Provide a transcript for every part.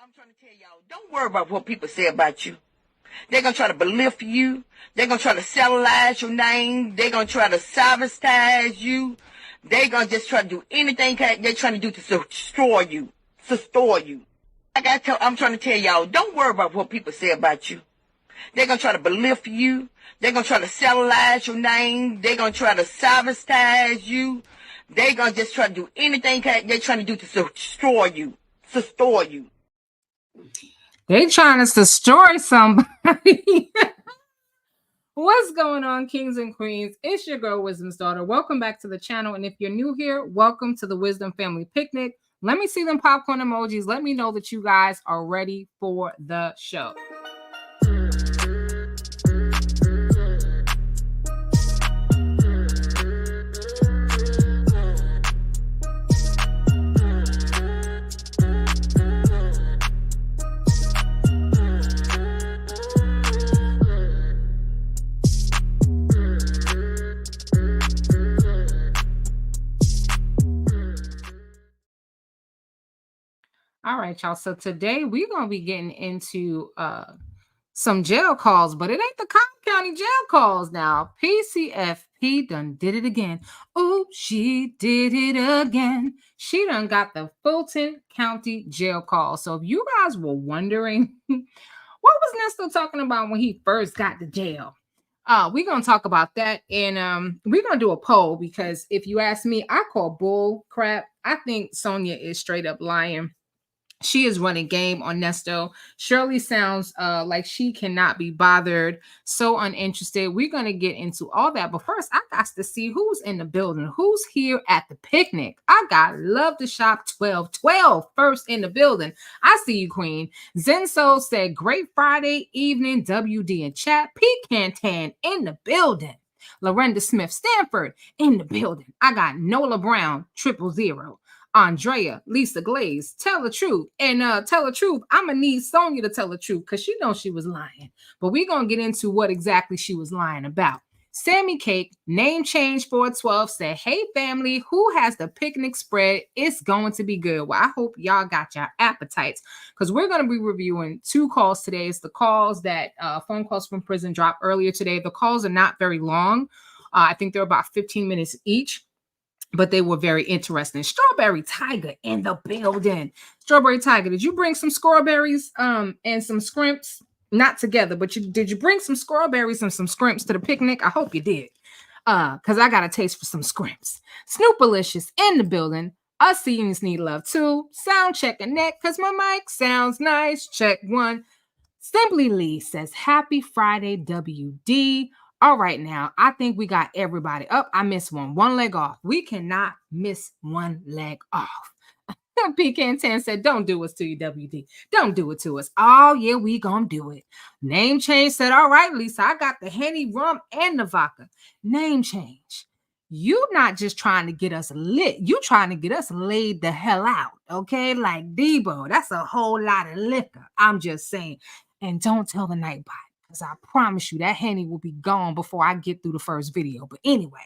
I'm trying to tell y'all, don't worry about what people say about you. They're going to try to belittle you. They're going to try to cellularize your name. They're going to try to sabotage you. They're going to just try to do anything they're trying to do to destroy you. I'm trying to tell y'all, don't worry about what people say about you. They're going to try to belittle you. They're going to try to cellularize your name. They're going to try to sabotage you. They're going to just try to do anything they're trying to do to destroy you. They trying to destroy somebody. What's going on, kings and queens? It's your girl, Wisdom's Daughter. Welcome back to the channel. And if you're new here, welcome to the Wisdom Family Picnic. Let me see them popcorn emojis. Let me know that you guys are ready for the show. All right, y'all. So today we're going to be getting into some jail calls, but it ain't the Cobb County jail calls now. PCFP done did it again. Oh, she did it again. She done got the Fulton County jail call. So if you guys were wondering, what was Nesto talking about when he first got to jail? We're going to talk about that. And we're going to do a poll because if you ask me, I call bull crap. I think Sonya is straight up lying. She is running game on Nesto. Shirley sounds like she cannot be bothered. So uninterested. We're going to get into all that. But first, I got to see who's in the building. Who's here at the picnic? I got Love to Shop 1212 first in the building. I see you, Queen. Zenso said, great Friday evening, WD in chat. Pecan Tan in the building. Lorenda Smith Stanford in the building. I got Nola Brown 000. Andrea, Lisa Glaze, tell the truth. And tell the truth, I'm going to need Sonya to tell the truth because she knows she was lying. But we're going to get into what exactly she was lying about. Sammy Cake, name change 412, said, hey, family, who has the picnic spread? It's going to be good. Well, I hope y'all got your appetites because we're going to be reviewing two calls today. It's the calls that phone calls from prison dropped earlier today. The calls are not very long. I think they're about 15 minutes each. But they were very interesting. Strawberry Tiger in the building. Strawberry Tiger, did you bring some strawberries and some scrimps? Not together, but did you bring some strawberries and some scrimps to the picnic? I hope you did. Because I got a taste for some scrimps. Snoopalicious in the building. Us seniors need love too. Sound check a neck because my mic sounds nice. Check one. Simply Lee says, happy Friday, WD. All right, now, I think we got everybody up. I missed one leg off. We cannot miss one leg off. Pecan 10 said, don't do us to you, WD. Don't do it to us. Oh, yeah, we gonna do it. Name change said, all right, Lisa, I got the Henny rum and the vodka. Name change. You not just trying to get us lit. You trying to get us laid the hell out, okay? Like Debo. That's a whole lot of liquor. I'm just saying. And don't tell the Nightbot. because I promise you that Henny will be gone before I get through the first video. But anyway,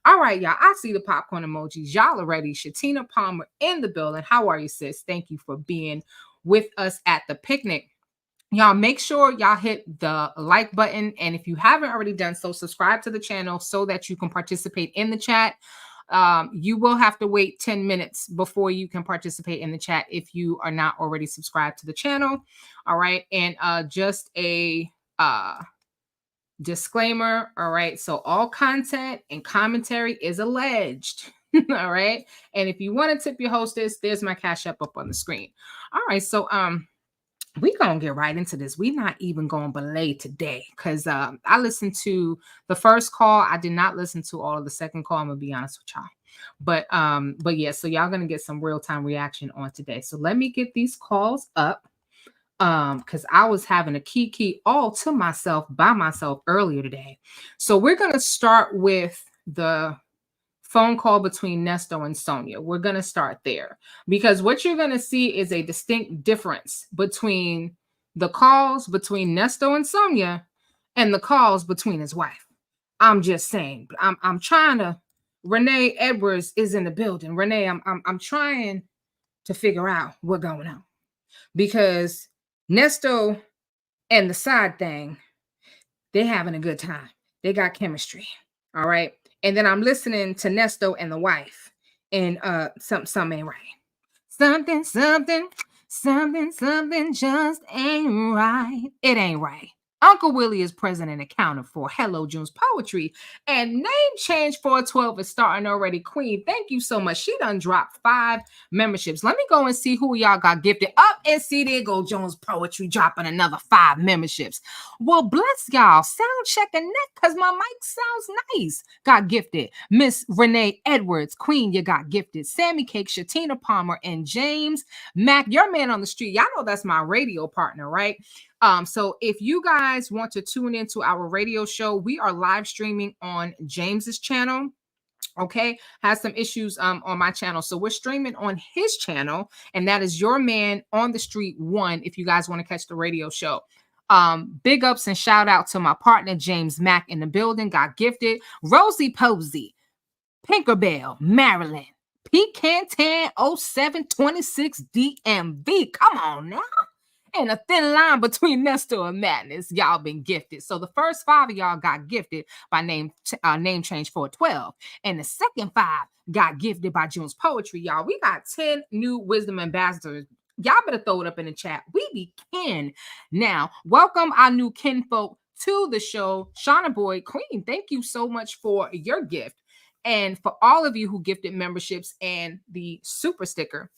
all right, y'all. I see the popcorn emojis. Y'all are ready. Shatina Palmer in the building. How are you, sis? Thank you for being with us at the picnic. Y'all make sure y'all hit the like button. And if you haven't already done so, subscribe to the channel so that you can participate in the chat. You will have to wait 10 minutes before you can participate in the chat if you are not already subscribed to the channel. All right. And just a disclaimer. All right. So all content and commentary is alleged. All right. And if you want to tip your hostess, there's my Cash App up on the screen. All right. So we gonna get right into this. We're not even going to belay today because I listened to the first call. I did not listen to all of the second call. I'm gonna be honest with y'all. But yeah, so y'all gonna get some real-time reaction on today. So let me get these calls up. Because I was having a kiki all to myself by myself earlier today. So we're gonna start with the phone call between Nesto and Sonia. We're going to start there because what you're going to see is a distinct difference between the calls between Nesto and Sonia and the calls between his wife. I'm just saying, I'm trying to, Renee Edwards is in the building. Renee, I'm trying to figure out what's going on because Nesto and the side thing, they're having a good time. They got chemistry. All right. And then I'm listening to Nesto and the wife, and something ain't right. Something just ain't right. It ain't right. Uncle Willie is present and accounted for. Hello, June's Poetry. And name change 412 is starting already. Queen, thank you so much. She done dropped 5 memberships. Let me go and see who y'all got gifted. Up and see there go Jones Poetry dropping another 5 memberships. Well, bless y'all. Sound checking that because my mic sounds nice. Got gifted. Miss Renee Edwards, Queen, you got gifted. Sammy Cake, Shatina Palmer, and James Mac, your man on the street. Y'all know that's my radio partner, right? So if you guys want to tune into our radio show, we are live streaming on James's channel. Okay, has some issues on my channel, so we're streaming on his channel, and that is Your Man on the Street 1. If you guys want to catch the radio show, big ups and shout out to my partner James Mack in the building. Got gifted. Rosie Posey, Pinkerbell, Maryland, Pecantan 0726 DMV. Come on now. And a thin line between Nesto and Madness. Y'all been gifted. So the first 5 of y'all got gifted by name change 412. And the second 5 got gifted by June's Poetry. Y'all, we got 10 new wisdom ambassadors. Y'all better throw it up in the chat. We be kin. Now, welcome our new kinfolk to the show. Shauna Boy, Queen, thank you so much for your gift. And for all of you who gifted memberships and the super sticker,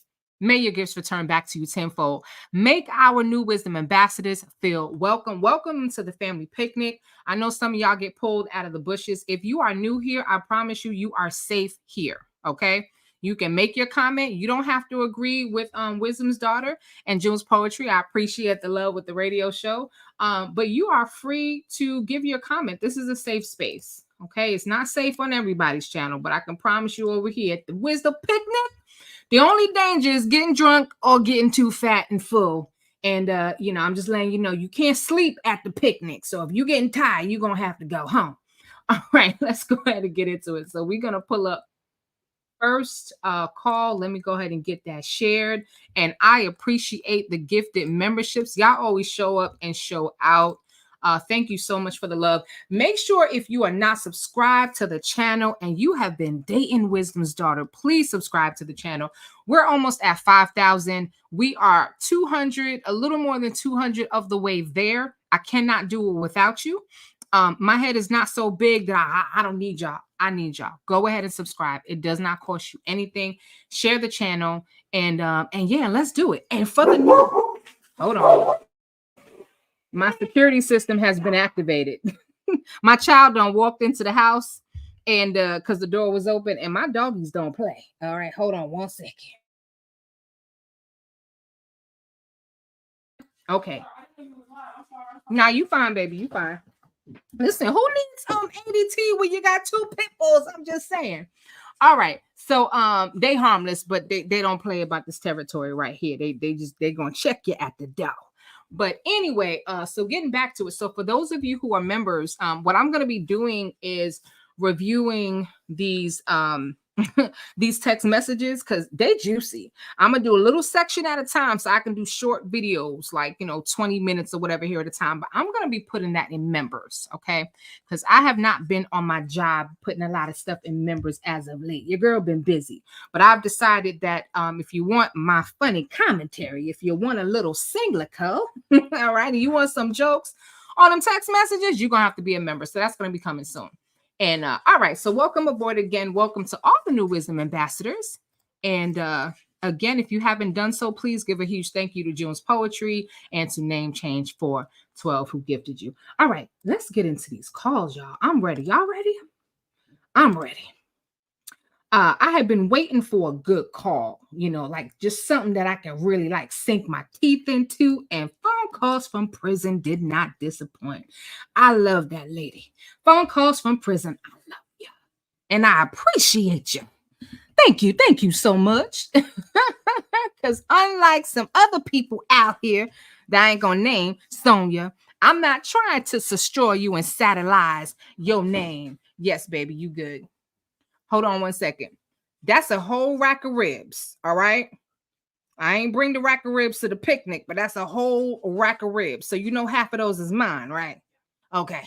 may your gifts return back to you tenfold. Make our new wisdom ambassadors feel welcome. Welcome to the family picnic. I know some of y'all get pulled out of the bushes. If you are new here, I promise you, you are safe here. Okay. You can make your comment. You don't have to agree with Wisdom's Daughter and June's Poetry. I appreciate the love with the radio show. But you are free to give your comment. This is a safe space. Okay. It's not safe on everybody's channel, but I can promise you over here at the Wisdom Picnic, the only danger is getting drunk or getting too fat and full. And, I'm just letting you know, you can't sleep at the picnic. So if you're getting tired, you're going to have to go home. All right, let's go ahead and get into it. So we're going to pull up first call. Let me go ahead and get that shared. And I appreciate the gifted memberships. Y'all always show up and show out. Thank you so much for the love. Make sure if you are not subscribed to the channel and you have been dating Wisdom's Daughter, please subscribe to the channel. We're almost at 5,000. We are 200, a little more than 200 of the way there. I cannot do it without you. My head is not so big that I don't need y'all. I need y'all. Go ahead and subscribe. It does not cost you anything. Share the channel and yeah, let's do it. And for the new, hold on. My security system has been activated. My child done walked into the house and because the door was open, and my doggies don't play. All right, hold on 1 second. Okay. Now you fine, baby. You fine. Listen, who needs ADT when you got 2 pit bulls? I'm just saying. All right. So they harmless, but they don't play about this territory right here. They gonna check you at the door. But anyway, so getting back to it. So for those of you who are members, what I'm going to be doing is reviewing these these text messages because they juicy. I'm gonna do a little section at a time so I can do short videos, like 20 minutes or whatever here at a time. But I'm gonna be putting that in members, okay? Because I have not been on my job putting a lot of stuff in members as of late. Your girl been busy, but I've decided that if you want my funny commentary, if you want a little singlico, all right, and you want some jokes on them text messages, you're gonna have to be a member. So that's gonna be coming soon. And all right, so welcome aboard again. Welcome to all the new wisdom ambassadors. And again, if you haven't done so, please give a huge thank you to June's Poetry and to Name Change for 12 who gifted you. All right, let's get into these calls, y'all. I'm ready. Y'all ready? I'm ready. I had been waiting for a good call, like just something that I can really like sink my teeth into. And phone calls from prison did not disappoint. I love that lady. Phone calls from prison. I love you. And I appreciate you. Thank you. Thank you so much. Because unlike some other people out here that I ain't going to name, Sonya, I'm not trying to destroy you and satirize your name. Yes, baby, you good. Hold on one second. That's a whole rack of ribs, all right? I ain't bring the rack of ribs to the picnic, but that's a whole rack of ribs. So half of those is mine, right? Okay,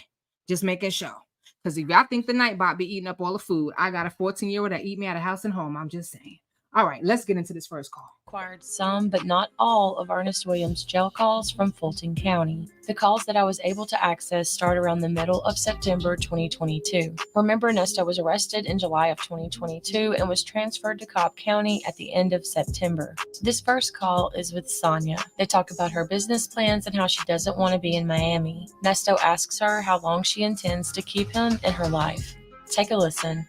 just making sure. Because if y'all think the Nightbot be eating up all the food, I got a 14-year-old that eat me out of house and home. I'm just saying. All right, let's get into this first call. Acquired some, but not all, of Ernest Williams' jail calls from Fulton County. The calls that I was able to access start around the middle of September 2022. Remember, Nesto was arrested in July of 2022 and was transferred to Cobb County at the end of September. This first call is with Sonya. They talk about her business plans and how she doesn't want to be in Miami. Nesto asks her how long she intends to keep him in her life. Take a listen.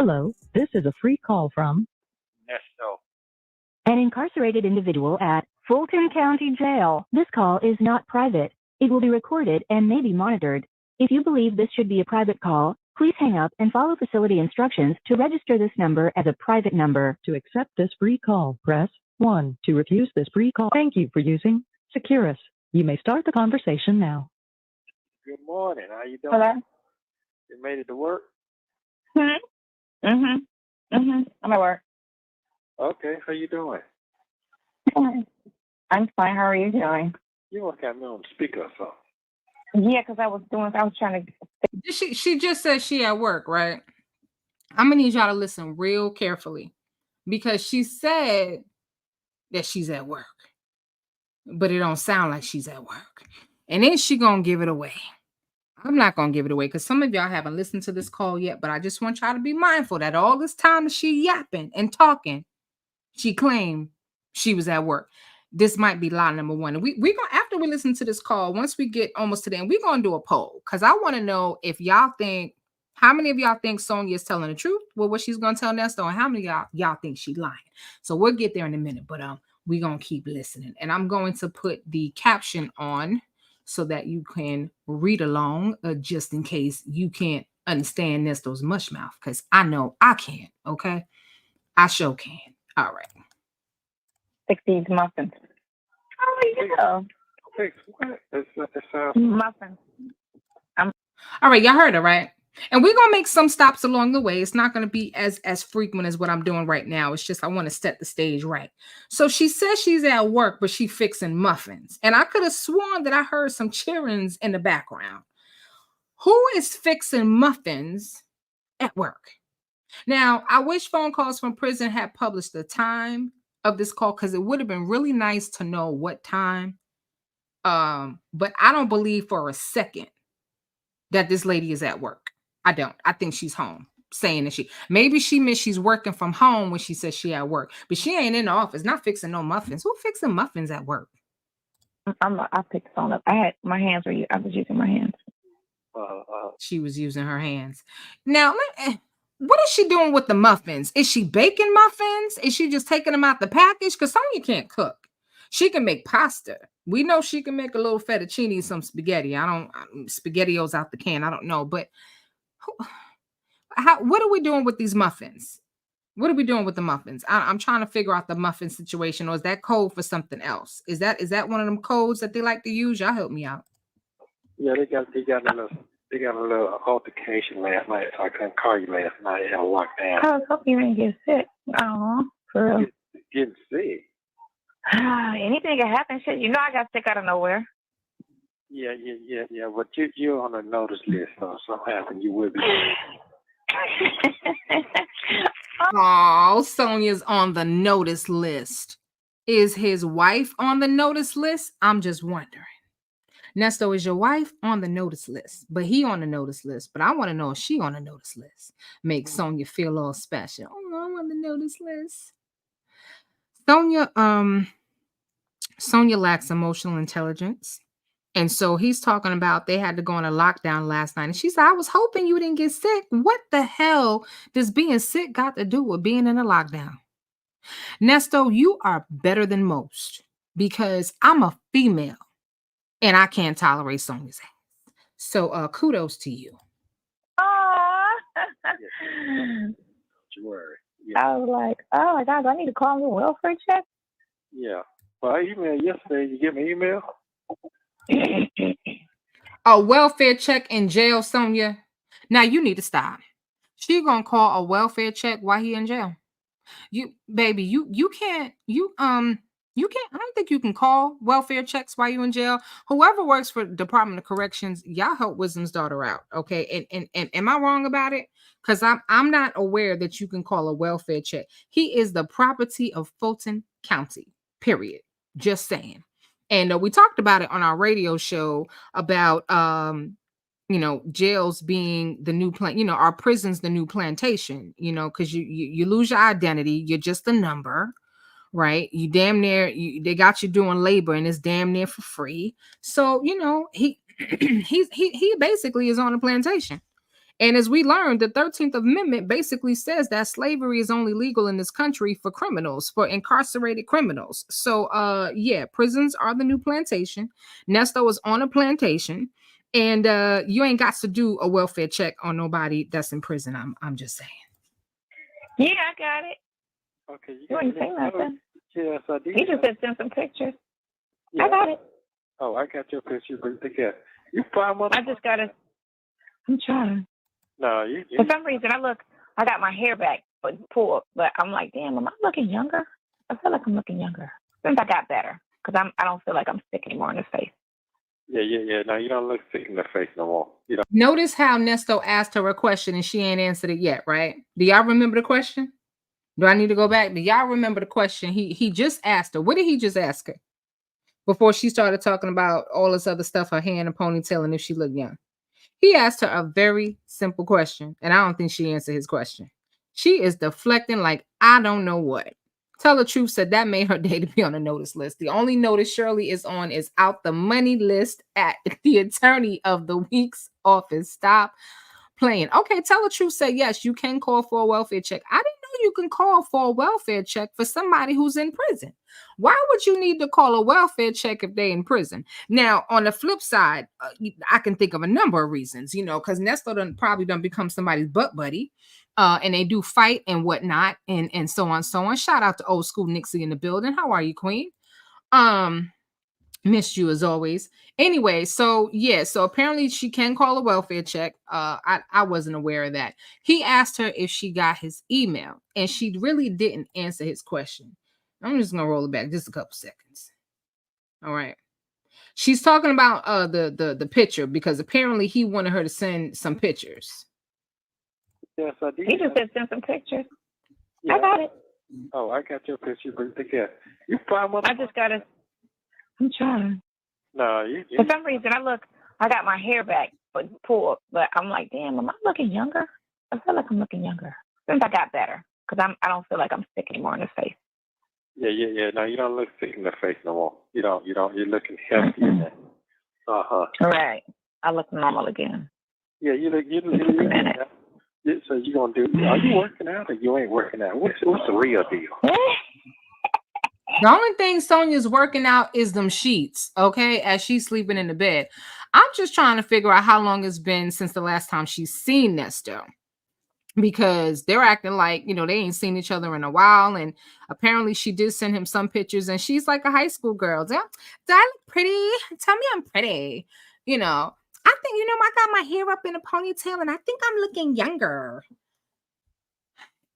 Hello, this is a free call from Nesto. An incarcerated individual at Fulton County Jail. This call is not private. It will be recorded and may be monitored. If you believe this should be a private call, please hang up and follow facility instructions to register this number as a private number. To accept this free call, press 1. To refuse this free call, thank you for using Securus. You may start the conversation now. Good morning. How you doing? Hello? You made it to work? I'm at work. Okay. How you doing? I'm fine. How are you doing? You look at me on speaker or something. Yeah, because I was trying to. She just said she at work, right? I'm gonna need y'all to listen real carefully because she said that she's at work, but it don't sound like she's at work. And then she gonna give it away. I'm not going to give it away because some of y'all haven't listened to this call yet, but I just want y'all to be mindful that all this time that she yapping and talking, she claimed she was at work. This might be lie number one. And we going after we listen to this call, once we get almost to the end, we're going to do a poll because I want to know if y'all think, how many of y'all think Sonya is telling the truth with what she's going to tell Nesto, and how many of y'all think she's lying. So we'll get there in a minute, but we're going to keep listening. And I'm going to put the caption on so that you can read along, just in case you can't understand Nesto's mush mouth, because I know I can, okay? I sure can. All right. Fix these muffins. Oh, yeah. Fix what? It's muffins. All right, y'all heard it, right? And we're going to make some stops along the way. It's not going to be as frequent as what I'm doing right now. It's just I want to set the stage right. So she says she's at work, but she's fixing muffins. And I could have sworn that I heard some cheerings in the background. Who is fixing muffins at work? Now, I wish Phone Calls from Prison had published the time of this call because it would have been really nice to know what time. But I don't believe for a second that this lady is at work. I don't. I think she's home saying that she's working from home when she says she at work, but she ain't in the office, not fixing no muffins. Who fixing muffins at work? I picked the phone up. I was using my hands. She was using her hands. Now, what is she doing with the muffins? Is she baking muffins? Is she just taking them out the package? Because Sonya can't cook. She can make pasta. We know she can make a little fettuccine, some spaghetti. SpaghettiOs out the can. I don't know. But what are we doing with these muffins? What are we doing with the muffins? I'm trying to figure out the muffin situation, or is that code for something else? Is that one of them codes that they like to use? Y'all help me out. Yeah, they got a little altercation last night, so I couldn't call you last night. I had a lockdown. I was hoping you didn't get sick. Oh, for real. Getting sick. Anything can happen. Shit, you know I got sick out of nowhere. Yeah. But you're on the notice list, so if something happened, you will be. Oh, Sonia's on the notice list. Is his wife on the notice list? I'm just wondering. Nesto, is your wife on the notice list? But he on the notice list. But I want to know if she on the notice list. Makes Sonya feel all special. Oh, I'm on the notice list. Sonya lacks emotional intelligence. And so he's talking about they had to go on a lockdown last night. And she said, I was hoping you didn't get sick. What the hell does being sick got to do with being in a lockdown? Nesto, you are better than most because I'm a female and I can't tolerate Sonya's ass. So kudos to you. Don't you worry. Yeah. I was like, oh my God, do I need to call him a welfare check? Yeah. Well, I emailed yesterday. You get my email? A welfare check in jail, Sonya. Now you need to stop. She gonna call a welfare check while he in jail. You can't. I don't think you can call welfare checks while you're in jail. Whoever works for Department of Corrections, y'all help Wisdom's daughter out, okay? And am I wrong about it? Because I'm not aware that you can call a welfare check. He is the property of Fulton County. Period. Just saying. And we talked about it on our radio show about jails being the new plan, our prisons the new plantation, because you lose your identity, you're just a number, right? You damn near they got you doing labor and it's damn near for free. So he he basically is on a plantation. And as we learned, the 13th Amendment basically says that slavery is only legal in this country for criminals, for incarcerated criminals. So, prisons are the new plantation. Nesto is on a plantation, and you ain't got to do a welfare check on nobody that's in prison. I'm just saying. Yeah, I got it. Okay, You ain't saying nothing. Yes, I did. He just said send some pictures. Yeah. I got it. Oh, I got your picture. But you 5 months. I just got it. I'm trying. No, you. For some reason, I got my hair back pulled, but I'm like, damn, am I looking younger? I feel like I'm looking younger since I got better because I don't feel like I'm sick anymore in the face. Yeah. No, you don't look sick in the face no more. You know. Notice how Nesto asked her a question and she ain't answered it yet, right? Do y'all remember the question? Do I need to go back? Do y'all remember the question? He just asked her. What did he just ask her? Before she started talking about all this other stuff, her hair and a ponytail, and if she looked young. He asked her a very simple question, and I don't think she answered his question. She is deflecting like I don't know what. Tell the truth said that made her day to be on the notice list. The only notice Shirley is on is out the money list at the attorney of the week's office. Stop playing. Okay, tell the truth said yes, you can call for a welfare check. I didn't know you can call for a welfare check for somebody who's in prison. Why would you need to call a welfare check if they're in prison? Now, on the flip side, I can think of a number of reasons, because Nesto probably done become somebody's butt buddy, and they do fight and whatnot, and so on, so on. Shout out to old school Nixie in the building. How are you, Queen? Missed you as always. Anyway, so apparently she can call a welfare check. I wasn't aware of that. He asked her if she got his email, and she really didn't answer his question. I'm just gonna roll it back just a couple seconds. All right. She's talking about the picture because apparently he wanted her to send some pictures. Yes, I did. He just said send some pictures. Yeah. I got it. Oh, I got your picture. But you 5 months. I just got it. I'm trying. No, you. For some reason, I got my hair back pulled, but I'm like, damn, am I looking younger? I feel like I'm looking younger since I got better because I don't feel like I'm sick anymore in the face. Yeah. No, you don't look sick in the face no more. You don't. You're looking healthy. All right. I look normal again. Yeah, you look. So you gonna do? Are you working out or you ain't working out? What's the real deal? The only thing Sonya's working out is them sheets, okay, as she's sleeping in the bed. I'm just trying to figure out how long it's been since the last time she's seen Nesto. because they're acting like, you know, they ain't seen each other in a while. And apparently she did send him some pictures and she's like a high school girl. Do I look pretty? Tell me I'm pretty. You know, I think, you know, I got my hair up in a ponytail and I think I'm looking younger.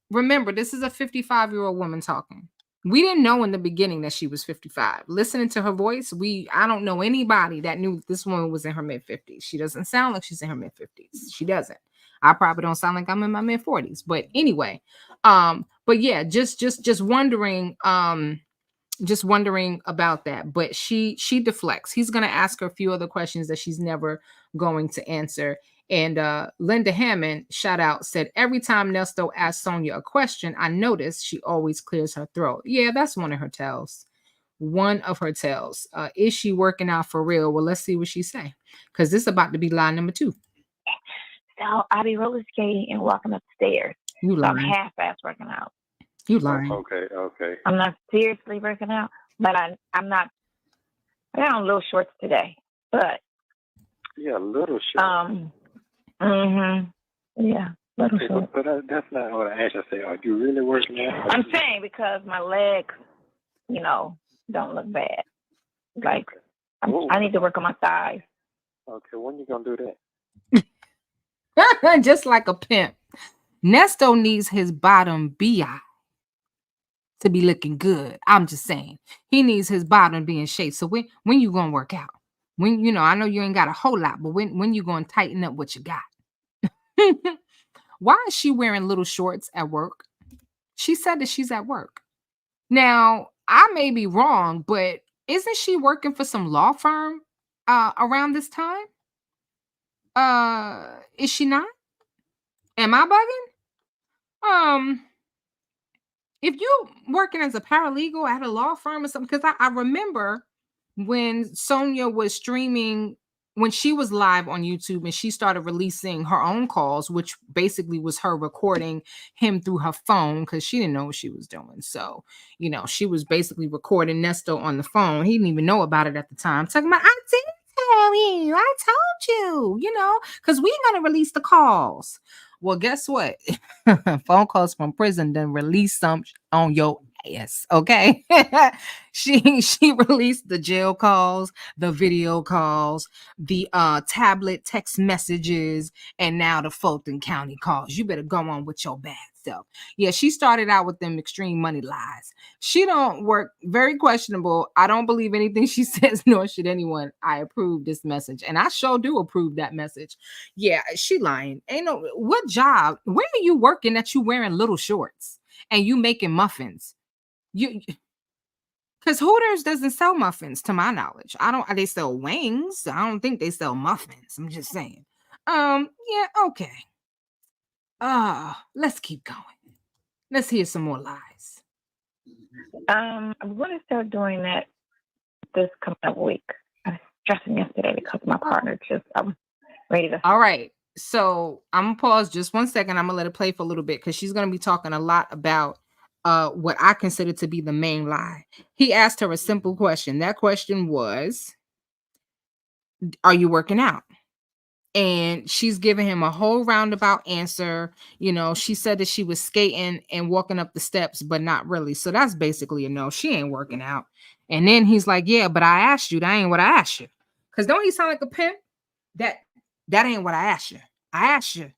Remember, this is a 55-year-old woman talking. We didn't know in the beginning that she was 55. Listening to her voice, I don't know anybody that knew this woman was in her mid-50s. She doesn't sound like she's in her mid-50s. She doesn't. I probably don't sound like I'm in my mid-40s. But anyway, but yeah, just wondering, just wondering about that. But she deflects. He's going to ask her a few other questions that she's never going to answer. And Linda Hammond, shout out, said, every time Nesto asks Sonya a question, I notice she always clears her throat. Yeah, that's one of her tells. One of her tells. Is she working out for real? Well, let's see what she say. Because this is about to be line number 2. So I'll be roller skating and walking upstairs. You So I'm lying. half-ass working out. You lying. Okay. I'm not seriously working out, but I'm not. I got on little shorts today, but Yeah, little shorts. Yeah, little shorts. But that's not what I asked. I say, are you really working out? I'm saying because my legs, you know, don't look bad. Like I need to work on my thighs. Okay, when you gonna do that? Just like a pimp. Nesto needs his bottom BI to be looking good. I'm just saying. He needs his bottom being shaped. So when you gonna work out? When, you know, I know you ain't got a whole lot, but when you gonna tighten up what you got? Why is she wearing little shorts at work? She said that she's at work. Now, I may be wrong, but isn't she working for some law firm around this time? Is she not? Am I bugging? If you working as a paralegal at a law firm or something, because I remember when Sonya was streaming, when she was live on YouTube and she started releasing her own calls, which basically was her recording him through her phone because she didn't know what she was doing. So, you know, she was basically recording Nesto on the phone. He didn't even know about it at the time. Talking about, I did tell you, I told you, you know, because we're going to release the calls. Well, guess what? Phone calls from prison then release some on your ass. Okay. she released the jail calls, the video calls, the tablet text messages, and now the Fulton County calls. You better go on with your bad self. Yeah, she started out with them extreme money lies. She don't work, very questionable. I don't believe anything she says, nor should anyone. I approve this message. And I sure do approve that message. Yeah, she lying. Ain't no, what job? Where are you working that you wearing little shorts and you making muffins? You, because Hooters doesn't sell muffins to my knowledge. They sell wings. I don't think they sell muffins. I'm just saying. Yeah, okay. Let's keep going. Let's hear some more lies. I'm going to start doing that this coming up week. I was stressing yesterday because my partner I was ready to. All right. So I'm gonna pause just 1 second. I'm gonna let it play for a little bit because she's gonna be talking a lot about what I consider to be the main lie. He asked her a simple question. That question was, are you working out? And she's giving him a whole roundabout answer. You know, she said that she was skating and walking up the steps, but not really. So that's basically a no. She ain't working out. And then he's like, yeah, but I asked you. That ain't what I asked you. Because don't he sound like a pimp? That ain't what I asked you. I asked you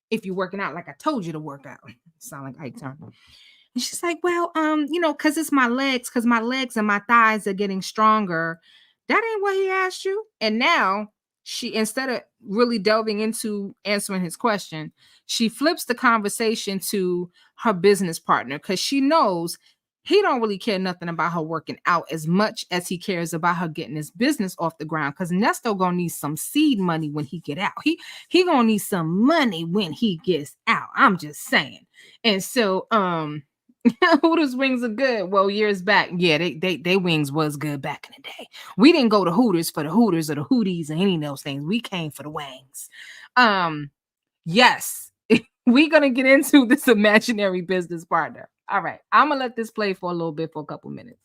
if you're working out like I told you to work out. Sound like Ike Turner. And she's like, well, you know, because it's my legs, because my legs and my thighs are getting stronger. That ain't what he asked you. And now she, instead of really delving into answering his question, she flips the conversation to her business partner because she knows he don't really care nothing about her working out as much as he cares about her getting his business off the ground. Because Nesto gonna need some seed money when he get out. He gonna need some money when he gets out. I'm just saying. And so, Hooters wings are good. Well, years back, yeah, they wings was good back in the day. We didn't go to Hooters for the Hooters or the Hooties or any of those things. We came for the wings. Yes, we're gonna get into this imaginary business partner. All right, I'm gonna let this play for a little bit, for a couple minutes.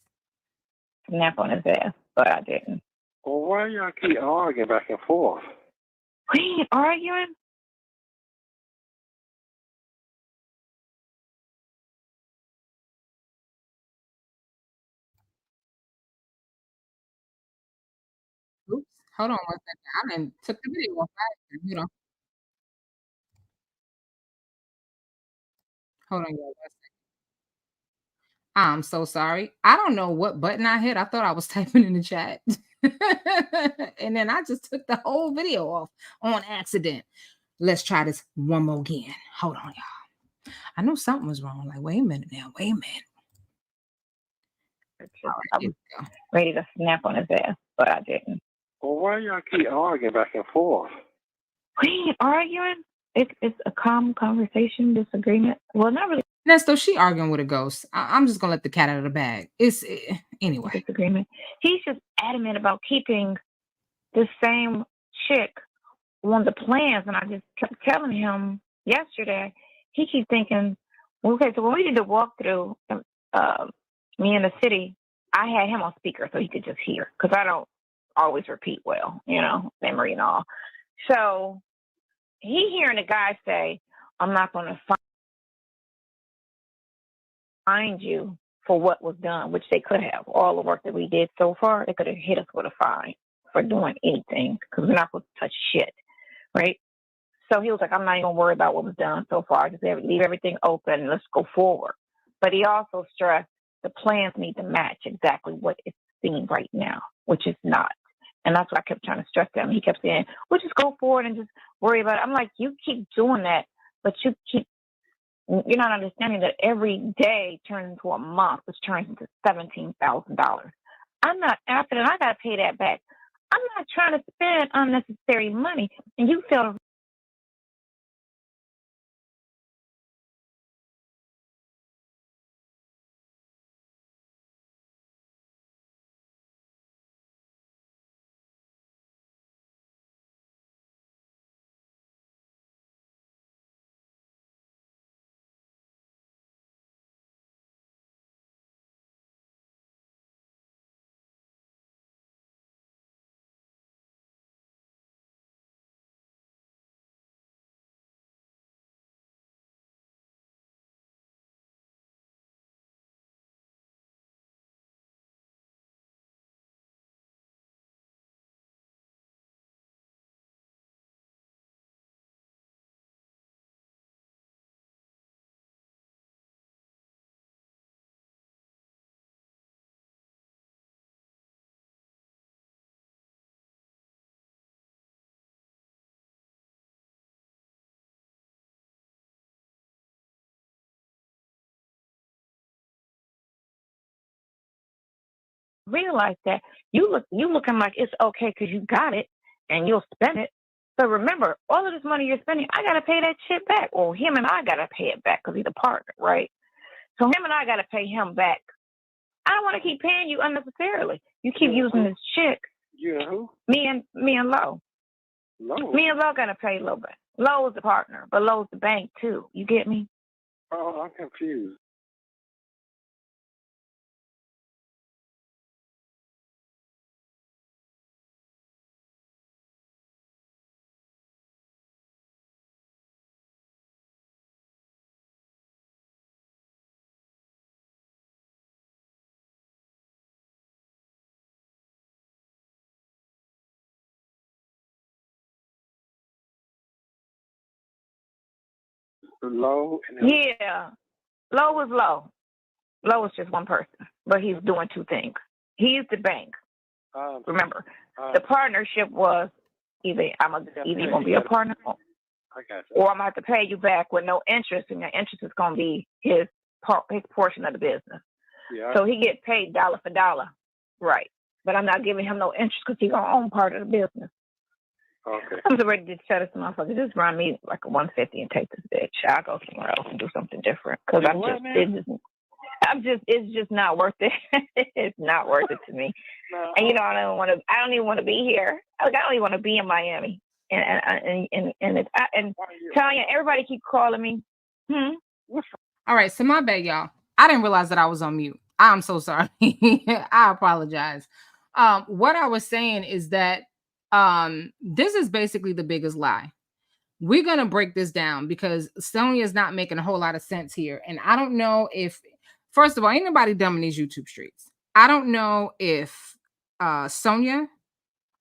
Nap on his ass, but I didn't. Well, why y'all keep arguing back and forth? We ain't arguing. Hold on 1 second. I done took the video off accident. Hold on, y'all. 1 second. I'm so sorry. I don't know what button I hit. I thought I was typing in the chat. And then I just took the whole video off on accident. Let's try this one more again. Hold on, y'all. I know something was wrong. Like, wait a minute now. Wait a minute. All right, I here was we go. ready to snap on his ass, but I didn't. Well, why y'all keep arguing back and forth? We ain't arguing. It's a calm conversation, disagreement. Well, not really Nesto, she arguing with a ghost. I'm just gonna let the cat out of the bag. Anyway. disagreement. He's just adamant about keeping the same chick on the plans, and I just kept telling him yesterday. He keeps thinking, okay, so when we did the walkthrough, me in the city, I had him on speaker so he could just hear because I don't always repeat well, memory and all. So he hearing the guy say, "I'm not going to find you for what was done," which they could have. All the work that we did so far, they could have hit us with a fine for doing anything because we're not supposed to touch shit, right? So he was like, "I'm not even going to worry about what was done so far. Just leave everything open and let's go forward." But he also stressed the plans need to match exactly what it's seen right now, which is not. And that's what I kept trying to stress to him. He kept saying, "We'll just go forward and just worry about it." I'm like, you keep doing that, but you're not understanding that every day turns into a month, which turns into $17,000. I'm not after that. I got to pay that back. I'm not trying to spend unnecessary money. And you fail to realize that you looking like it's okay because you got it and you'll spend it. But remember, all of this money you're spending, I got to pay that shit back. Or him and I got to pay it back because he's a partner, right? So him and I got to pay him back. I don't want to keep paying you unnecessarily. You keep using this chick. You and who? Me and Lo. No. Me and Lo got to pay Lo back. Lo is the partner, but Lo's the bank too. You get me? Oh, I'm confused. Low and Yeah. Lo is Lo. Lo is just one person, but he's doing two things. He's the bank. Remember, the partnership was either you're gonna be a partner, I got you. or I'm gonna have to pay you back with no interest, and the interest is gonna be his portion of the business. Yeah. So he get paid dollar for dollar, right? But I'm not giving him no interest because he's gonna own part of the business. Okay. I'm so ready to shut this motherfucker. Just run me like a 150 and take this bitch. I'll go somewhere else and do something different because it's just not worth it. It's not worth it to me. No. And I don't even want to be here. I don't even want to be in Miami. And Sonya, everybody keep calling me. All right, so my bad, y'all. I didn't realize that I was on mute. I'm so sorry. I apologize. What I was saying is that this is basically the biggest lie. We're gonna break this down because Sonya is not making a whole lot of sense here, and I don't know if, first of all, ain't nobody dumb in these YouTube streets. I don't know if Sonya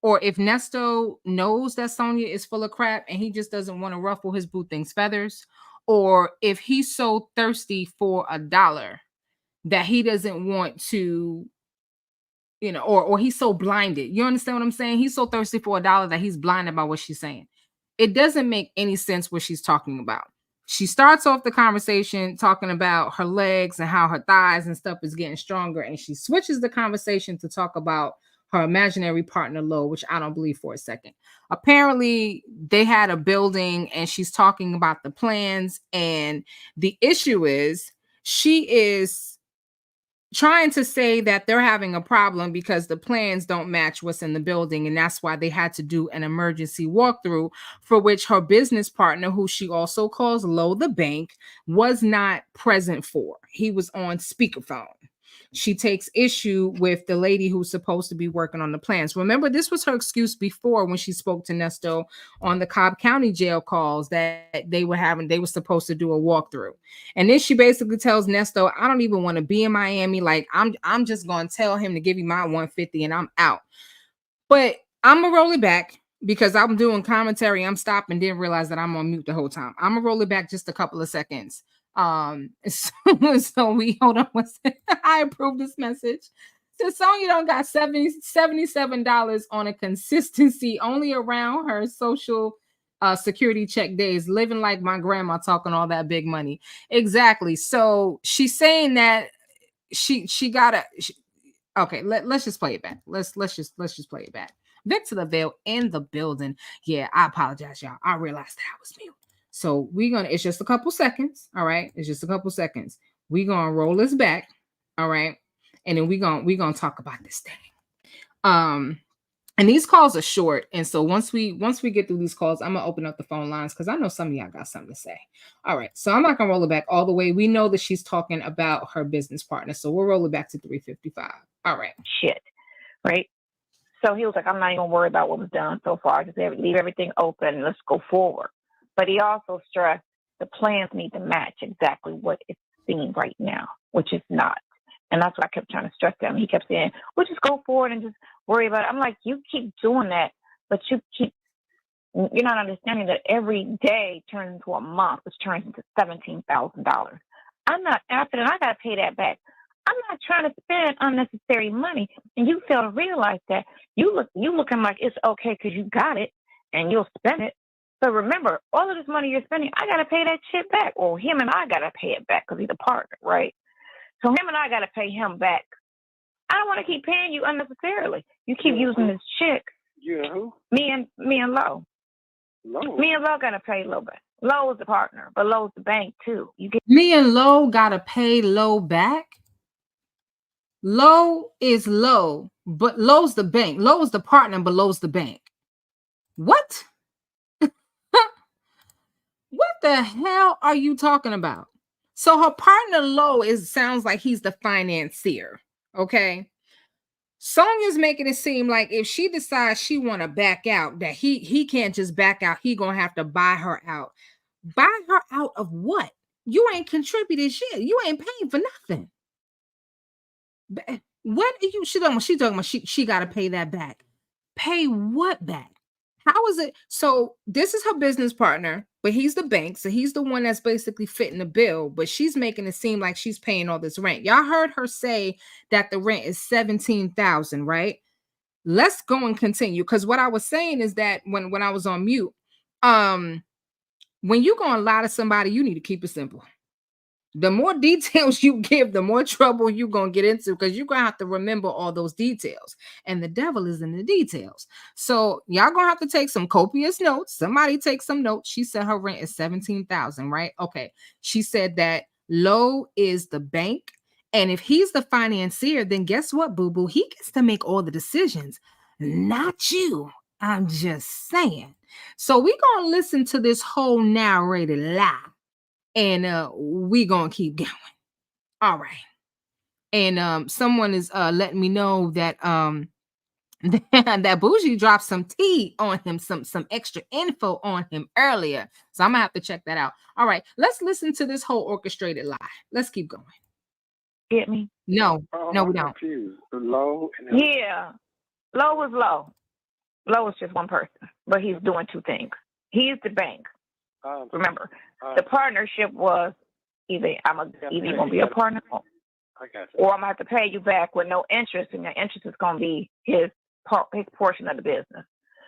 or if Nesto knows that Sonya is full of crap and he just doesn't want to ruffle his boo thing's feathers, or if he's so thirsty for $1 that he doesn't want to, or he's so blinded. You understand what I'm saying? He's so thirsty for $1 that he's blinded by what she's saying. It doesn't make any sense what she's talking about. She starts off the conversation talking about her legs and how her thighs and stuff is getting stronger, and she switches the conversation to talk about her imaginary partner, Lo, which I don't believe for a second. Apparently, they had a building, and she's talking about the plans, and the issue is she is trying to say that they're having a problem because the plans don't match what's in the building, and that's why they had to do an emergency walkthrough, for which her business partner, who she also calls Lo the Bank, was not present for. He was on speakerphone. She takes issue with the lady who's supposed to be working on the plans. Remember, this was her excuse before when she spoke to Nesto on the Cobb County jail calls that they were supposed to do a walkthrough. And then she basically tells Nesto, I don't even want to be in Miami. Like, I'm just going to tell him to give you my 150 and I'm out. But I'm going to roll it back because I'm doing commentary. I'm stopping, didn't realize that I'm on mute the whole time. I'm going to roll it back just a couple of seconds. So we hold on one second. I approve this message. So Sonya don't got $77 on a consistency only around her social security check days, living like my grandma, talking all that big money. Exactly. So she's saying that she gotta. Okay, let's just play it back. Let's just play it back. Victor LaVille in the building. Yeah, I apologize, y'all. I realized that I was mute. So it's just a couple seconds. All right. It's just a couple seconds. We're gonna roll this back. All right. And then we're gonna talk about this thing. And these calls are short. And so once we get through these calls, I'm gonna open up the phone lines because I know some of y'all got something to say. All right. So I'm not gonna roll it back all the way. We know that she's talking about her business partner. So we'll roll it back to 3:55. All right. Shit. Right. So he was like, I'm not even worried about what was done so far. Just leave everything open. Let's go forward. But he also stressed the plans need to match exactly what it's seen right now, which is not. And that's what I kept trying to stress to him. He kept saying, we'll just go forward and just worry about it. I'm like, you keep doing that, but you're not understanding that every day turns into a month, which turns into $17,000. I'm not after that. I got to pay that back. I'm not trying to spend unnecessary money. And you fail to realize that you looking like it's okay because you got it and you'll spend it. So remember, all of this money you're spending, I got to pay that shit back. Or him and I got to pay it back because he's a partner, right? So him and I got to pay him back. I don't want to keep paying you unnecessarily. You keep using this chick. You who? Me and Lo. Lo. Me and Lo got to pay Lo back. Lo is the partner, but Lo's the bank too. Me and Lo got to pay Lo back? Lo is Lo, but Lo's the bank. Lo is the partner, but Lo's the bank. What? What the hell are you talking about? So her partner Lo sounds like he's the financier. Okay. Sonya's making it seem like if she decides she want to back out, that he can't just back out. He gonna have to buy her out. Buy her out of what? You ain't contributed shit. You ain't paying for nothing. What are you? She talking about she got to pay that back. Pay what back? How is it? So this is her business partner, but he's the bank. So he's the one that's basically fitting the bill, but she's making it seem like she's paying all this rent. Y'all heard her say that the rent is $17,000, right? Let's go and continue. Because what I was saying is that when I was on mute, when you're going to lie to somebody, you need to keep it simple. The more details you give, the more trouble you're going to get into because you're going to have to remember all those details. And the devil is in the details. So y'all going to have to take some copious notes. Somebody take some notes. She said her rent is $17,000, right? Okay. She said that Lo is the bank. And if he's the financier, then guess what, boo-boo? He gets to make all the decisions, not you. I'm just saying. So we're going to listen to this whole narrated lie. And we gonna keep going. All right. And someone is letting me know that that Bougie dropped some tea on him, some extra info on him earlier. So I'm gonna have to check that out. All right, let's listen to this whole orchestrated lie. Let's keep going. Get me? No, we don't. Confused. Lo and yeah, Lo was Lo. Lowe is just one person, but he's doing two things. He's the bank. Remember, the partnership was either you're gonna be a partner, or I'm gonna have to pay you back with no interest, and the interest is gonna be his portion of the business.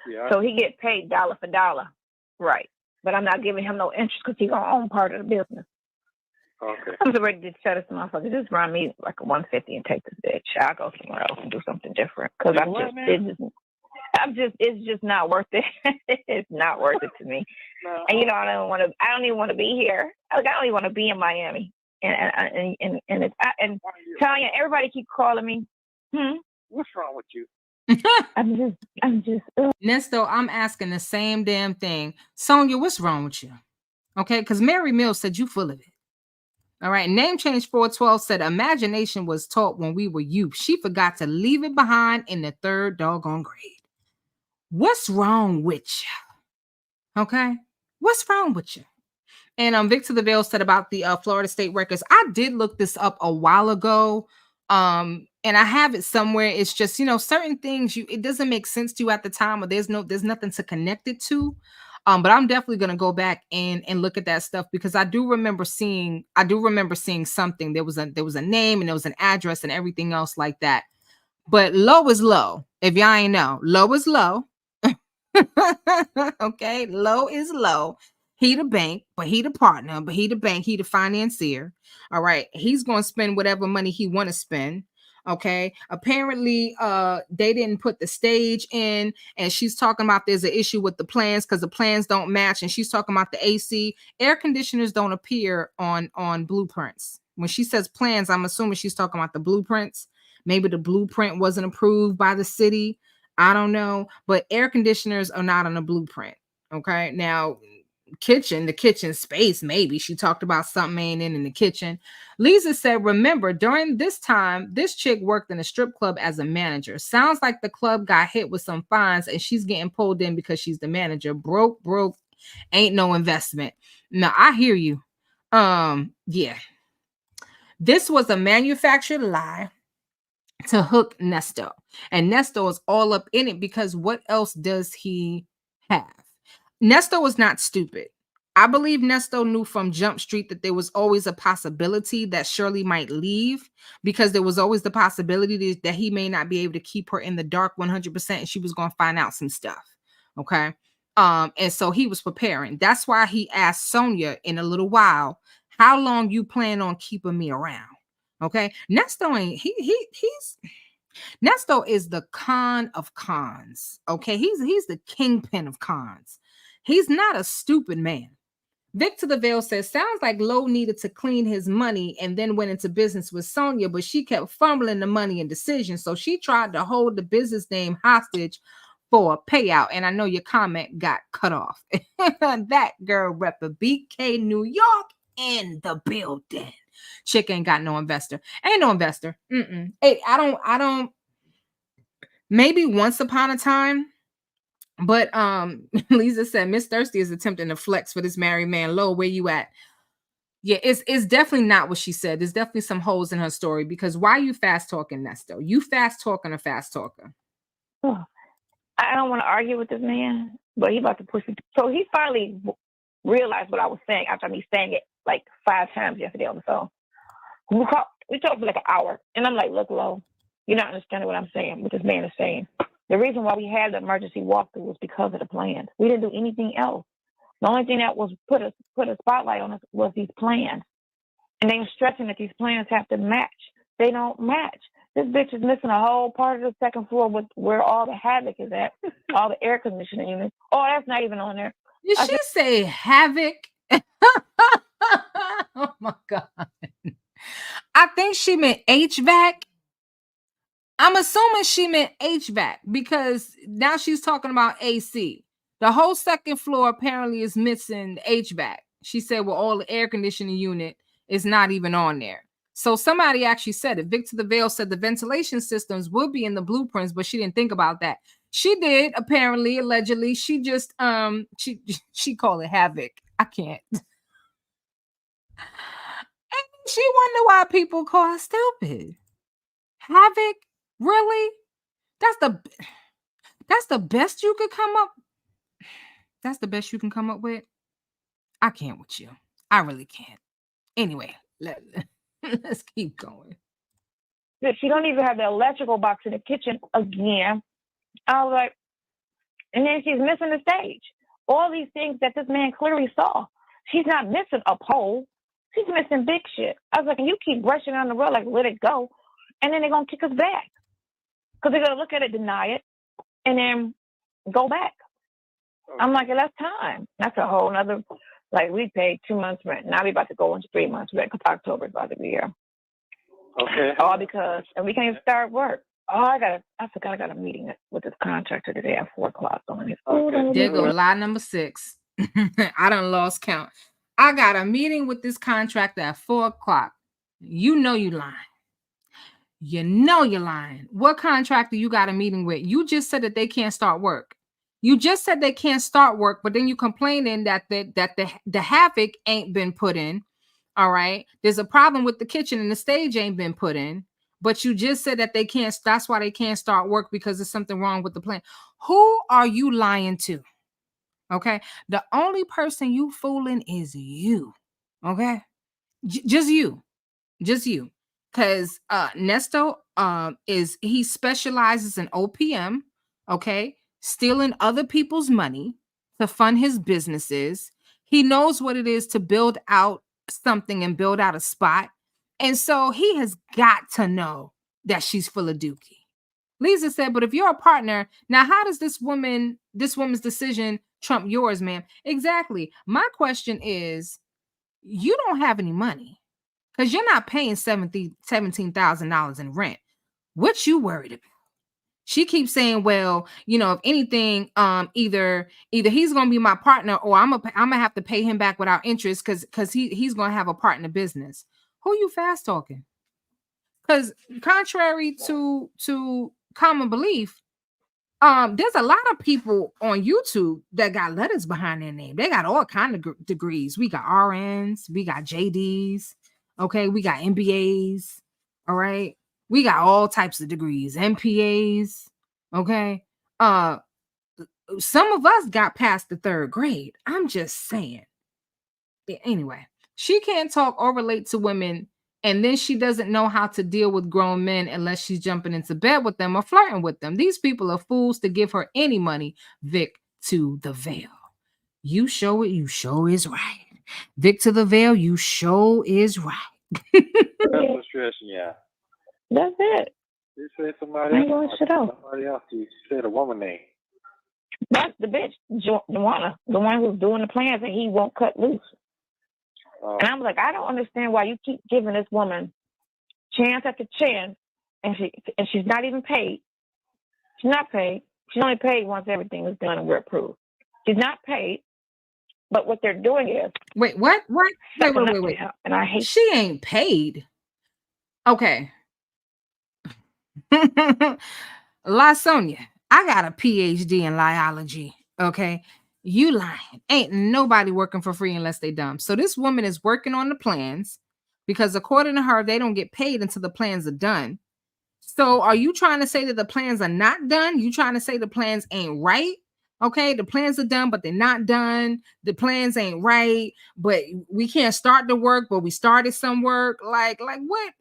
Yeah. So he get paid dollar for dollar, right? But I'm not giving him no interest because he's gonna own part of the business. Okay. I'm so ready to shut this motherfucker. Just run me like a 150 and take this bitch. I'll go somewhere else and do something different because it's just not worth it. It's not worth it to me. No. And I don't even want to be here. I don't even want to be in Miami. And Sonya, everybody keep calling me. What's wrong with you? I'm just. Nesto, I'm asking the same damn thing. Sonya, what's wrong with you? Okay, because Mary Mills said you full of it. All right, Name Change 412 said imagination was taught when we were youth. She forgot to leave it behind in the 3rd doggone grade. What's wrong with you? Okay, what's wrong with you? And Victor the Veil said about the Florida State records. I did look this up a while ago. And I have it somewhere. It's just, certain things it doesn't make sense to you at the time, or there's nothing to connect it to. But I'm definitely gonna go back and look at that stuff because I do remember seeing something. There was a name and there was an address and everything else like that. But low is low. If y'all ain't know, low is low. Okay, low is low. He the bank, but he the partner, but he the bank, he the financier. All right, he's gonna spend whatever money he want to spend. Okay, apparently they didn't put the stage in, and she's talking about there's an issue with the plans because the plans don't match, and she's talking about the AC. Air conditioners don't appear on blueprints. When she says plans, I'm assuming she's talking about the blueprints. Maybe the blueprint wasn't approved by the city. I don't know, but air conditioners are not on a blueprint. Okay, now the kitchen space, maybe she talked about something ain't in the kitchen. Lisa said, remember, during this time, this chick worked in a strip club as a manager. Sounds like the club got hit with some fines and she's getting pulled in because she's the manager. Broke, ain't no investment. Now, I hear you. Yeah. This was a manufactured lie to hook Nesto. And Nesto is all up in it because what else does he have? Nesto was not stupid. I believe Nesto knew from Jump Street that there was always a possibility that Shirley might leave because there was always the possibility that he may not be able to keep her in the dark 100% and she was going to find out some stuff. Okay. And so he was preparing. That's why he asked Sonya in a little while, how long you plan on keeping me around? Okay. Nesto ain't, he's Nesto is the con of cons. Okay. He's the kingpin of cons. He's not a stupid man. Victor the Veil says, sounds like Lowe needed to clean his money and then went into business with Sonya, but she kept fumbling the money and decisions. So she tried to hold the business name hostage for a payout. And I know your comment got cut off. That girl rep a BK New York in the building. Chick ain't got no investor. Ain't no investor. Hey, I don't. Maybe once upon a time. But Lisa said Miss Thirsty is attempting to flex for this married man. Low, where you at? Yeah, it's definitely not what she said. There's definitely some holes in her story because why are you fast talking, Nesto? You fast talking or fast talker? Oh, I don't want to argue with this man, but he about to push me. So he finally realized what I was saying after me saying it like 5 times yesterday on the phone. We talked for like an hour, and I'm like, look, Lo, you're not understanding what I'm saying, what this man is saying. The reason why we had the emergency walkthrough was because of the plans. We didn't do anything else. The only thing that was put a spotlight on us was these plans. And they were stressing that these plans have to match. They don't match. This bitch is missing a whole part of the second floor with where all the havoc is at, all the air conditioning units. Oh, that's not even on there. Did she say havoc? Oh my God. I think she meant HVAC. I'm assuming she meant HVAC because now she's talking about AC. The whole second floor apparently is missing HVAC. She said, well, all the air conditioning unit is not even on there. So somebody actually said it. Victor the Veil said the ventilation systems would be in the blueprints, but she didn't think about that. She did, apparently, allegedly. She just she called it havoc. I can't. And she wonder why people call her stupid. Havoc? Really? That's the That's the best you could come up. That's the best you can come up with. I can't with you. I really can't. Anyway, let's keep going. She don't even have the electrical box in the kitchen again. I was like, and then she's missing the stage. All these things that this man clearly saw. She's not missing a pole. She's missing big shit. I was like, and you keep brushing on the road, like, let it go. And then they're going to kick us back. Because they're going to look at it, deny it, and then go back. I'm like, that's time. That's a whole nother, like, we paid 2 months rent. Now we're about to go into 3 months rent because October is about to be here. Okay. All because, and we can't even start work. I forgot I got a meeting with this contractor today at 4 o'clock. There go lie number 6. I done lost count. I got a meeting with this contractor at 4 o'clock. You know you lying. You know you're lying. What contractor you got a meeting with? You just said that they can't start work. You just said they can't start work, but then you complaining that the havoc ain't been put in. All right. There's a problem with the kitchen and the stage ain't been put in. But you just said that they can't. That's why they can't start work because there's something wrong with the plan. Who are you lying to? Okay. The only person you fooling is you. Okay. Just you. Just you. Because Nesto he specializes in OPM. Okay. Stealing other people's money to fund his businesses. He knows what it is to build out something and build out a spot. And so he has got to know that she's full of dookie. Lisa said, but if you're a partner, now how does this woman's decision trump yours, ma'am? Exactly. My question is, you don't have any money because you're not paying $17,000 in rent. What you worried about? She keeps saying, well, if anything, either he's gonna be my partner or I'm gonna have to pay him back without interest because he's gonna have a part in the business. Who you fast talking? Because contrary to common belief, there's a lot of people on YouTube that got letters behind their name. They got all kind of degrees. We got RNs, we got JDs, okay, we got MBAs, all right. We got all types of degrees, MPAs, okay. Some of us got past the 3rd grade. I'm just saying. Anyway, she can't talk or relate to women, and then she doesn't know how to deal with grown men unless she's jumping into bed with them or flirting with them. These people are fools to give her any money. Vic to the veil. You show it, you show is right. Vic to the veil, you show is right. That's what's stressing you out. That's it. You said somebody else. You said a woman name. That's the bitch, Joanna, the one who's doing the plans, and he won't cut loose. And I'm like, I don't understand why you keep giving this woman chance after chance, and she's not even paid. She's not paid. She's only paid once everything is done and we're approved. She's not paid. But what they're doing is wait. Wait. And I hate she ain't paid. Okay. La Sonya, I got a PhD in liology. Okay. You lying. Ain't nobody working for free unless they dumb. So this woman is working on the plans because according to her, they don't get paid until the plans are done. So are you trying to say that the plans are not done? You trying to say the plans ain't right? Okay, the plans are done, but they're not done. The plans ain't right, but we can't start the work, but we started some work. Like what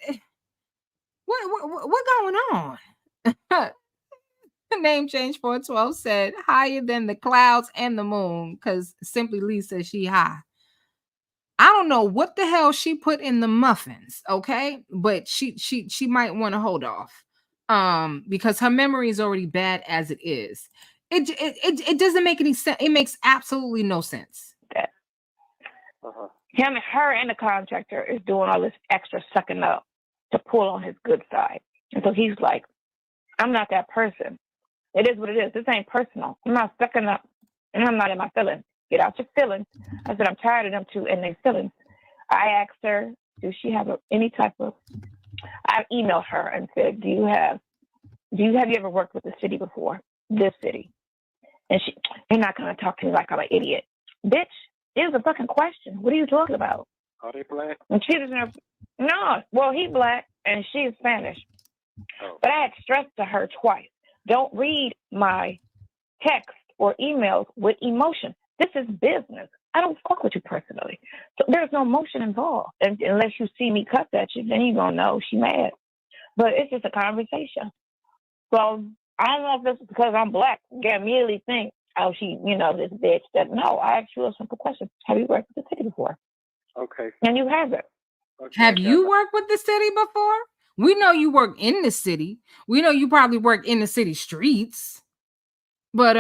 going on? Name change 412 said higher than the clouds and the moon because Simply Lee says she high. I don't know what the hell she put in the muffins, okay, but she might want to hold off because her memory is already bad as it is. It doesn't make any sense. It makes absolutely no sense. Him and her and the contractor is doing all this extra sucking up to pull on his good side, and so he's like, I'm not that person. It is what it is. This ain't personal. I'm not sucking up, and I'm not in my feelings. Get out your feelings. I said, I'm tired of them too, and they feelings. I asked her, do she have any type of, I emailed her and said, have you ever worked with the city before? This city. And you're not going to talk to me like I'm an idiot. Bitch, it was a fucking question. What are you talking about? Are they black? And she doesn't no, well, he black and she's Spanish. Oh. But I had stressed to her twice. Don't read my text or emails with emotion. This is business. I don't fuck with you personally. So there's no emotion involved. And unless you see me cuss at you, then you're going to know she mad. But it's just a conversation. So I don't know if this is because I'm black. You immediately think, oh, she, this bitch. That no, I asked you a simple question. Have you worked with the city before? Okay. And you haven't. Okay. Have you worked with the city before? We know you work in the city. We know you probably work in the city streets. But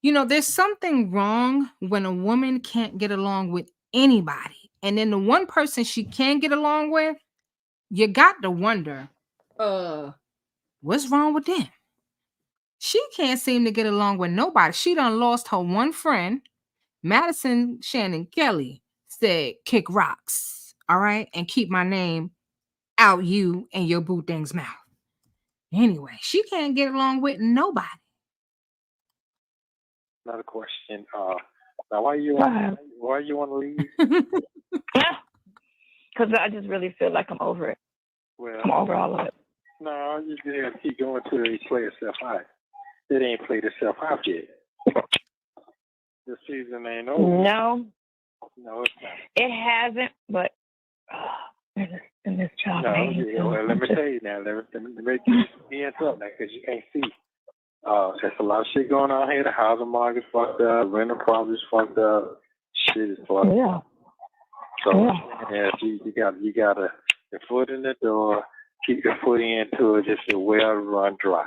there's something wrong when a woman can't get along with anybody. And then the one person she can get along with, you got to wonder, what's wrong with them? She can't seem to get along with nobody. She done lost her one friend. Madison Shannon Kelly said, kick rocks, all right? And keep my name out you and your boo thing's mouth. Anyway, she can't get along with nobody. Another question. Now, why you want to leave? Because I just really feel like I'm over it. Well, I'm over all of it. No, you just keep going till it play itself out. It ain't played itself out yet. The season ain't over. No, it's not. it hasn't. But in this job, well, let me tell you now. Let me get you hands up now, because you can't see. There's a lot of shit going on here. The housing market's fucked up. Rental properties fucked up. Shit is fucked up. So you got your foot in the door. Keep your foot into it. Just a well run dry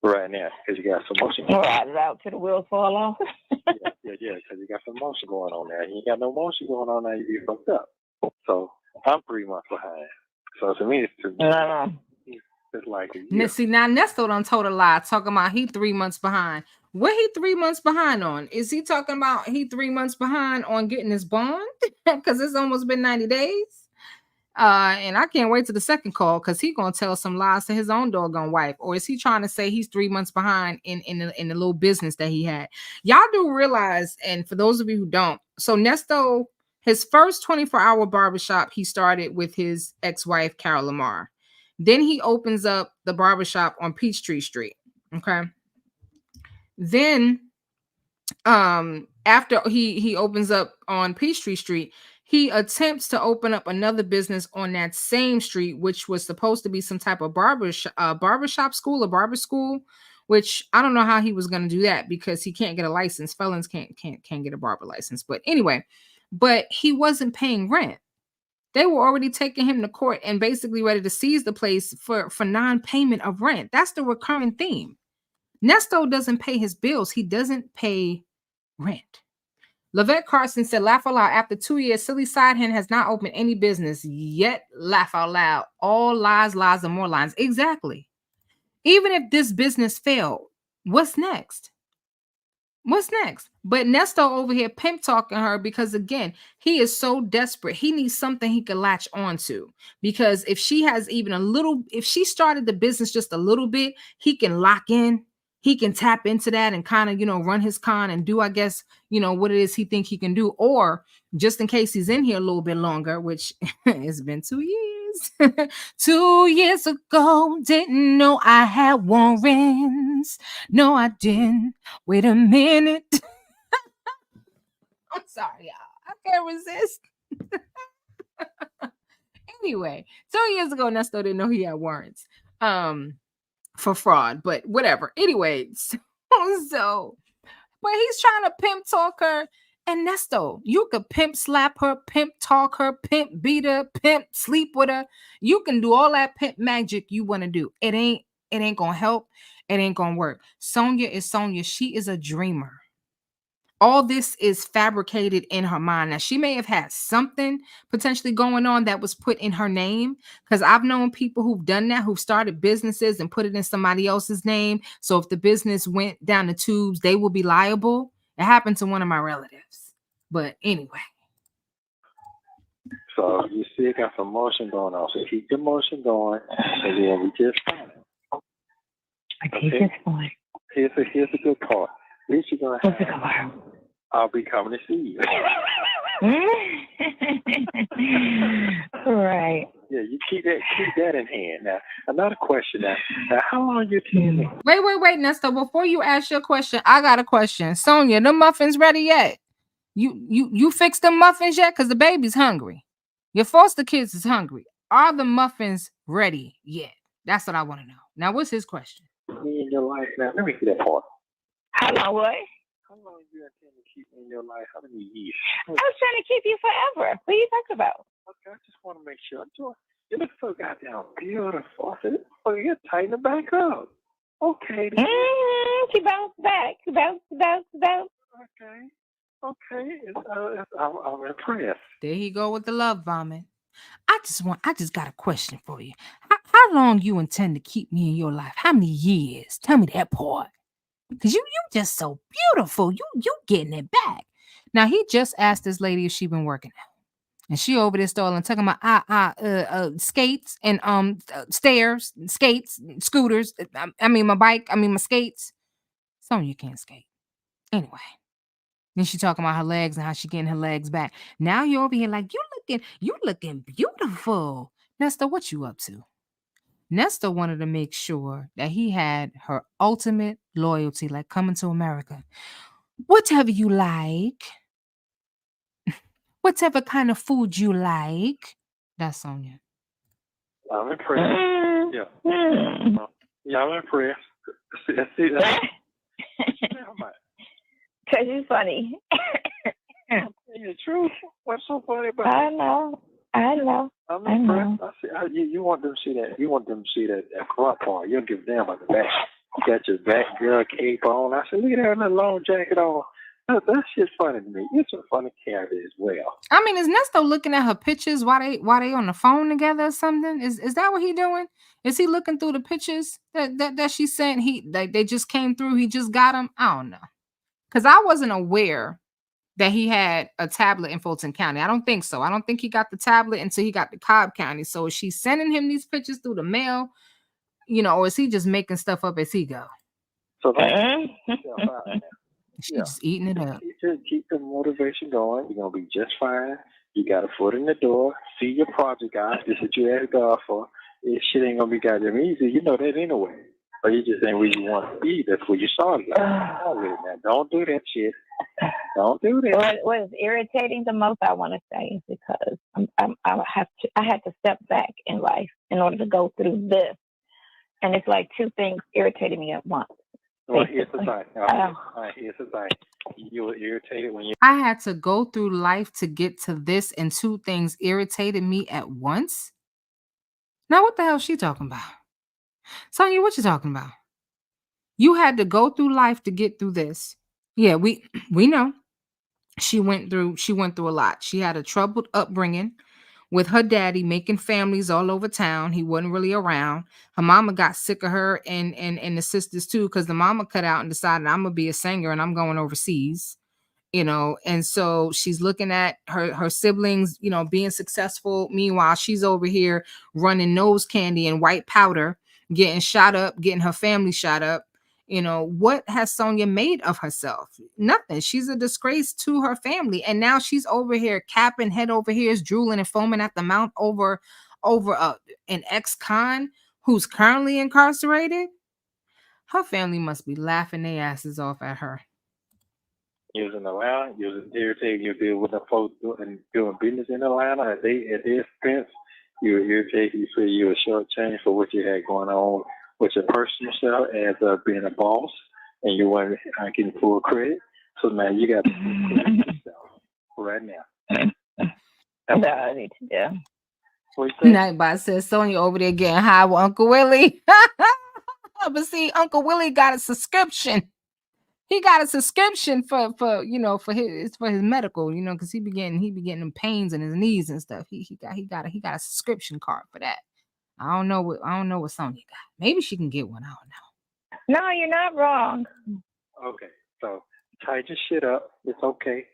right now, because you got some motion. Ride it out till the wheels fall off. yeah, because you got some motion going on there. You ain't got no motion going on there. You be fucked up. So I'm 3 months behind. So to me, it's like a year. Now, see, now Nesto done told a lie, talking about he 3 months behind. What he 3 months behind on? Is he talking about he 3 months behind on getting his bond? Because it's almost been 90 days. And I can't wait to the second call, because he gonna tell some lies to his own doggone wife. Or is he trying to say he's 3 months behind in the little business that he had? Y'all do realize, and for those of you who don't, so Nesto, his first 24-hour barbershop, he started with his ex-wife, Carol Lamar. Then he opens up the barbershop on Peachtree Street. Okay. Then after he opens up on Peachtree Street, he attempts to open up another business on that same street, which was supposed to be some type of barbershop school or barber school, which I don't know how he was going to do that, because he can't get a license. Felons can't get a barber license. But anyway, but he wasn't paying rent. They were already taking him to court and basically ready to seize the place for non-payment of rent. That's the recurring theme. Nesto doesn't pay his bills. He doesn't pay rent. Lavette Carson said, laugh out loud. After 2 years, Silly Sidehand has not opened any business yet. Laugh out loud. All lies, and more lies. Exactly. Even if this business failed, what's next? What's next? But Nesto over here pimp talking her, because again, he is so desperate. He needs something he can latch onto, because if she has even if she started the business just a little bit, he can lock in. He can tap into that and kind of, run his con and do, I guess, what it is he think he can do. Or just in case he's in here a little bit longer, which it's been 2 years. 2 years ago, didn't know I had warrants. No, I didn't. Wait a minute. I'm sorry, y'all. I can't resist. Anyway, 2 years ago, Nesto didn't know he had warrants. For fraud, but whatever. Anyway, so but he's trying to pimp talk her. And Nesto, you could pimp slap her, pimp talk her, pimp beat her, pimp sleep with her. You can do all that pimp magic you want to do. It ain't gonna help. It ain't gonna work. Sonya is Sonya. She is a dreamer. All this is fabricated in her mind. Now, she may have had something potentially going on that was put in her name, because I've known people who've done that, who've started businesses and put it in somebody else's name. So if the business went down the tubes, they will be liable. It happened to one of my relatives. But anyway. So you still got some motion going on. So keep your motion going, and then we just fine. Okay, just fine. Here's a good part. At least you're going to have, I'll be coming to see you. Right. Yeah, you keep that in hand. Now, another question. Now how long you intend? Wait, Nesto. Before you ask your question, I got a question. Sonya, the muffins ready yet? You fixed the muffins yet? Because the baby's hungry. Your foster kids is hungry. Are the muffins ready yet? That's what I want to know. Now, what's his question? Me in your life now. Let me see that part. How long, what? How long you intend to keep me in your life? How many years? I was trying to keep you forever. What are you talking about? Okay, I just want to make sure. You look so goddamn beautiful. I said, oh, you're tighten it back up. Okay. She bounced back. Okay. I'm impressed. There he go with the love vomit. I just got a question for you. How long you intend to keep me in your life? How many years? Tell me that part. Because you just so beautiful. You getting it back. Now, he just asked this lady if she been working out. And she over there stalling, talking about skates and stairs, skates, scooters. I mean my bike, my skates. Sonya can't skate. Anyway. Then she talking about her legs and how she getting her legs back. Now you're over here like you looking beautiful. Nesto, what you up to? Nesto wanted to make sure that he had her ultimate loyalty, like Coming to America. Whatever you like, whatever kind of food you like. That's Sonya. I'm impressed. Yeah, I'm impressed. See that? Because you're funny. It's true. What's so funny about I know. I'm impressed. I see. You want them to see that? You want them to see that front part? You don't give a damn about the back. You got your back girl cape on. I said, look at her in a long jacket on. That shit's funny to me. It's a funny character as well. I mean, is Nesto looking at her pictures while they on the phone together or something? Is that what he doing? Is he looking through the pictures that she sent? They just came through. He just got them. I don't know. Because I wasn't aware that he had a tablet in Fulton County. I don't think so. I don't think he got the tablet until he got to Cobb County. So is she sending him these pictures through the mail? Or is he just making stuff up as he go? So She's just eating it up. Keep the motivation going. You're going to be just fine. You got a foot in the door. See your project, guys. This is what you asked God for. This shit ain't going to be goddamn easy. You know that anyway. Or you just ain't where you want to be. That's where you started. Don't do that shit. Don't do that. What is irritating the most, I want to say, is because I had to step back in life in order to go through this. And it's like two things irritating me at once. Well, here's the thing. You were irritated when you... I had to go through life to get to this, and two things irritated me at once? Now, what the hell is she talking about? Sonya, what you talking about? You had to go through life to get through this. Yeah, we know. She went through a lot. She had a troubled upbringing with her daddy making families all over town. He wasn't really around. Her mama got sick of her and the sisters too, because the mama cut out and decided, I'm gonna be a singer and I'm going overseas. And so she's looking at her siblings, being successful. Meanwhile, she's over here running nose candy and white powder, getting shot up, getting her family shot up. What has Sonya made of herself? Nothing. She's a disgrace to her family. And now she's over here capping, head over here is drooling and foaming at the mouth over an ex-con who's currently incarcerated. Her family must be laughing their asses off at her. Using Atlanta, you was irritated. You deal with the folks doing business in Atlanta at their expense. You were irritated. You feel you were shortchanged for what you had going on with your personal self as being a boss, and you weren't getting full credit. So now you got to yourself right now. No, I need to do. Nightbot says Sonya over there getting high with Uncle Willie. But see, Uncle Willie got a subscription. He got a subscription for his medical, because he be getting them pains in his knees and stuff. He got a subscription card for that. I don't know what Sonya got. Maybe she can get one. I don't know. No, you're not wrong. Okay, so tighten your shit up. It's okay.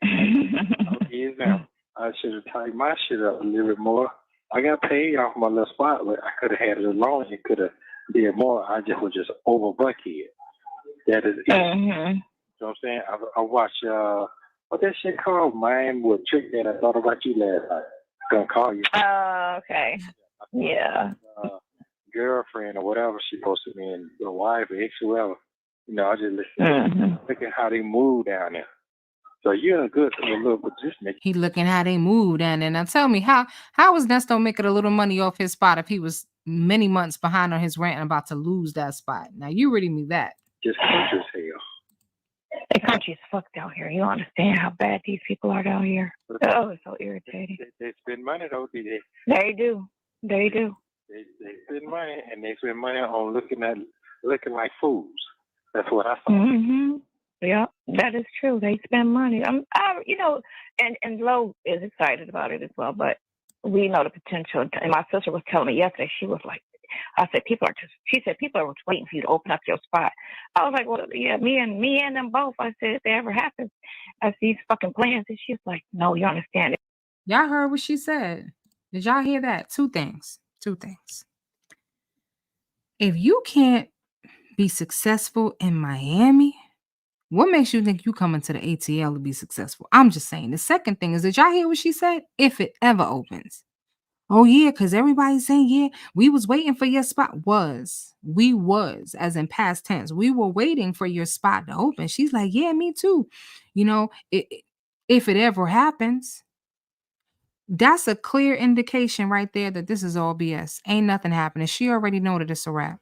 I should have tightened my shit up a little bit more. I got paid off my little spot, but I could have had it alone. It could have did more. I was just over buckhead. That is it. Mm-hmm. You know what I'm saying? I watched what that shit called? Mine with Trick that I thought about you last night. Gonna call you. Oh, okay. I Yeah. Girlfriend or whatever she's supposed to be, and the wife or ex, whoever. I just listen. Look at how they move down there. So you're a good little position. He looking how they move down there. Now tell me, how was Nesto making a little money off his spot if he was many months behind on his rent and about to lose that spot? Now you reading me that. Just country as hell. The country's fucked down here. You don't understand how bad these people are down here. Oh, it's so irritating. They spend money though, do they? They do. They do. They spend money, and they spend money on looking like fools. That's what I thought. Mm-hmm. Yeah, that is true. They spend money. And Lo is excited about it as well. But we know the potential. And my sister was telling me yesterday. She was like, I said, she said, people are waiting for you to open up your spot. I was like, well, yeah, me and them both. I said, if it ever happens, I see these fucking plans. And she's like, no, you understand it. Y'all heard what she said. Did y'all hear that? Two things. If you can't be successful in Miami, what makes you think you coming to the ATL to be successful? I'm just saying. The second thing is, did y'all hear what she said? If it ever opens. Oh, yeah, because everybody's saying, yeah, we was waiting for your spot. We was, as in past tense. We were waiting for your spot to open. She's like, yeah, me too. If it ever happens, that's a clear indication right there that this is all BS. Ain't nothing happening. She already know that it's a wrap.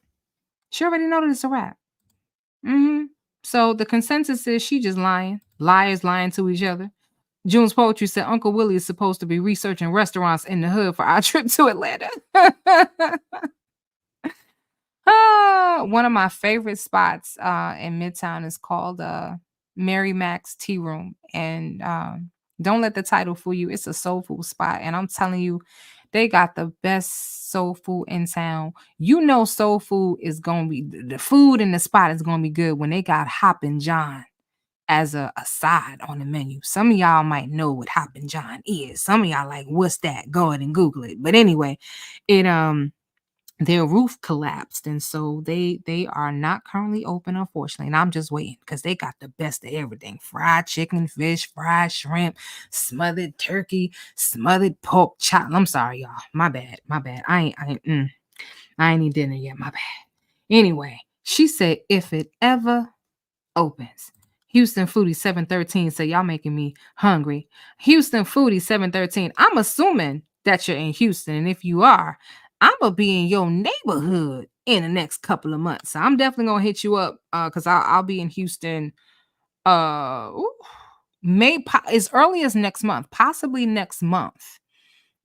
Mm-hmm. So the consensus is she just lying. Liars lying to each other. June's Poetry said Uncle Willie is supposed to be researching restaurants in the hood for our trip to Atlanta. One of my favorite spots in Midtown is called Mary Mac's Tea Room. And don't let the title fool you. It's a soul food spot. And I'm telling you, they got the best soul food in town. Soul food is going to be, the food in the spot is going to be good when they got Hoppin' John as a side on the menu. Some of y'all might know what Hoppin' John is. Some of y'all like, what's that? Go ahead and Google it. But anyway, their roof collapsed, and so they are not currently open, unfortunately. And I'm just waiting because they got the best of everything: fried chicken, fish, fried shrimp, smothered turkey, smothered pork chop. I'm sorry, y'all. My bad. I ain't eat dinner yet. My bad. Anyway, she said if it ever opens. Houston Foodie 713 said, y'all making me hungry. Houston Foodie 713. I'm assuming that you're in Houston, and if you are, I'm gonna be in your neighborhood in the next couple of months. So I'm definitely gonna hit you up because I'll be in Houston as early as next month, possibly next month.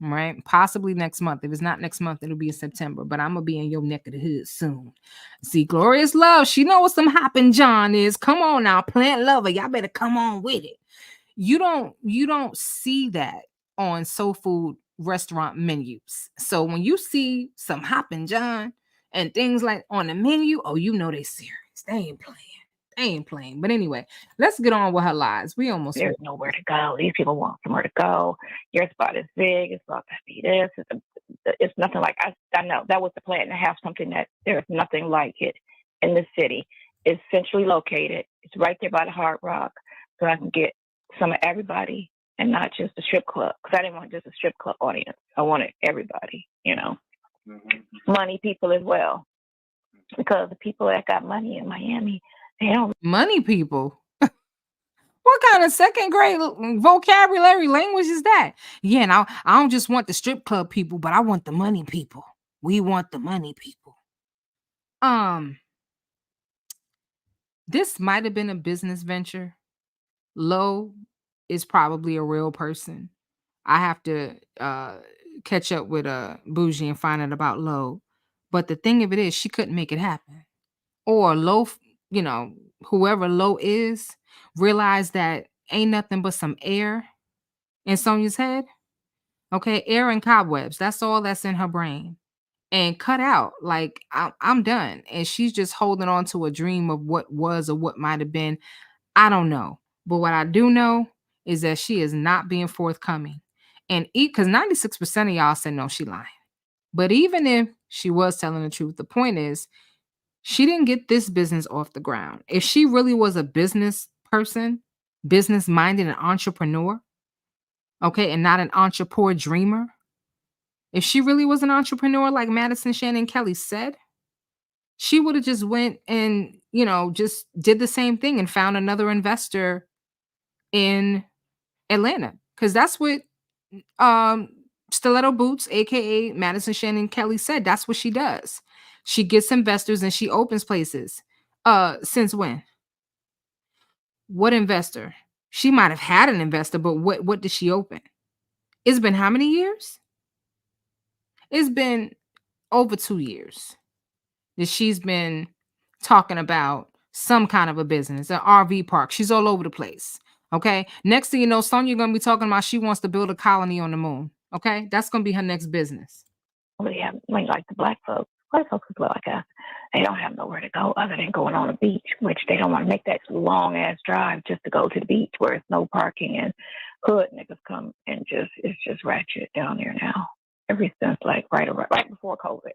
Right? Possibly next month. If it's not next month, it'll be in September. But I'm gonna be in your neck of the hood soon. See, Glorious Love. She know what some Hoppin' John is. Come on now, Plant Lover. Y'all better come on with it. You don't see that on soul food restaurant menus. So when you see some Hoppin' John and things like on the menu, oh, you know they serious. They ain't playing. But anyway, let's get on with her lies. There's nowhere to go. These people want somewhere to go. Your spot is big. It's about to be this. It's nothing like I know that was the plan to have something that there's nothing like it in the city. It's centrally located. It's right there by the Hard Rock, so I can get some of everybody and not just the strip club. Because I didn't want just a strip club audience. I wanted everybody. Money people as well. Because the people that got money in Miami. Money people. What kind of second grade vocabulary language is that? Yeah, and I don't just want the strip club people, but I want the money people. We want the money people. This might have been a business venture. Lo is probably a real person. I have to catch up with Bougie and find out about Lo. But the thing of it is, she couldn't make it happen. Or Lo, whoever Lo is, realized that ain't nothing but some air in Sonya's head. Okay, air and cobwebs. That's all that's in her brain. And cut out. Like, I'm done. And she's just holding on to a dream of what was or what might have been. I don't know. But what I do know is that she is not being forthcoming. And because 96% of y'all said no, she lying. But even if she was telling the truth, the point is, she didn't get this business off the ground. If she really was a business person, business-minded, an entrepreneur, okay, and not an entrepreneur dreamer, If she really was an entrepreneur like Madison Shannon Kelly said, she would have just went and, just did the same thing and found another investor in Atlanta. Because that's what Stiletto Boots, aka Madison Shannon Kelly, said. That's what she does. She gets investors and she opens places. Since when? What investor? She might have had an investor, but what did she open? It's been how many years? It's been over 2 years that she's been talking about some kind of a business, an RV park. She's all over the place. Okay. Next thing you know, Sonya gonna be talking about she wants to build a colony on the moon. Okay, that's gonna be her next business. Yeah, like the black folks. Black folks is like they don't have nowhere to go other than going on a beach, which they don't want to make that long ass drive just to go to the beach where it's no parking, and hood niggas come and it's just ratchet down there now. Ever since like right before COVID,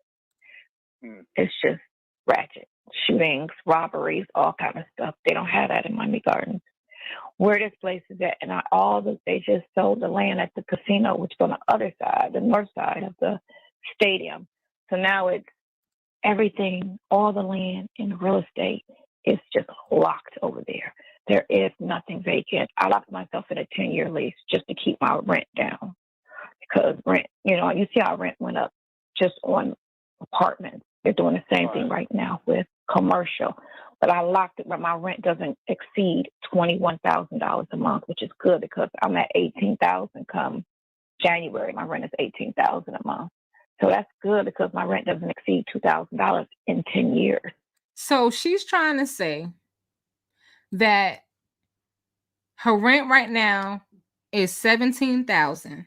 it's just ratchet. Shootings, robberies, all kind of stuff. They don't have that in Miami Gardens. Where this place is at, and they just sold the land at the casino, which is on the other side, the north side of the stadium. So now it's everything, all the land in real estate is just locked over there. There is nothing vacant. I locked myself in a 10-year lease just to keep my rent down, because rent, you see how rent went up just on apartments. They're doing the same thing right now with commercial. But I locked it where my rent doesn't exceed $21,000 a month, which is good because I'm at $18,000 come January. My rent is $18,000 a month. So that's good because my rent doesn't exceed $2,000 in 10 years. So she's trying to say that her rent right now is $17,000.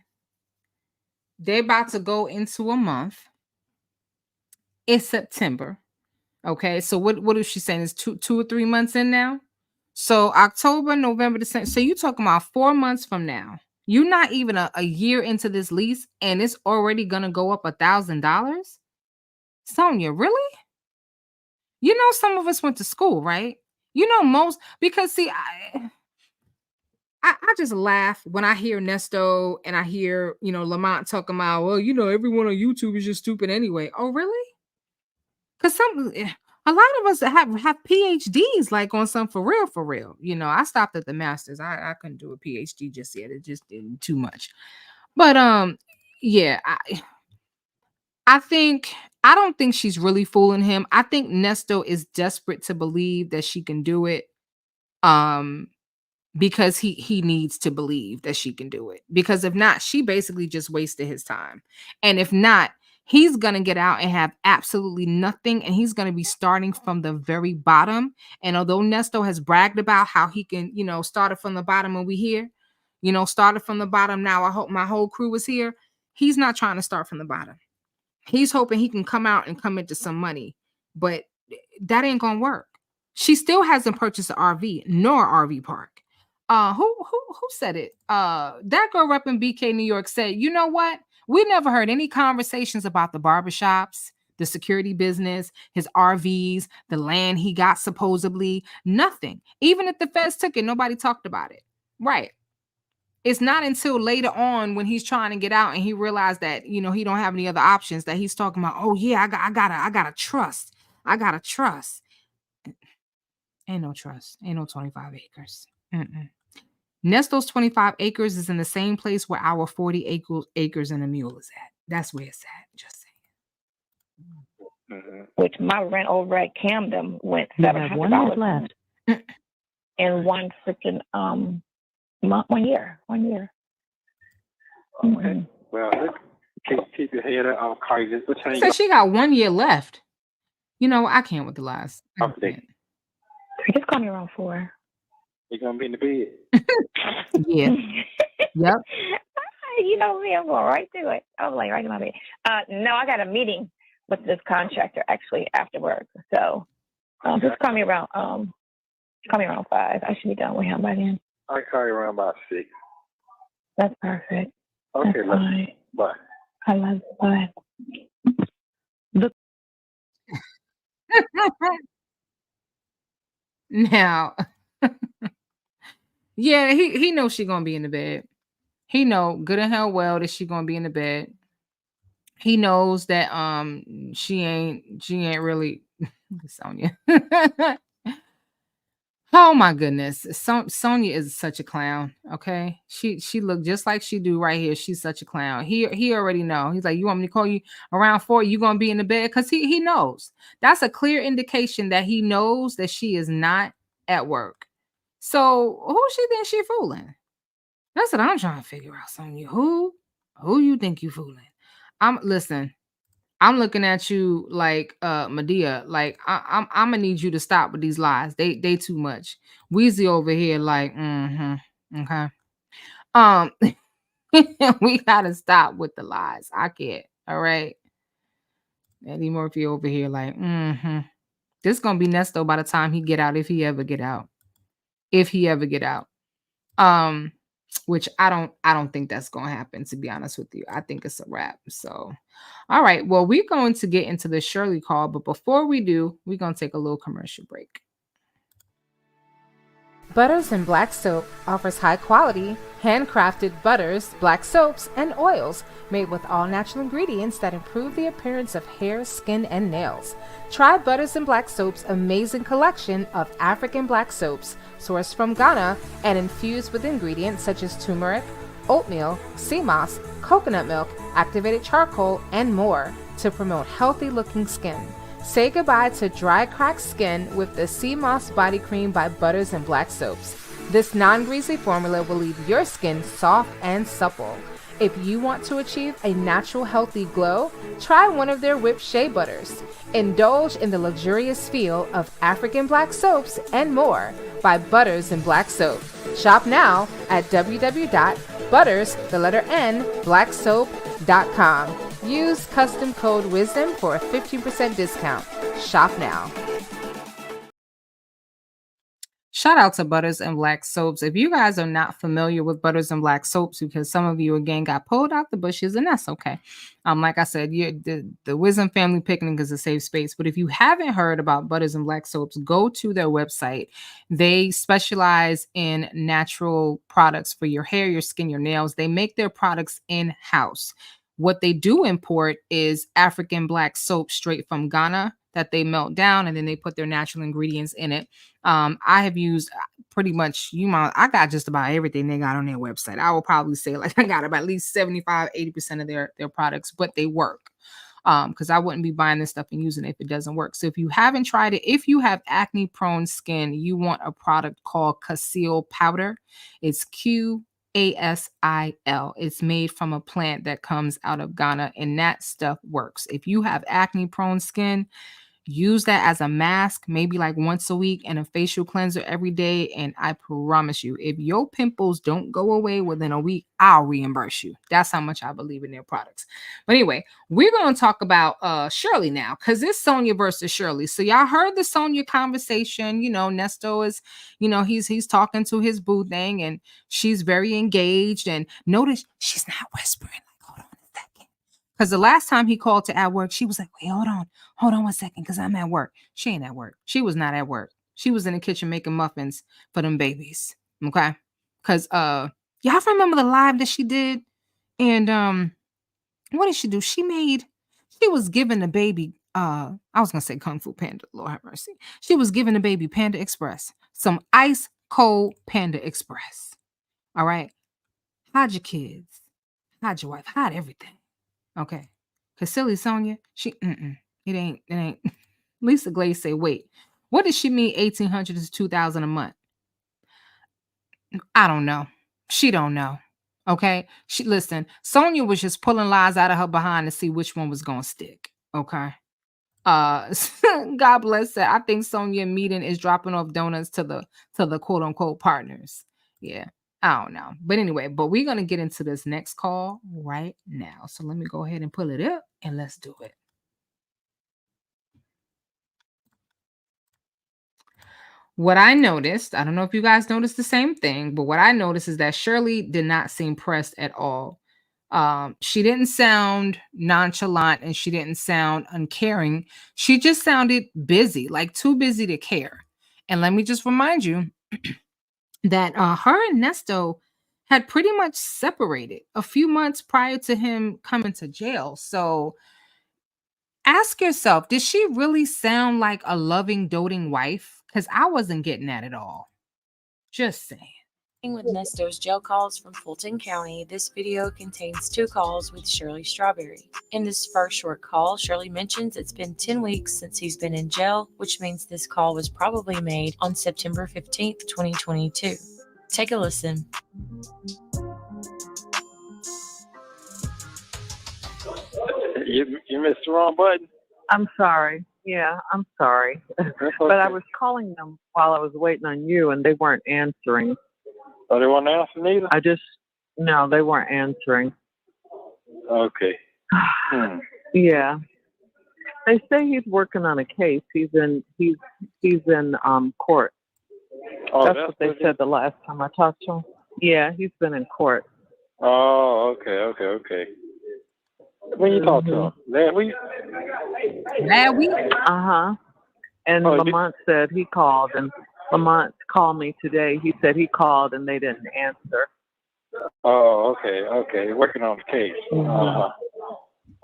They're about to go into a month. It's September. Okay, so what is she saying? It's two or 3 months in now? So October, November, December. So you're talking about 4 months from now. You're not even a year into this lease, and it's already gonna go up $1,000. Sonya, really? Some of us went to school, right? Most, because see, I just laugh when I hear Nesto and I hear Lamont talking about, well, everyone on YouTube is just stupid anyway. Oh, really? Because a lot of us have PhDs like on some for real. I stopped at the master's. I couldn't do a PhD just yet. It just didn't too much. But yeah, I don't think she's really fooling him. I think Nesto is desperate to believe that she can do it. Because he needs to believe that she can do it. Because if not, she basically just wasted his time. And if not, he's going to get out and have absolutely nothing. And he's going to be starting from the very bottom. And although Nesto has bragged about how he can, started from the bottom and we here, started from the bottom. Now I hope my whole crew is here. He's not trying to start from the bottom. He's hoping he can come out and come into some money. But that ain't going to work. She still hasn't purchased an RV nor RV park. Who said it? That girl up in BK, New York said, you know what? We never heard any conversations about the barbershops, the security business, his RVs, the land he got supposedly, nothing. Even if the feds took it, nobody talked about it. Right. It's not until later on when he's trying to get out and he realized that, he don't have any other options that he's talking about, oh yeah, I gotta trust. I gotta trust. Ain't no trust. Ain't no 25 acres. Nesto's 25 acres is in the same place where our 40 acres and a mule is at. That's where it's at. Just saying. Which my rent over at Camden went $700 left in one freaking month, 1 year. 1 year. Okay. Well, keep your head up. So she got 1 year left. I can't with the lies. Just call me around 4. You're going to be in the bed. Yeah. Yep. You know me, I'm going right through it. I'm like right in my bed. No, I got a meeting with this contractor actually after work. So just call me around 5. I should be done with him by then. I'll call you around about 6. That's perfect. Okay, that's fine. Bye. I love you. Bye. Now, yeah, he knows she's gonna be in the bed. He know good and hell well that she's gonna be in the bed. he knows that she ain't really Sonya. Oh my goodness. Sonya is such a clown. Okay. She looked just like she do right here. She's such a clown. He already know. He's like, you want me to call you around 4? You gonna be in the bed? Because he knows. That's a clear indication that he knows that she is not at work. So who she think she fooling? That's what I'm trying to figure out, Sonya. Who you think you fooling? Listen. I'm looking at you like Medea. Like I'm gonna need you to stop with these lies. They too much. Weezy over here, like, okay. We gotta stop with the lies. I can't. All right. Eddie Murphy over here, like, This gonna be Nesto by the time he get out, if he ever get out. If he ever get out. Which I don't think that's gonna happen, to be honest with you. I think it's a wrap. So all right, well, we're going to get into the Shirley call, but before we do, we're gonna take a little commercial break. Butters and Black Soap offers high quality, handcrafted butters, black soaps, and oils made with all natural ingredients that improve the appearance of hair, skin, and nails. Try Butters and Black Soap's amazing collection of African black soaps sourced from Ghana and infused with ingredients such as turmeric, oatmeal, sea moss, coconut milk, activated charcoal, and more to promote healthy-looking skin. Say goodbye to dry, cracked skin with the Sea Moss Body Cream by Butters and Black Soaps. This non-greasy formula will leave your skin soft and supple. If you want to achieve a natural, healthy glow, try one of their whipped Shea butters. Indulge in the luxurious feel of African black soaps and more by Butters and Black Soap. Shop now at www.butters_blacksoap.com. Use custom code WISDOM for a 15% discount. Shop now. Shout out to Butters and Black Soaps. If you guys are not familiar with Butters and Black Soaps, because some of you again got pulled out the bushes, and that's okay. Like I said, the Wisdom Family Picnic is a safe space. But if you haven't heard about Butters and Black Soaps, go to their website. They specialize in natural products for your hair, your skin, your nails. They make their products in-house. What they do import is African black soap straight from Ghana that they melt down, and then they put their natural ingredients in it. I have used pretty much, I got just about everything they got on their website. I will probably say like I got about at least 75-80% of their products, but they work. Because I wouldn't be buying this stuff and using it if it doesn't work. So if you haven't tried it, if you have acne prone skin, you want a product called Casil powder. It's QASIL. It's made from a plant that comes out of Ghana, and that stuff works. If you have acne prone skin, use that as a mask, maybe like once a week, and a facial cleanser every day. And I promise you, if your pimples don't go away within a week, I'll reimburse you. That's how much I believe in their products. But anyway, we're going to talk about Shirley now, because it's Sonya versus Shirley. So y'all heard the Sonya conversation. Nesto is, he's talking to his boo thing, and she's very engaged. And notice she's not whispering. Because the last time he called to at work, she was like, wait, hold on 1 second, because I'm at work. She ain't at work. She was not at work. She was in the kitchen making muffins for them babies. Okay? Because y'all remember the live that she did? And what did she do? She was giving the baby, I was going to say Kung Fu Panda, Lord have mercy. She was giving the baby Panda Express, some ice cold Panda Express. All right? Hide your kids. Hide your wife. Hide everything. Okay. Cause silly Sonya, it ain't. Lisa Glaze say, wait, what does she mean 1,800 to 2,000 a month? I don't know. She don't know. Okay. Listen, Sonya was just pulling lies out of her behind to see which one was gonna stick. Okay. God bless her. I think Sonya meeting is dropping off donuts to the quote unquote partners. Yeah. I don't know. But anyway, we're going to get into this next call right now. So let me go ahead and pull it up and let's do it. What I noticed, I don't know if you guys noticed the same thing, but what I noticed is that Shirley did not seem pressed at all. She didn't sound nonchalant and she didn't sound uncaring. She just sounded busy, like too busy to care. And let me just remind you that her and Nesto had pretty much separated a few months prior to him coming to jail. So ask yourself, did she really sound like a loving, doting wife? Because I wasn't getting that at all. Just saying. With Nesto's jail calls from Fulton County, this video contains 2 calls with Shirley Strawberry. In this first short call, Shirley mentions it's been 10 weeks since he's been in jail, which means this call was probably made on September 15th, 2022. Take a listen. You missed the wrong button? I'm sorry. Yeah, I'm sorry. Okay. But I was calling them while I was waiting on you, and they weren't answering. Oh, they weren't answering either? No, they weren't answering. Okay. Yeah. They say he's working on a case. He's in court. Oh, that's what they said the last time I talked to him. Yeah, he's been in court. Oh, okay. When you talk to him? Last week? Last week? Uh-huh. And Lamont said he called, and Lamont called me today. He said he called and they didn't answer. Oh, okay. Working on the case. Uh-huh.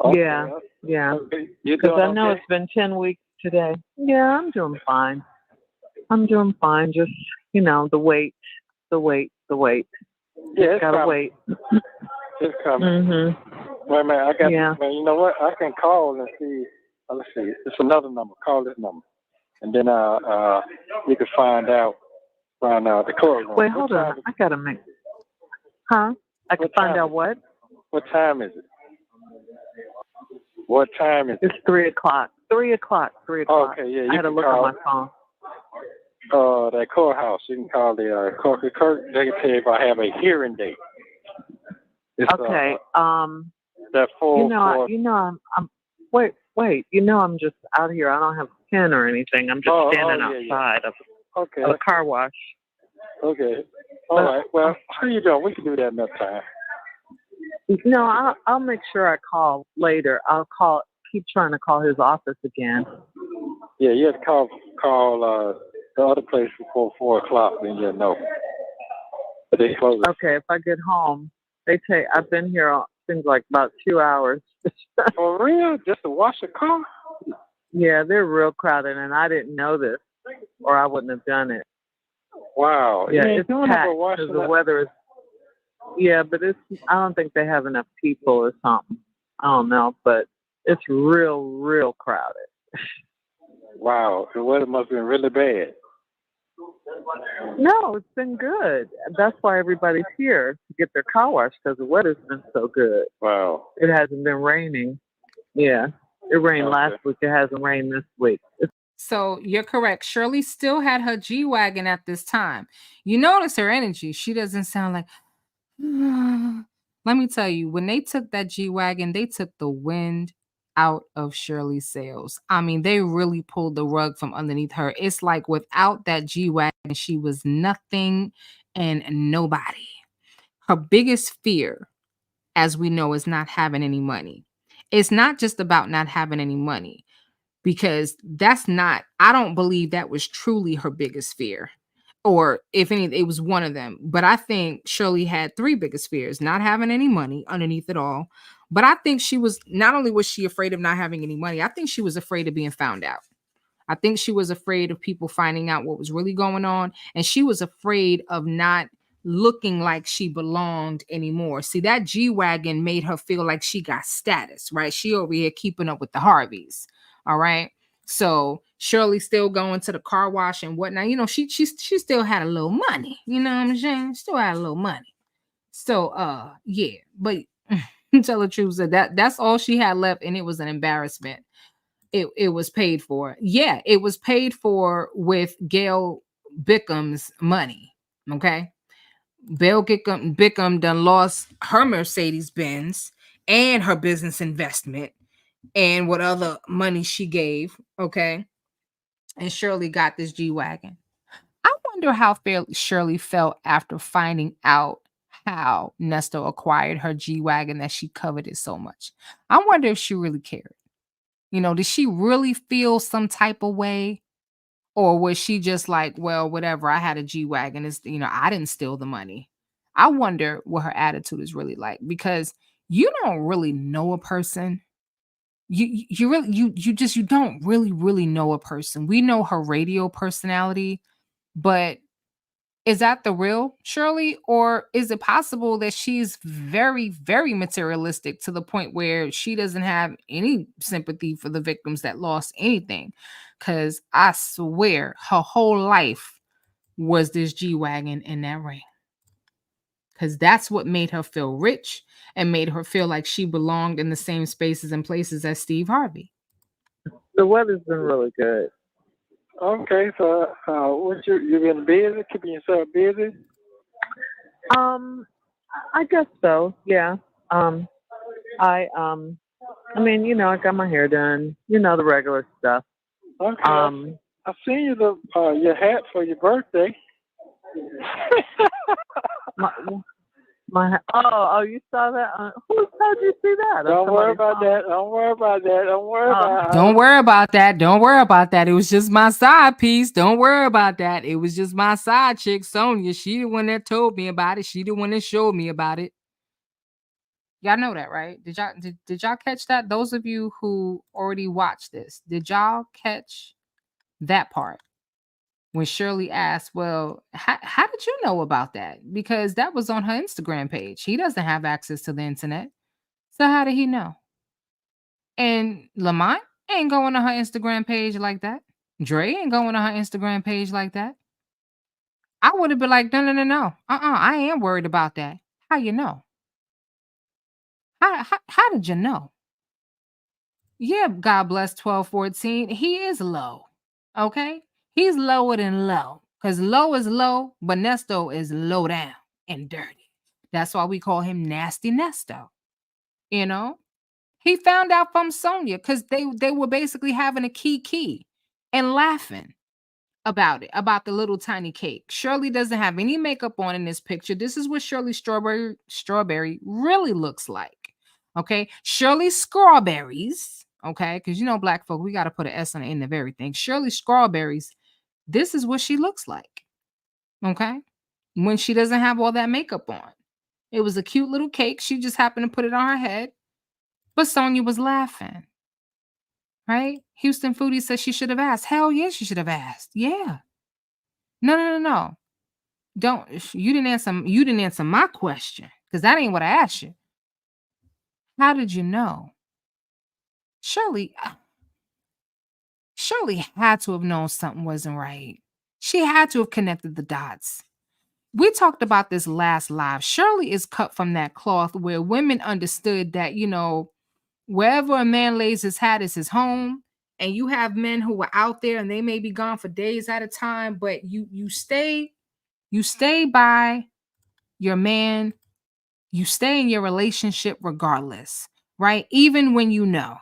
Okay. Yeah. Okay. Because I know it's been 10 weeks today. Yeah, I'm doing fine. Just, the wait. Yeah, it's gotta coming. wait. It's coming. Mm-hmm. Wait a minute, Yeah. Man, you know what? I can call and see. Let's see. It's another number. Call this number. And then you can find out the courtroom. Wait, hold on. I gotta make. Huh? I can find out what? What time is it? What time is it? It's 3 o'clock. 3 o'clock. Okay, yeah. I had to look at my phone. That courthouse. You can call the corporate court. They can tell you if I have a hearing date. It's, Okay. That full. I'm. Wait. I'm just out here. I don't have a pen or anything. I'm just standing outside of a car wash. Okay. All right. Well, how you doing? We can do that another time. No, I'll make sure I call later. I'll keep trying to call his office again. Yeah, you have to call the other place before 4 o'clock, then you'll know. But they close. Okay, if I get home, I've been here seems like about 2 hours. For real? Just to wash a car? Yeah, they're real crowded, and I didn't know this, or I wouldn't have done it. Wow. Yeah, it's packed because the weather is. Yeah, but I don't think they have enough people or something. I don't know, but it's real crowded. Wow, the weather must have been really bad. No, it's been good. That's why everybody's here to get their car washed because the weather's been so good. Wow. It hasn't been raining. Yeah, it rained last week. It hasn't rained this week. So you're correct. Shirley still had her G-Wagon at this time. You notice her energy. She doesn't sound like, let me tell you, when they took that G-Wagon, they took the wind out of Shirley's sails. I mean, they really pulled the rug from underneath her. It's like without that G-Wagon, she was nothing and nobody. Her biggest fear, as we know, is not having any money. It's not just about not having any money, because I don't believe that was truly her biggest fear. Or if any, it was one of them. But I think Shirley had 3 biggest fears: not having any money underneath it all. But I think not only was she afraid of not having any money, I think she was afraid of being found out. I think she was afraid of people finding out what was really going on. And she was afraid of not looking like she belonged anymore. See, that G-Wagon made her feel like she got status, right? She over here keeping up with the Harveys. All right. So Shirley still going to the car wash and whatnot. She still had a little money. You know what I'm saying? Still had a little money. So yeah, but tell the truth, that's all she had left, and it was an embarrassment. It was paid for. Yeah, it was paid for with Gail Bickham's money. Okay. Gail Bickham done lost her Mercedes-Benz and her business investment and what other money she gave. Okay. And Shirley got this G-Wagon. I wonder how Shirley felt after finding out how Nesto acquired her G-Wagon that she coveted so much. I wonder if she really cared. Did she really feel some type of way? Or was she just like, well, whatever, I had a G-Wagon. I didn't steal the money. I wonder what her attitude is really like, because you don't really know a person. You don't really know a person. We know her radio personality, but is that the real Shirley, or is it possible that she's very, very materialistic to the point where she doesn't have any sympathy for the victims that lost anything? Because I swear her whole life was this G-Wagon in that ring. Because that's what made her feel rich and made her feel like she belonged in the same spaces and places as Steve Harvey. The weather's been really good. Okay, so you been busy, keeping yourself busy? I guess so. Yeah. I mean, you know, I got my hair done. You know, the regular stuff. Okay. I seen you your hat for your birthday. You saw that? Who told you to see that? Don't worry about that. Don't worry about that. Don't worry about it. Don't worry about that. Don't worry about that. It was just my side piece. Don't worry about that. It was just my side chick, Sonya. She the one that told me about it. She the one that showed me about it. Y'all know that, right? Did y'all catch that? Those of you who already watched this, did y'all catch that part? When Shirley asked, well, how did you know about that? Because that was on her Instagram page. He doesn't have access to the internet. So how did he know? And Lamont ain't going to her Instagram page like that. Dre ain't going to her Instagram page like that. I would have been like, no. I am worried about that. How you know? How did you know? Yeah, God bless 1214. He is low. Okay? He's lower than low. Because low is low, but Nesto is low down and dirty. That's why we call him Nasty Nesto. You know? He found out from Sonya because they were basically having a key and laughing about it, about the little tiny cake. Shirley doesn't have any makeup on in this picture. This is what Shirley Strawberry really looks like. Okay? Shirley Strawberries, okay? Because you know, black folk, we got to put an S on the end of everything. Shirley Strawberries, this is what she looks like. Okay? When she doesn't have all that makeup on. It was a cute little cake. She just happened to put it on her head. But Sonya was laughing. Right? Houston Foodie says she should have asked. Hell yeah, she should have asked. Yeah. No. You didn't answer my question, because that ain't what I asked you. How did you know? Shirley had to have known something wasn't right. She had to have connected the dots. We talked about this last live. Shirley is cut from that cloth where women understood that, you know, wherever a man lays his hat is his home. And you have men who are out there and they may be gone for days at a time, but you stay by your man. You stay in your relationship regardless, right? Even when you know.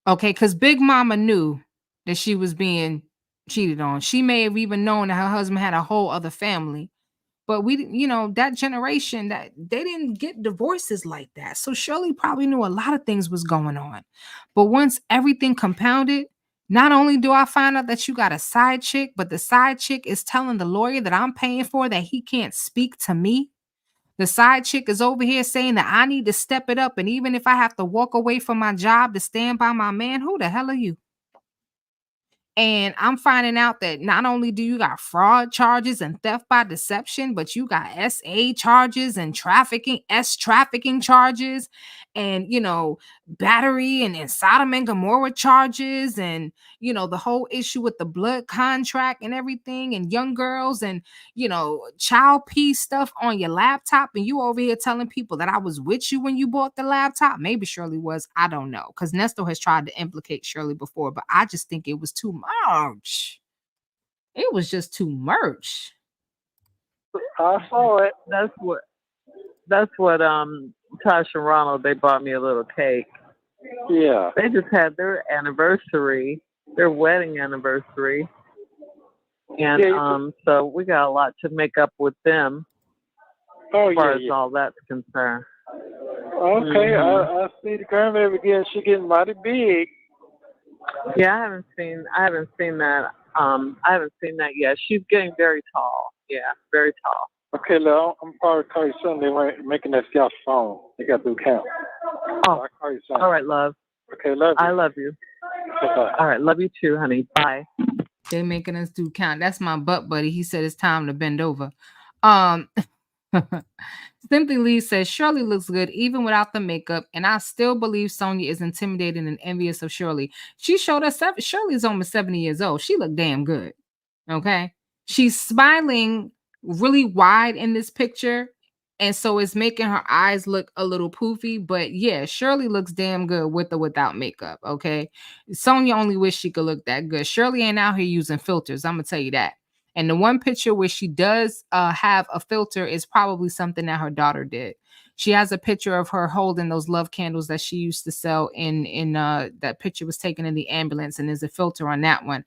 Okay, because Big Mama knew that she was being cheated on. She may have even known that her husband had a whole other family. But that generation, that they didn't get divorces like that. So Shirley probably knew a lot of things was going on. But once everything compounded, not only do I find out that you got a side chick, but the side chick is telling the lawyer that I'm paying for that he can't speak to me. The side chick is over here saying that I need to step it up. And even if I have to walk away from my job to stand by my man, who the hell are you? And I'm finding out that not only do you got fraud charges and theft by deception, but you got SA charges and trafficking charges and, battery and Sodom and Gomorrah charges and, the whole issue with the blood contract and everything and young girls and, child peace stuff on your laptop. And you over here telling people that I was with you when you bought the laptop. Maybe Shirley was. I don't know. Because Nesto has tried to implicate Shirley before, but I just think it was too much. It was just too much. I saw it. That's what Tasha and Ronald, they bought me a little cake. Yeah. They just had their wedding anniversary. And so we got a lot to make up with them as far as all that's concerned. Okay, I see the grandbaby again. She getting mighty big. Yeah, I haven't seen that. I haven't seen that yet. She's getting very tall. Yeah, very tall. Okay, love, I'm probably call you soon. They weren't making that Scout's phone. They got through count. Oh, So I'll call you soon. all right, love. Okay, love you. I love you. Bye-bye. All right, love you too, honey. Bye. They're making us do count. That's my butt buddy. He said it's time to bend over. Simply Lee says Shirley looks good even without the makeup, and I still believe Sonya is intimidated and envious of Shirley. She showed us Shirley's almost 70 years old. She looked damn good. Okay. She's smiling really wide in this picture. And so it's making her eyes look a little poofy. But yeah, Shirley looks damn good with or without makeup. Okay. Sonya only wish she could look that good. Shirley ain't out here using filters. I'm gonna tell you that. And the one picture where she does have a filter is probably something that her daughter did. She has a picture of her holding those love candles that she used to sell in that picture was taken in the ambulance, and there's a filter on that one.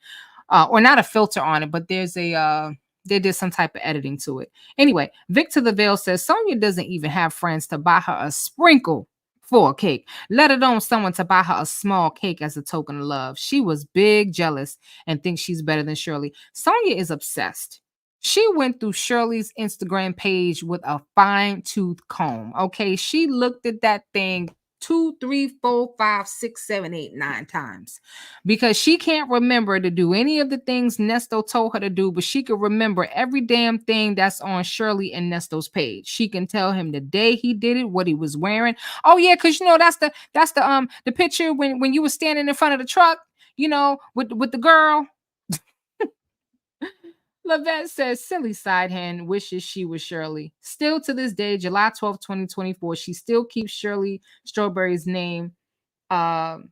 Or not a filter on it, but there's a they did some type of editing to it. Anyway, Victor the Veil says Sonya doesn't even have friends to buy her a sprinkle for a cake, let alone someone to buy her a small cake as a token of love. She was big jealous and thinks she's better than Shirley. Sonya is obsessed. She went through Shirley's Instagram page with a fine-tooth comb. Okay, she looked at that thing 2, 3, 4, 5, 6, 7, 8, 9 times because she can't remember to do any of the things Nesto told her to do, but she could remember every damn thing that's on Shirley and Nesto's page. She can tell him the day he did it, what he was wearing. Oh yeah, because you know that's the picture when you were standing in front of the truck, you know, with the girl. Lavette says, silly side hand wishes she was Shirley. Still to this day, July 12th, 2024, she still keeps Shirley Strawberry's name in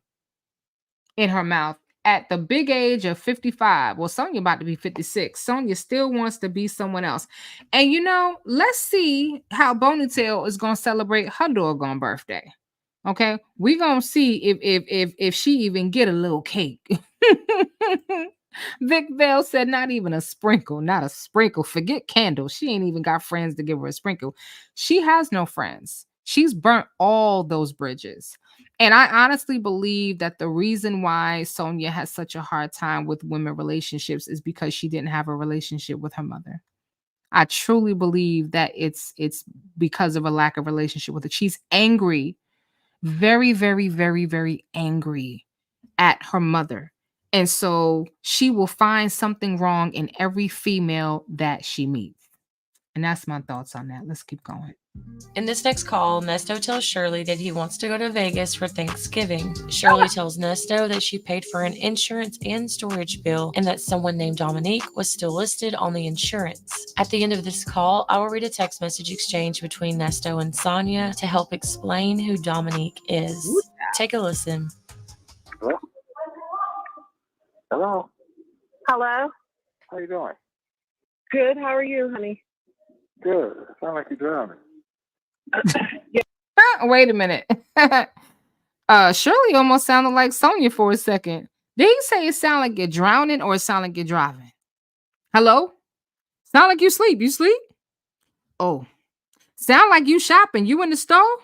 her mouth. At the big age of 55, well, Sonya about to be 56. Sonya still wants to be someone else. And you know, let's see how Bonitail is going to celebrate her doggone birthday. Okay, we're going to see if she even get a little cake. Vic Vale said, not even a sprinkle, not a sprinkle. Forget candles. She ain't even got friends to give her a sprinkle. She has no friends. She's burnt all those bridges. And I honestly believe that the reason why Sonya has such a hard time with women relationships is because she didn't have a relationship with her mother. I truly believe that it's because of a lack of relationship with her. She's angry, very, very, very, very angry at her mother. And so she will find something wrong in every female that she meets. And that's my thoughts on that. Let's keep going. In this next call, Nesto tells Shirley that he wants to go to Vegas for Thanksgiving. Shirley tells Nesto that she paid for an insurance and storage bill and that someone named Dominique was still listed on the insurance. At the end of this call, I will read a text message exchange between Nesto and Sonya to help explain who Dominique is. Take a listen. Hello? Hello? Hello? How you doing? Good. How are you, honey? Good. Sound like you're drowning. Wait a minute. Shirley almost sounded like Sonya for a second. Did he say it sound like you're drowning or it sound like you're driving? Hello? Sound like you sleep. You sleep? Oh. Sound like you shopping. You in the store?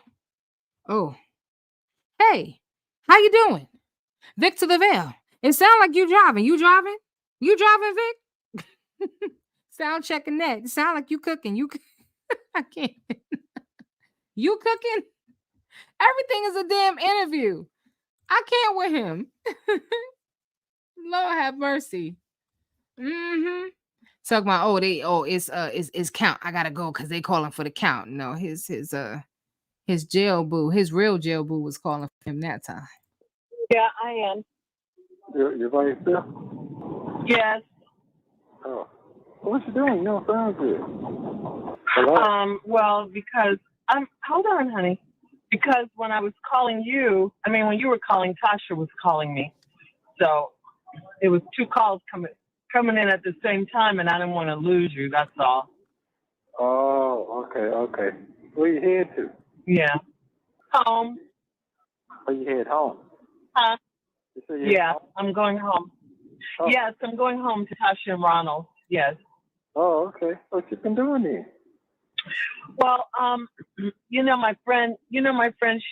Oh. Hey, how you doing? Vic to the Veil. It sound like you driving. You driving? You driving, Vic? Sound checking that. It sound like you cooking. I can't. You cooking? Everything is a damn interview. I can't with him. Lord have mercy. Mm-hmm. Talk about it's count. I gotta go because they calling for the count. No, his jail boo, his real jail boo was calling for him that time. Yeah, I am. You're by yourself? Yes. Oh. What you doing? You don't sound good. Hello? Well, because hold on, honey. Because when I was calling you, when you were calling, Tasha was calling me. So it was 2 calls coming in at the same time, and I didn't want to lose you. That's all. Oh, okay. Where you head to? Yeah. Home. Where you head home? Huh? Yeah, home? I'm going home. Oh. Yes, I'm going home to Tasha and Ronald. Yes. Oh, okay. What you been doing there? Well, you know my friend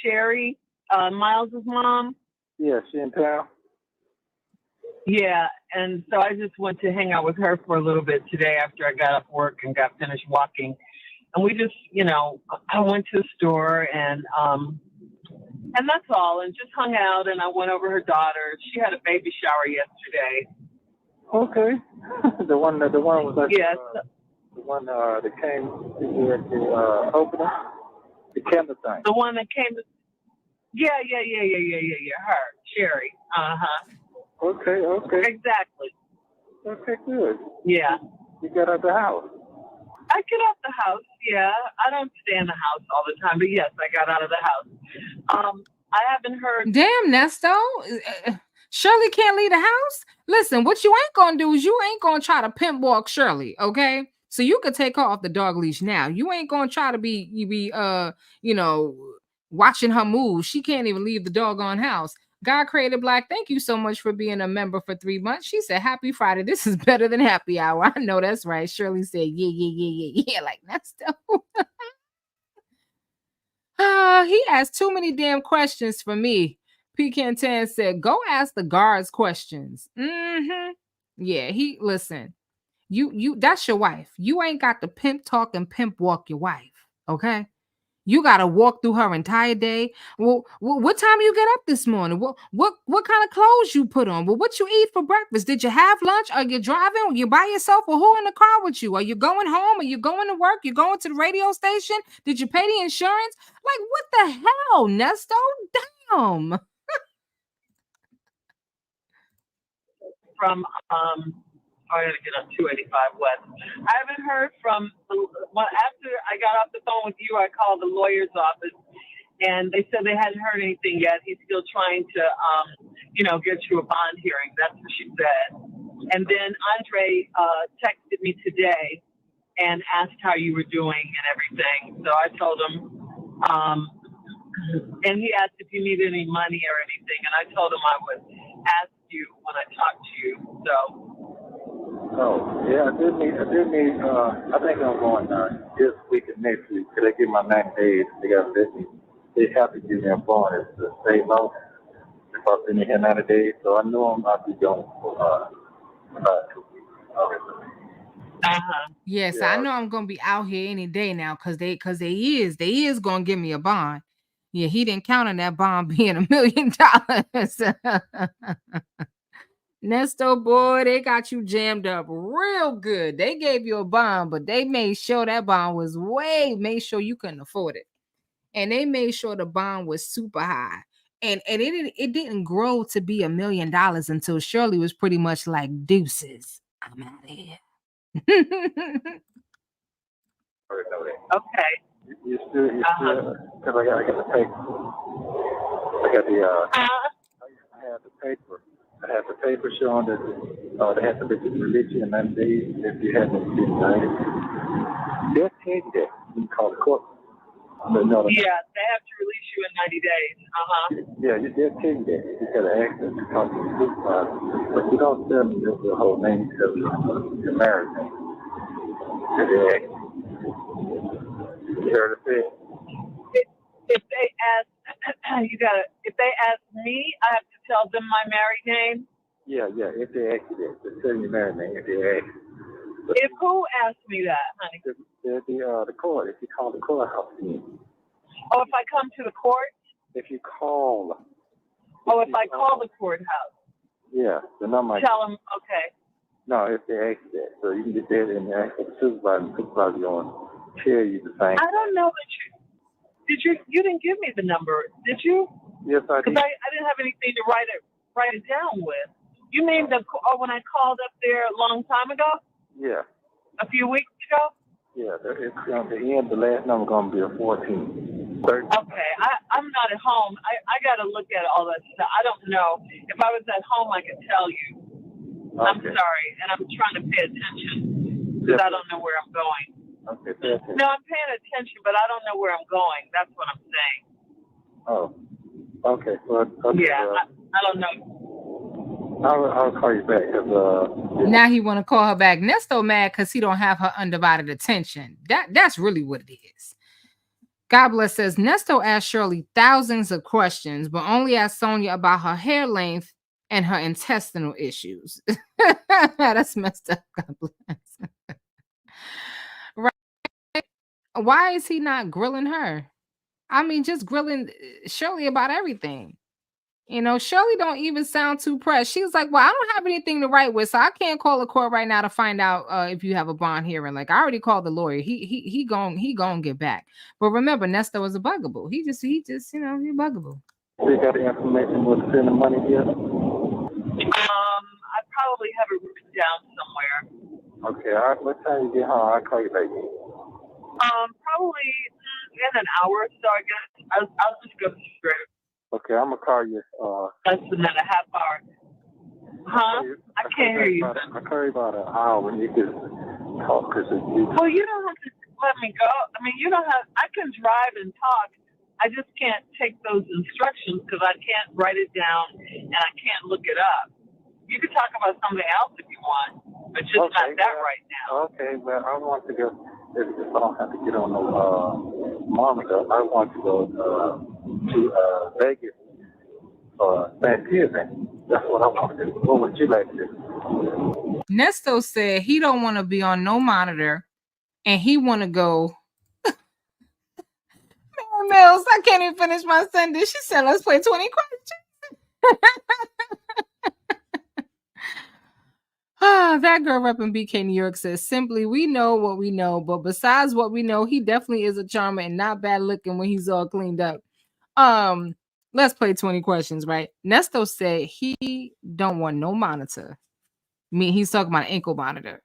Sherry, Miles' mom? Yeah, she in town? Yeah, and so I just went to hang out with her for a little bit today after I got off work and got finished walking. And we just, I went to the store and that's all, and just hung out. And I went over her daughter. She had a baby shower yesterday. Okay. the one was like yes. The one that came here at the opening, the candle thing. The one that came. Yeah. Her, Sherry. Okay. Exactly. Okay, good. Yeah. You got out the house. I get out the house, yeah. I don't stay in the house all the time, but yes, I got out of the house. I haven't heard. Damn, Nesto. Shirley can't leave the house. Listen, what you ain't gonna do is you ain't gonna try to pimp walk Shirley, okay? So you could take her off the dog leash now. You ain't gonna try to be watching her move. She can't even leave the doggone house. God created Black. Thank you so much for being a member for 3 months. She said, "Happy Friday. This is better than happy hour." I know that's right. Shirley said, yeah, like Nesto. He asked too many damn questions for me. Pecan Tan said, "Go ask the guards questions." Yeah, listen. You that's your wife. You ain't got to pimp talk and pimp walk your wife. Okay. You gotta walk through her entire day. Well, what time you get up this morning? What kind of clothes you put on? Well, what you eat for breakfast? Did you have lunch? Are you driving? Are you by yourself? Or who in the car with you? Are you going home? Are you going to work? You going to the radio station? Did you pay the insurance? Like, what the hell, Nesto? Damn. From I gotta get on 285 West. I haven't heard from after I got off the phone with you. I called the lawyer's office, and they said they hadn't heard anything yet. He's still trying to, get you a bond hearing. That's what she said. And then Andre texted me today and asked how you were doing and everything. So I told him, and he asked if you needed any money or anything, and I told him I would ask you when I talked to you. So. Oh, yeah, I did need, I think I'm going this week and next week. Could I get my 90 days? They got to let me, they have to give me a bonus to stay low if I've been here 90 days. So I know I'm about to be gone for about 2 weeks. Yes, yeah. I know I'm gonna be out here any day now because they is gonna give me a bond. Yeah, he didn't count on that bond being $1 million. Nesto, boy, they got you jammed up real good. They gave you a bond, but they made sure that bond was made sure you couldn't afford it. And they made sure the bond was super high. And it didn't grow to be $1 million until Shirley was pretty much like, "Deuces, I'm out of here." Okay. You still, because I got the paper. I had the paper. I had the paper showing that they had to release you in 90 days if you hadn't been indicted. They'll tell you that. You can call the court. Yeah, they have to release you in 90 days. Yeah, they'll tell you that. You got to ask them to talk to the supervisor. But you don't tell them your whole name because you're married. You heard it said? If they ask, if they ask me, I have to tell them my married name? Yeah, if they ask you that, just tell them your married name if they ask. If who asked me that, honey? The court, if you call the courthouse. Oh, if I come to the court? If you call. If I call the courthouse? Yeah, the number. Tell them, okay. No, if they ask you that. So you can get there and ask the supervisor, and the supervisor going to tell you the same. I don't know that you didn't give me the number, did you? Yes, I did. Because I didn't have anything to write it down with. You mean when I called up there a long time ago? Yeah. A few weeks ago? Yeah, it's at the end, the last number going to be a 14. 13. Okay, I'm not at home. I got to look at all that stuff. I don't know. If I was at home, I could tell you. Okay. I'm sorry, and I'm trying to pay attention because I don't know where I'm going. Okay, pay attention. No, I'm paying attention, but I don't know where I'm going. That's what I'm saying. Oh, okay. Well, okay, yeah, I don't know. I'll call you back. Now he want to call her back. Nesto mad because he don't have her undivided attention. That's really what it is. God bless says, Nesto asked Shirley thousands of questions, but only asked Sonya about her hair length and her intestinal issues. That's messed up. God bless. Right? Why is he not grilling her? I mean, just grilling Shirley about everything. You know, Shirley don't even sound too pressed. She was like, well, I don't have anything to write with, so I can't call the court right now to find out if you have a bond hearing. Like, I already called the lawyer. He gon' get back. But remember, Nesto is a bugaboo. He just, you know, he's a bugaboo. You got the information with send the money here? I probably have it written down somewhere. Okay, all right. What time you get home? I'll call you later. Probably in an hour or so, I guess. I'll just go straight. Okay, I'm gonna call you. Less than a half hour. Huh? I can't hear you. I'll call you about an hour when you can talk. Well, you don't have to let me go. I mean, you don't have. I can drive and talk. I just can't take those instructions because I can't write it down and I can't look it up. You can talk about something else if you want, but just not that right now. Okay, but I want to go. If I don't have to get on no monitor, I want to go to Vegas for Thanksgiving. That's what I want to do. What would you like to do? Nesto said he don't want to be on no monitor, and he want to go. Mills, I can't even finish my sentence. She said, "Let's play 20 questions." That girl up in BK New York says, simply, we know what we know, but besides what we know, he definitely is a charmer and not bad looking when he's all cleaned up. Let's play 20 questions, right? Nesto said he don't want no monitor. I mean, he's talking about an ankle monitor.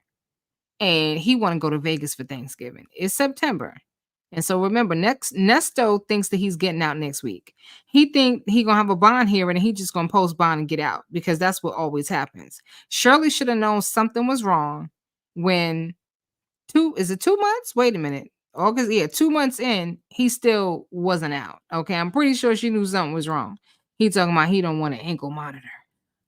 And he want to go to Vegas for Thanksgiving. It's September. And so remember, Nesto thinks that he's getting out next week. He think he gonna have a bond hearing and he just gonna post bond and get out because that's what always happens. Shirley should have known something was wrong when 2 months? Wait a minute. August, 2 months in, he still wasn't out. Okay, I'm pretty sure she knew something was wrong. He talking about he don't want an ankle monitor.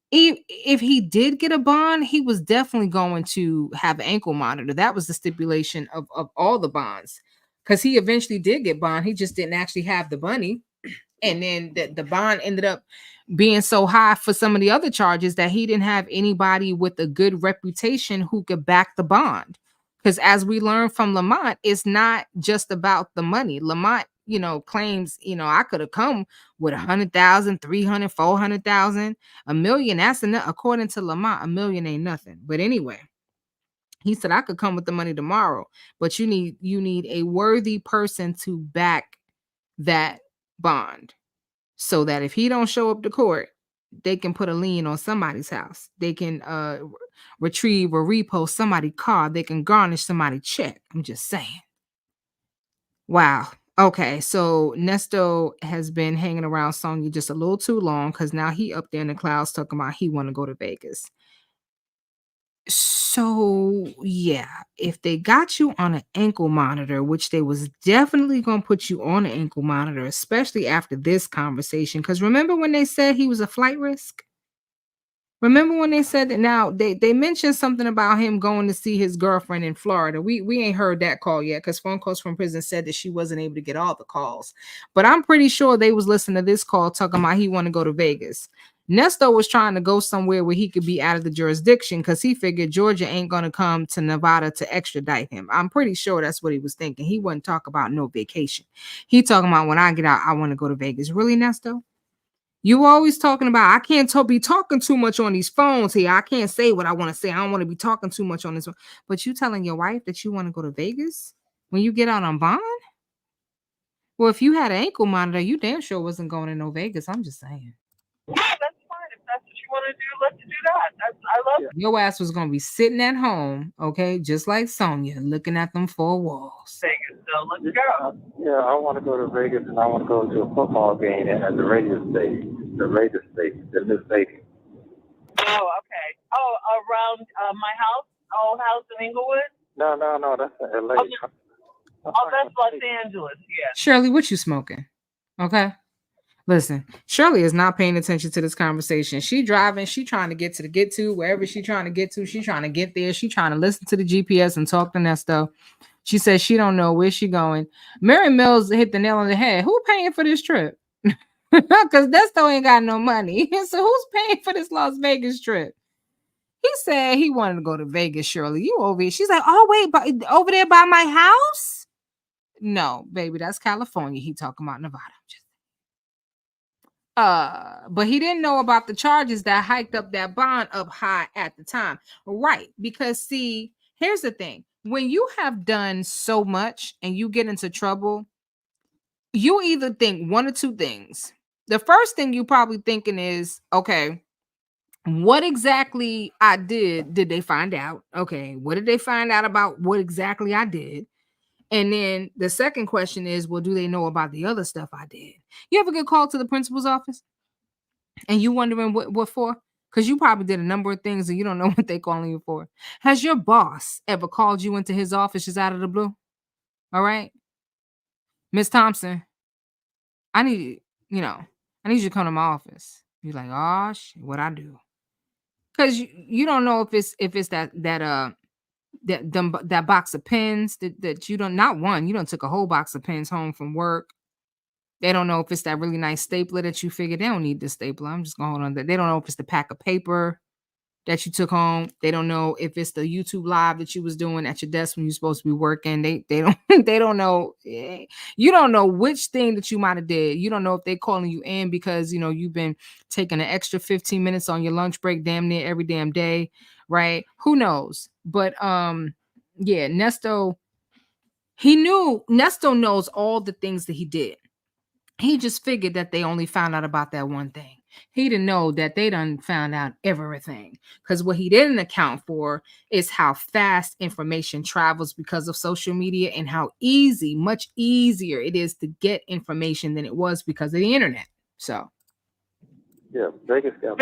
If he did get a bond, he was definitely going to have an ankle monitor. That was the stipulation of all the bonds. Because he eventually did get bond. He just didn't actually have the money. And then the bond ended up being so high for some of the other charges that he didn't have anybody with a good reputation who could back the bond. Because as we learned from Lamont, it's not just about the money. Lamont, claims, I could have come with 100,000, 300, 400,000, $1 million. That's enough. According to Lamont, $1 million ain't nothing. But anyway, he said, I could come with the money tomorrow, but you need a worthy person to back that bond so that if he don't show up to court, they can put a lien on somebody's house. They can retrieve or repost somebody's car. They can garnish somebody's check. I'm just saying. Wow. Okay, so Nesto has been hanging around Sonya just a little too long because now he up there in the clouds talking about he want to go to Vegas. So yeah, if they got you on an ankle monitor, which they was definitely going to put you on an ankle monitor, especially after this conversation, because remember when they said he was a flight risk? Remember when they said that? Now they mentioned something about him going to see his girlfriend in Florida. We ain't heard that call yet because phone calls from prison said that she wasn't able to get all the calls. But I'm pretty sure they was listening to this call talking about he want to go to Vegas. Nesto was trying to go somewhere where he could be out of the jurisdiction because he figured Georgia ain't going to come to Nevada to extradite him. I'm pretty sure that's what he was thinking. He wouldn't talk about no vacation. He talking about when I get out, I want to go to Vegas. Really, Nesto? You always talking about, I can't be talking too much on these phones here. I can't say what I want to say. I don't want to be talking too much on this one. But you telling your wife that you want to go to Vegas when you get out on bond? Well, if you had an ankle monitor, you damn sure wasn't going to no Vegas. I'm just saying. Yeah, that's fine. If that's what you want to do, let's do that. I love it. Your ass was going to be sitting at home, okay, just like Sonya, looking at them 4 walls. Vegas, so let's go. Yeah, I want to go to Vegas and I want to go to a football game at the radio station, the new stadium. Oh, okay. Oh, around my house, old house in Inglewood? No, that's in LA. That's Los Angeles, yeah. Shirley, what you smoking? Okay. Listen, Shirley is not paying attention to this conversation. She driving. She trying to get to wherever she trying to get to. She trying to get there. She trying to listen to the GPS and talk to Nesto. She says she don't know where she going. Mary Mills hit the nail on the head. Who paying for this trip? Because Nesto ain't got no money. So who's paying for this Las Vegas trip? He said he wanted to go to Vegas, Shirley. You over here. She's like, oh, wait, over there by my house? No, baby, that's California. He talking about Nevada. But he didn't know about the charges that hiked up that bond up high at the time. Right. Because see, here's the thing. When you have done so much and you get into trouble, you either think one or two things. The first thing you probably thinking is, okay, what exactly I did they find out? Okay, what did they find out about what exactly I did? And then the second question is, well, do they know about the other stuff I did? You ever get called to the principal's office and you wondering what for? Because you probably did a number of things and you don't know what they're calling you for. Has your boss ever called you into his office just out of the blue? All right, Miss Thompson, I need you to come to my office. You're like, oh shit, what I do? Because you don't know if it's that box of pens that you don't, not one, you don't took a whole box of pens home from work. They don't know if it's that really nice stapler that you figured they don't need this stapler. I'm just going on that. They don't know if it's the pack of paper that you took home. They don't know if it's the YouTube live that you was doing at your desk when you're supposed to be working. They don't they don't know. You don't know which thing that you might have did. You don't know if they calling you in because you've been taking an extra 15 minutes on your lunch break damn near every damn day, right? Who knows? But yeah, Nesto knows all the things that he did. He just figured that they only found out about that one thing. He didn't know that they done found out everything. Because what he didn't account for is how fast information travels because of social media and how much easier it is to get information than it was because of the internet. So. Yeah, Vegas has a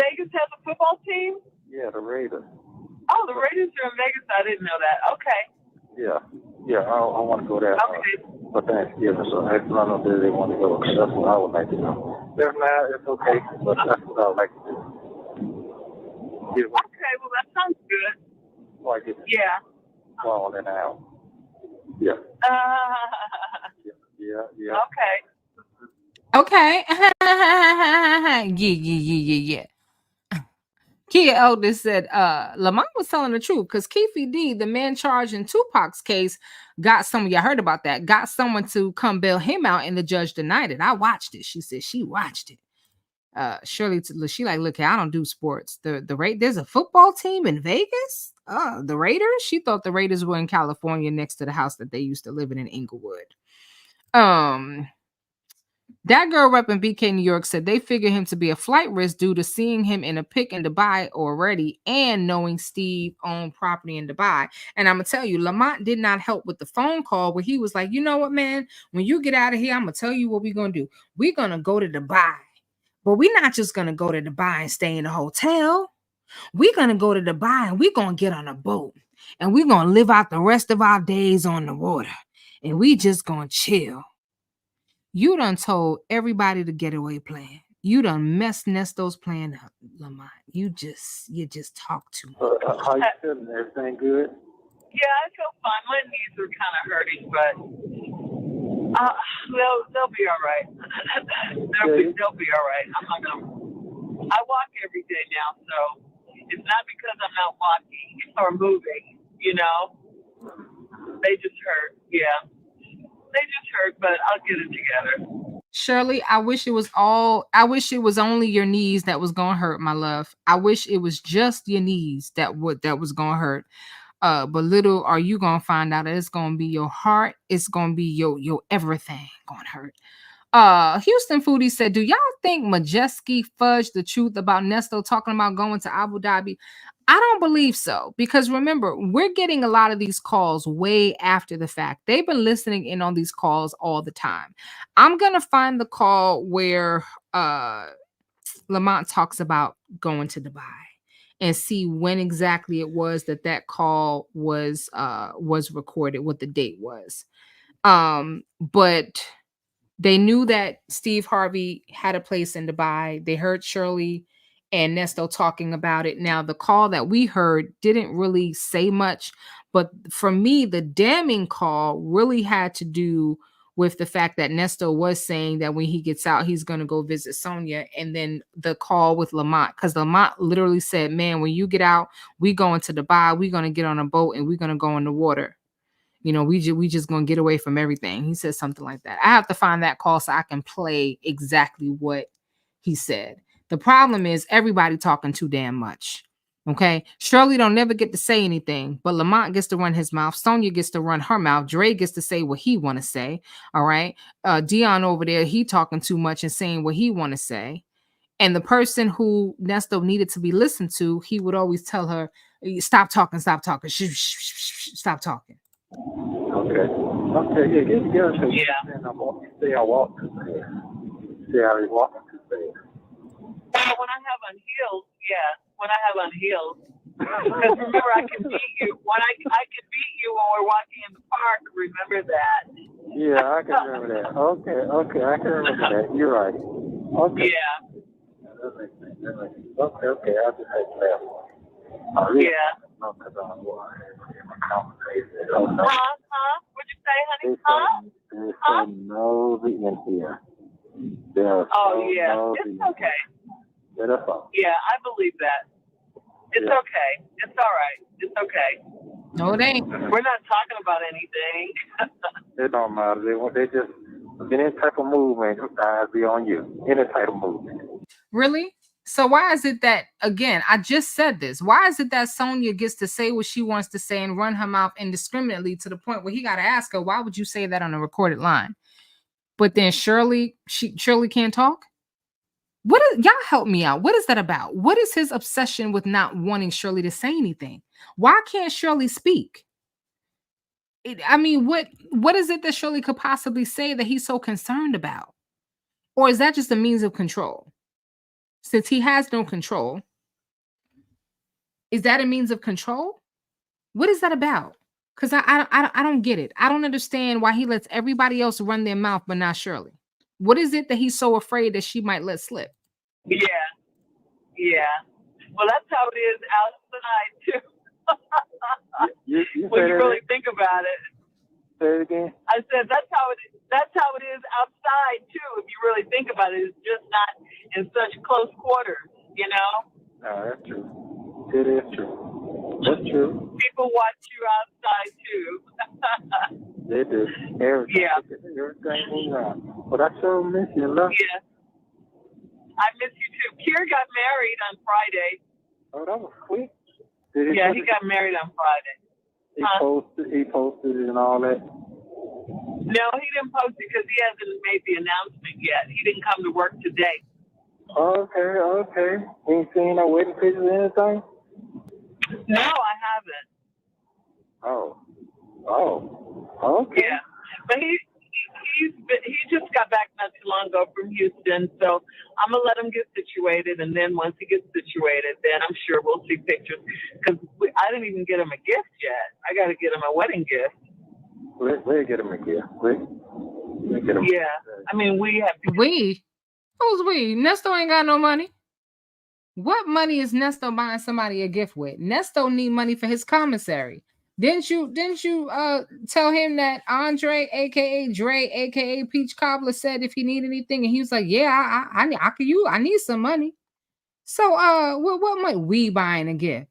football team? Yeah, the Raiders. Oh, the Raiders are in Vegas? I didn't know that. Okay. Yeah, I want to go there. Okay. For Thanksgiving, so I don't know if they want to go. That's what I would like to do. If not, it's okay, but that's what I would like to do. Okay, well, that sounds good. Yeah. Fall in and out. Yeah. Yeah. Okay. Yeah. Kia Eldest said, Lamont was telling the truth because Keefe D, the man charged in Tupac's case, got someone, y'all heard about that, got someone to come bail him out and the judge denied it. I watched it. She said she watched it. Shirley, she like, look, I don't do sports. There's a football team in Vegas? The Raiders? She thought the Raiders were in California next to the house that they used to live in Inglewood. That girl rep in BK New York said they figure him to be a flight risk due to seeing him in a pic in Dubai already and knowing Steve owned property in Dubai. And I'm going to tell you, Lamont did not help with the phone call where he was like, you know what, man, when you get out of here, I'm going to tell you what we're going to do. We're going to go to Dubai, but we're not just going to go to Dubai and stay in a hotel. We're going to go to Dubai and we're going to get on a boat and we're going to live out the rest of our days on the water and we just going to chill. You done told everybody the getaway plan. You done messed Nesto's plan up, Lamont. You just talk too much. How you feeling? Everything good? Yeah, I feel fine. My knees are kind of hurting, but they'll be all right. They'll be all right. I walk every day now, so it's not because I'm not walking or moving. They just hurt. Yeah. They just hurt, but I'll get it together. Shirley, I wish it was only your knees that was gonna hurt, my love. I wish it was just your knees that was gonna hurt. But little are you gonna find out that it's gonna be your heart, it's gonna be your everything gonna hurt. Houston Foodie said, do y'all think Majeski fudged the truth about Nesto talking about going to Abu Dhabi? I don't believe so, because remember, we're getting a lot of these calls way after the fact. They've been listening in on these calls all the time. I'm going to find the call where Lamont talks about going to Dubai and see when exactly it was that call was recorded, what the date was. But they knew that Steve Harvey had a place in Dubai. They heard Shirley and Nesto talking about it. Now, the call that we heard didn't really say much, but for me, the damning call really had to do with the fact that Nesto was saying that when he gets out, he's going to go visit Sonya. And then the call with Lamont, because Lamont literally said, man, when you get out, we going to Dubai, we're going to get on a boat and we're going to go in the water. You know, we just going to get away from everything. He said something like that. I have to find that call so I can play exactly what he said. The problem is everybody talking too damn much. Okay. Shirley don't never get to say anything, but Lamont gets to run his mouth. Sonya gets to run her mouth. Dre gets to say what he want to say. All right. Dion over there, he talking too much and saying what he want to say. And the person who Nesto needed to be listened to, he would always tell her, stop talking, stop talking, stop talking. Okay. Yeah, get her. See how walking today. See how he's walking today. When I have on heels, yeah. When I have on heels, because remember I can beat you. When I can beat you when we're walking in the park. Remember that? Yeah, I can remember that. Okay, I can remember that. You're right. Okay. Yeah. That makes sense. Okay. I just had to laugh. Yeah. No, because I was in my conversation. What'd you say, honey? There's so nosy in here. Yeah. It's okay. Yeah, that's all. Yeah, I believe that. It's okay. It's all right. It's okay. No, it ain't. We're not talking about anything. It don't matter. They just, any type of movement, your eyes be on you. Any type of movement. Really? So why is it that, again, I just said this, why is it that Sonya gets to say what she wants to say and run her mouth indiscriminately to the point where he got to ask her, why would you say that on a recorded line? But then Shirley can't talk? Y'all help me out. What is that about? What is his obsession with not wanting Shirley to say anything? Why can't Shirley speak? What is it that Shirley could possibly say that he's so concerned about? Or is that just a means of control? Since he has no control, is that a means of control? What is that about? Because I don't get it. I don't understand why he lets everybody else run their mouth, but not Shirley. What is it that he's so afraid that she might let slip? Yeah. Well, that's how it is outside too. When you really think about it. Say it again. I said that's how it is outside too. If you really think about it, it's just not in such close quarters, you know. No, that's true. It is true. That's true. People watch you outside too. They do. Everything moves around. But I sure miss you. Love. Yeah. I miss you too. Kier got married on Friday. Oh, that was quick. He got married on Friday. He posted it and all that. No, he didn't post it because he hasn't made the announcement yet. He didn't come to work today. Okay. Ain't seen no wedding pictures or anything? No, I haven't. Oh, okay. Yeah, but he just got back not too long ago from Houston, so I'm gonna let him get situated, and then once he gets situated, then I'm sure we'll see pictures. Because I didn't even get him a gift yet. I got to get him a wedding gift. We'll get him a gift. We'll get him. Yeah, I mean we have. Who's we? Nesto ain't got no money. What money is Nesto buying somebody a gift with? Nesto need money for his commissary. Didn't you tell him that Andre, aka Dre, aka Peach Cobbler, said if he need anything, and he was like, yeah, I need some money. So what might we buying a gift?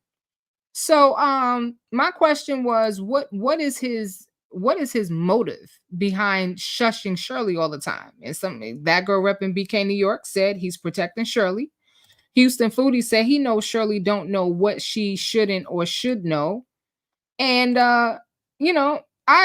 So my question was, what is his motive behind shushing Shirley all the time? And something that girl rep in BK New York said he's protecting Shirley. Houston Foodie said he knows Shirley don't know what she shouldn't or should know. And, I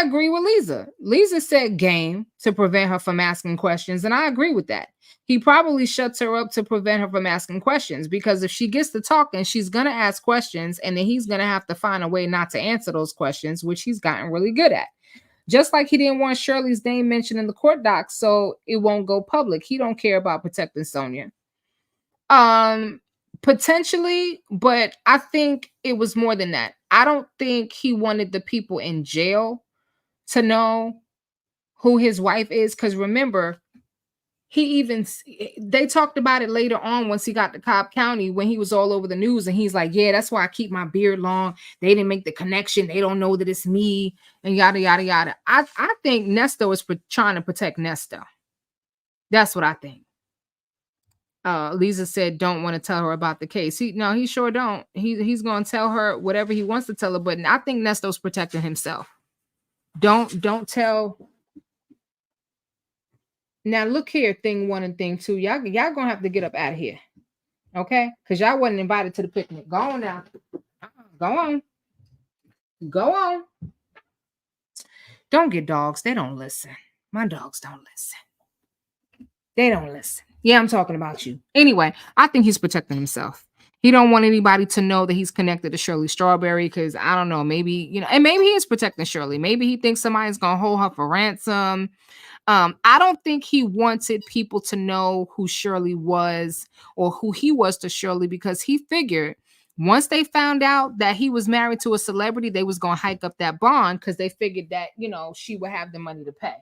agree with Lisa. Lisa said game to prevent her from asking questions. And I agree with that. He probably shuts her up to prevent her from asking questions, because if she gets to talking, she's going to ask questions. And then he's going to have to find a way not to answer those questions, which he's gotten really good at. Just like he didn't want Shirley's name mentioned in the court docs, so it won't go public. He don't care about protecting Sonya. Potentially, but I think it was more than that. I don't think he wanted the people in jail to know who his wife is, because remember, they talked about it later on once he got to Cobb County when he was all over the news, and he's like, yeah, that's why I keep my beard long. They didn't make the connection. They don't know that it's me, and yada yada yada. I think Nesto is trying to protect Nesto. That's what I think. Lisa said don't want to tell her about the case. He sure don't. He's gonna tell her whatever he wants to tell her, but I think Nesto's protecting himself. Don't tell. Now look here, thing one and thing two. Y'all gonna have to get up out of here. Okay? Because y'all wasn't invited to the picnic. Go on now. Go on. Go on. Don't get dogs. They don't listen. My dogs don't listen. They don't listen. Yeah, I'm talking about you. Anyway, I think he's protecting himself. He don't want anybody to know that he's connected to Shirley Strawberry because I don't know, maybe, and maybe he is protecting Shirley. Maybe he thinks somebody's going to hold her for ransom. I don't think he wanted people to know who Shirley was or who he was to Shirley because he figured once they found out that he was married to a celebrity, they was going to hike up that bond because they figured that, she would have the money to pay.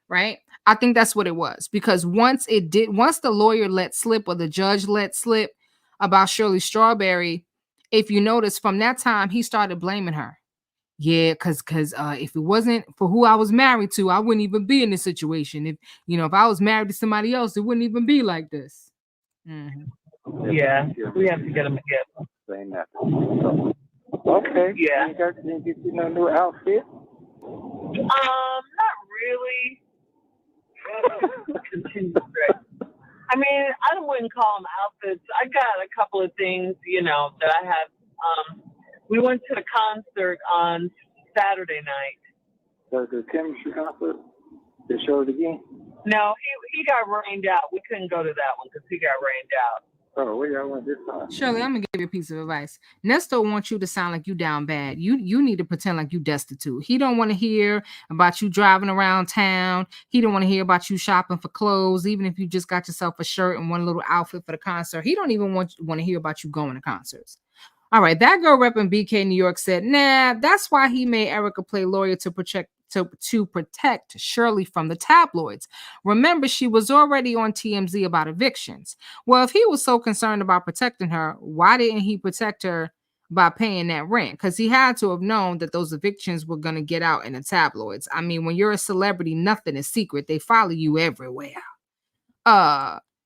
Right? I think that's what it was because once the lawyer let slip or the judge let slip about Shirley Strawberry, if you notice from that time, he started blaming her. Yeah, because if it wasn't for who I was married to, I wouldn't even be in this situation. If I was married to somebody else, it wouldn't even be like this. Mm-hmm. Yeah, we have to get them together. Saying that. Okay. Yeah. Did you get no new outfit? Not really. I mean, I wouldn't call them outfits. I got a couple of things, that I have. We went to a concert on Saturday night. The chemistry concert? They showed it again? No, he got rained out. We couldn't go to that one because he got rained out. Oh, where y'all went this time? Shirley, I'm gonna give you a piece of advice. Nesto wants you to sound like you down bad. You need to pretend like you destitute. He don't want to hear about you driving around town. He don't want to hear about you shopping for clothes, even if you just got yourself a shirt and one little outfit for the concert. He don't even want to hear about you going to concerts. All right, that girl repping BK New York said, nah, that's why he made Erica play lawyer to protect Shirley from the tabloids. Remember, she was already on TMZ about evictions. Well, if he was so concerned about protecting her, why didn't he protect her by paying that rent? Because he had to have known that those evictions were going to get out in the tabloids. I mean, when you're a celebrity, nothing is secret. They follow you everywhere.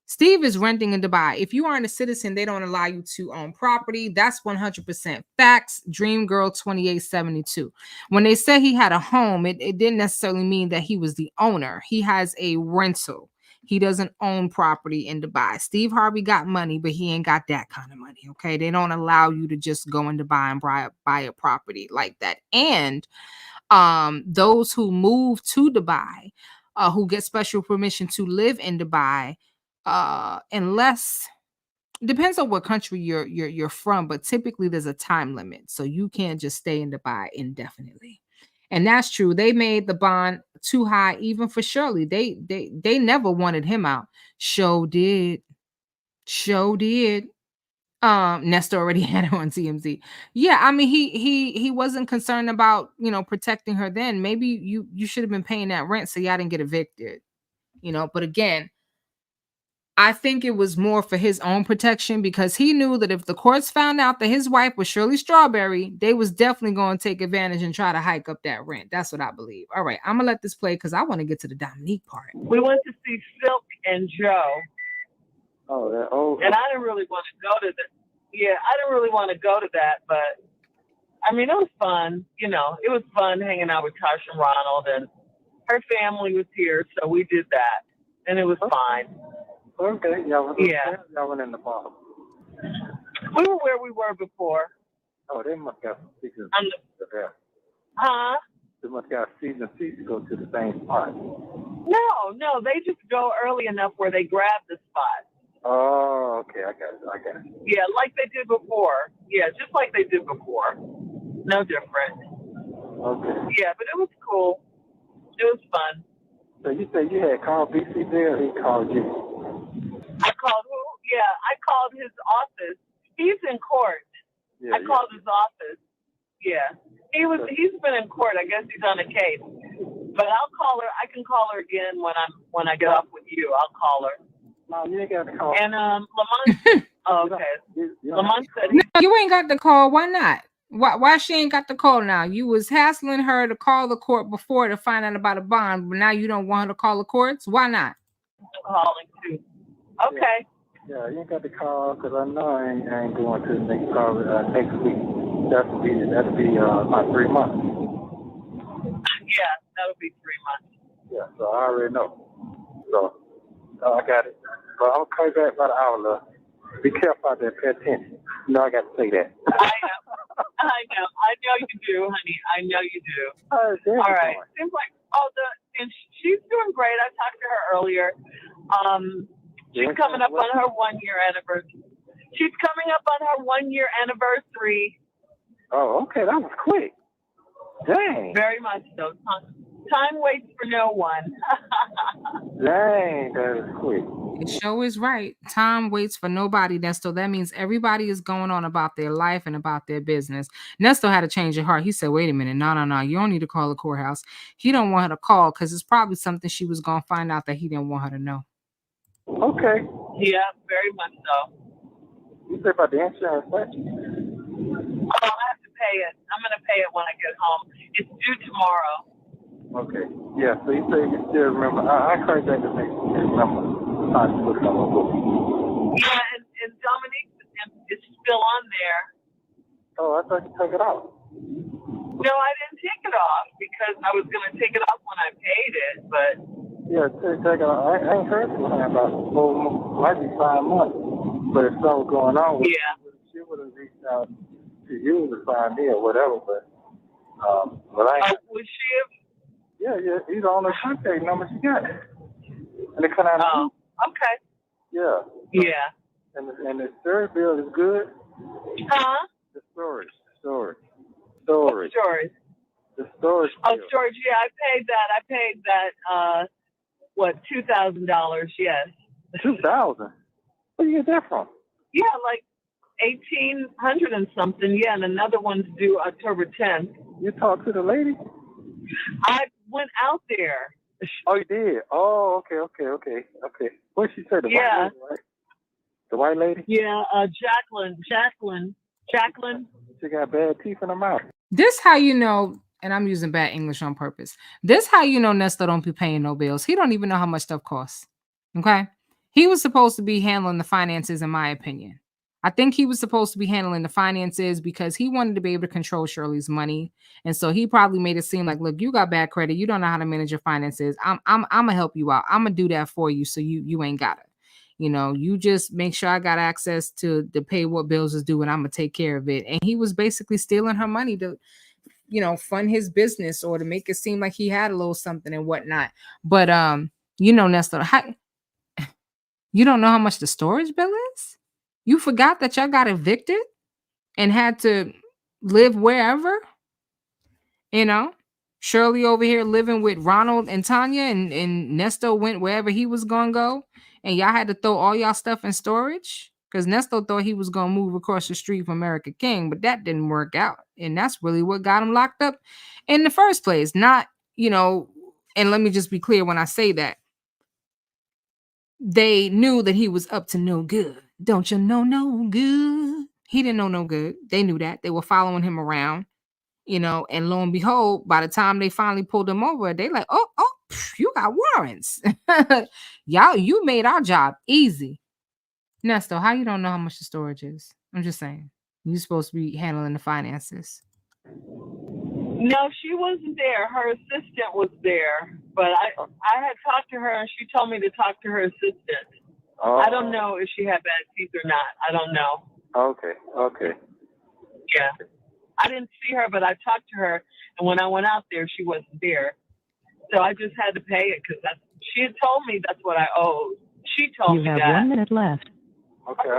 Steve is renting in Dubai. If you aren't a citizen, they don't allow you to own property. That's 100% facts. Dream Girl 2872. When they said he had a home, it didn't necessarily mean that he was the owner. He has a rental. He doesn't own property in Dubai. Steve Harvey got money, but he ain't got that kind of money. Okay, they don't allow you to just go in Dubai and buy a property like that. And those who move to Dubai, who get special permission to live in Dubai. Unless depends on what country you're from, but typically there's a time limit, so you can't just stay in Dubai indefinitely. And that's true. They made the bond too high even for Shirley. They never wanted him out. Show did. Nesto already had her on TMZ. Yeah, I mean he wasn't concerned about protecting her then. Maybe you should have been paying that rent so y'all didn't get evicted. But again, I think it was more for his own protection because he knew that if the courts found out that his wife was Shirley Strawberry, they was definitely going to take advantage and try to hike up that rent. That's what I believe. All right, I'm going to let this play because I want to get to the Dominique part. We went to see Silk and Joe. Oh, that old. And I didn't really want to go to that. Yeah, I didn't really want to go to that, but I mean, it was fun. It was fun hanging out with Tosh and Ronald, and her family was here, so we did that, and it was fine. Okay, y'all went in the bar. We were where we were before. Oh, they must have some season there. Huh? They must have season seats to go to the same spot. No, they just go early enough where they grab the spot. Oh, okay, I got it. Yeah, like they did before. Yeah, just like they did before. No different. Okay. Yeah, but it was cool. It was fun. So you said you had called BC there, or he called you? I called who? Yeah, I called his office. He's in court. Yeah, called his office. Yeah. He's been in court. I guess he's on a case. But I'll call her. I can call her again when I get off with you. I'll call her. No, you ain't got to call. And Lamont. Oh, okay. Lamont said no, you ain't got the call. Why not? Why she ain't got the call now? You was hassling her to call the court before to find out about a bond, but now you don't want her to call the courts. Why not? Calling too. Okay. Yeah, you ain't got to call because I know I ain't going to the next call next week. That'll be about 3 months. Yeah, that'll be 3 months. Yeah, so I already know. So I got it. But I'm gonna call you back about an hour, love. Be careful out there, pay attention. You know I got to say that. I know you do, honey. I know you do. All right. Seems like and she's doing great. I talked to her earlier. She's coming up on her 1 year anniversary. She's coming up on her 1 year anniversary. Oh, okay. That was quick. Dang. Very much so. Time waits for no one. Dang, that is quick. It sure is right. Time waits for nobody, Nesto. That means everybody is going on about their life and about their business. Nesto had a change of heart. He said, wait a minute. No. You don't need to call the courthouse. He don't want her to call because it's probably something she was going to find out that he didn't want her to know. Okay. Yeah, very much so. You said about the insurance, right? Oh, I have to pay it. I'm going to pay it when I get home. It's due tomorrow. Okay. Yeah, so you say you still remember. I encourage that to make you remember. Yeah, and Dominique is still on there. Oh, I thought you took it off. No, I didn't take it off because I was going to take it off when I paid it, but... Yeah, take it off. I ain't heard from her about might be 5 months, but if something going on with she would have reached out to you to find me or whatever, but I ain't... would she have... Yeah, he's on the contact number. She got it. And it come out of okay. Yeah. Yeah. And the storage bill is good? Huh? The storage. Storage. The storage bill. Oh, storage, yeah, I paid that, $2,000, yes. 2,000? Where do you get that from? Yeah, like 1,800 and something, yeah, and another one's due October 10th. You talked to the lady? I went out there. Oh, you did? Oh, okay. What did she say? The white lady, right? The white lady? Yeah, Jacqueline. She got bad teeth in her mouth. This how you know, and I'm using bad English on purpose. This how you know Nesto don't be paying no bills. He don't even know how much stuff costs. Okay? He was supposed to be handling the finances, in my opinion. I think he was supposed to be handling the finances because he wanted to be able to control Shirley's money. And so he probably made it seem like, look, you got bad credit. You don't know how to manage your finances. I'm gonna help you out. I'm gonna do that for you. So you ain't got it. You know, you just make sure I got access to pay what bills is due and I'm gonna take care of it. And he was basically stealing her money to, fund his business or to make it seem like he had a little something and whatnot. But Nesto, you don't know how much the storage bill is? You forgot that y'all got evicted and had to live wherever? Shirley over here living with Ronald and Tanya and Nesto went wherever he was going to go. And y'all had to throw all y'all stuff in storage because Nesto thought he was going to move across the street from America King, but that didn't work out. And that's really what got him locked up in the first place. Not, and let me just be clear when I say that. They knew that he was up to no good. Don't you know no good? He didn't know no good. They knew that. They were following him around, and lo and behold, by the time they finally pulled him over, they like, oh, you got warrants. You made our job easy. Nesto, how you don't know how much the storage is? I'm just saying. You're supposed to be handling the finances. No, she wasn't there. Her assistant was there. But I had talked to her, and she told me to talk to her assistant. Oh. I don't know if she had bad teeth or not. I don't know. Okay. Yeah. I didn't see her, but I talked to her, and when I went out there, she wasn't there. So I just had to pay it because she had told me that's what I owed. She told me that. You have 1 minute left. Okay,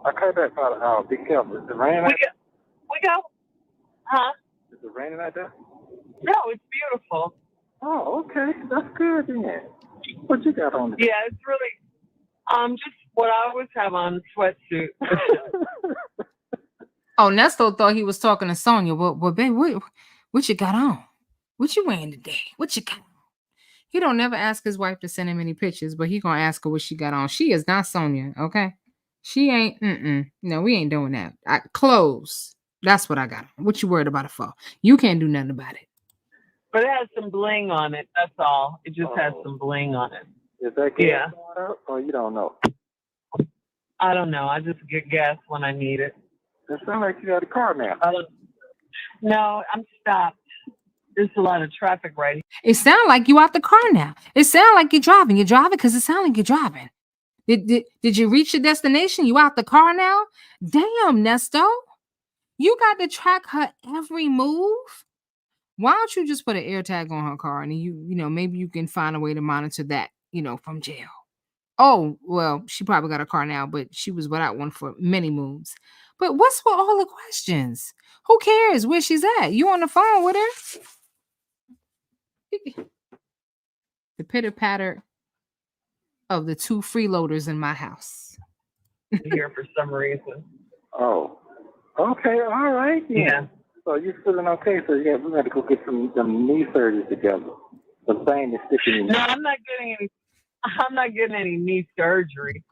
I cut that part out. Be careful. Is it raining? We go. Huh? Is it raining out there? No, it's beautiful. Oh, okay. That's good then. What you got on there? Yeah, it's really just what I always have on, sweatsuit. Oh, Nesto thought he was talking to Sonya. Well, babe, what you got on? What you wearing today? What you got? He don't never ask his wife to send him any pictures, but he gonna ask her what she got on. She is not Sonya, okay? She ain't, no, we ain't doing that. Clothes. That's what I got. What you worried about it for? You can't do nothing about it. But it has some bling on it. That's all. It just has some bling on it. Is that gas or you don't know? I don't know. I just get gas when I need it. It sounds like you got a car now. No, I'm stopped. There's a lot of traffic right here. It sounds like you out the car now. It sounds like you're driving. You're driving because it sounds like you're driving. Did you reach your destination? You out the car now? Damn, Nesto. You got to track her every move. Why don't you just put an air tag on her car and you know, maybe you can find a way to monitor that, you know, from jail. Oh, well, she probably got a car now, but she was without one for many moves. But what's with all the questions? Who cares where she's at? You on the phone with her? The pitter-patter of the two freeloaders in my house. Here for some reason. Oh, okay, all right. Yeah. So you're feeling okay? So yeah, we got to go get some knee surgery together. The thing is sticking in. No, I'm not getting any knee surgery.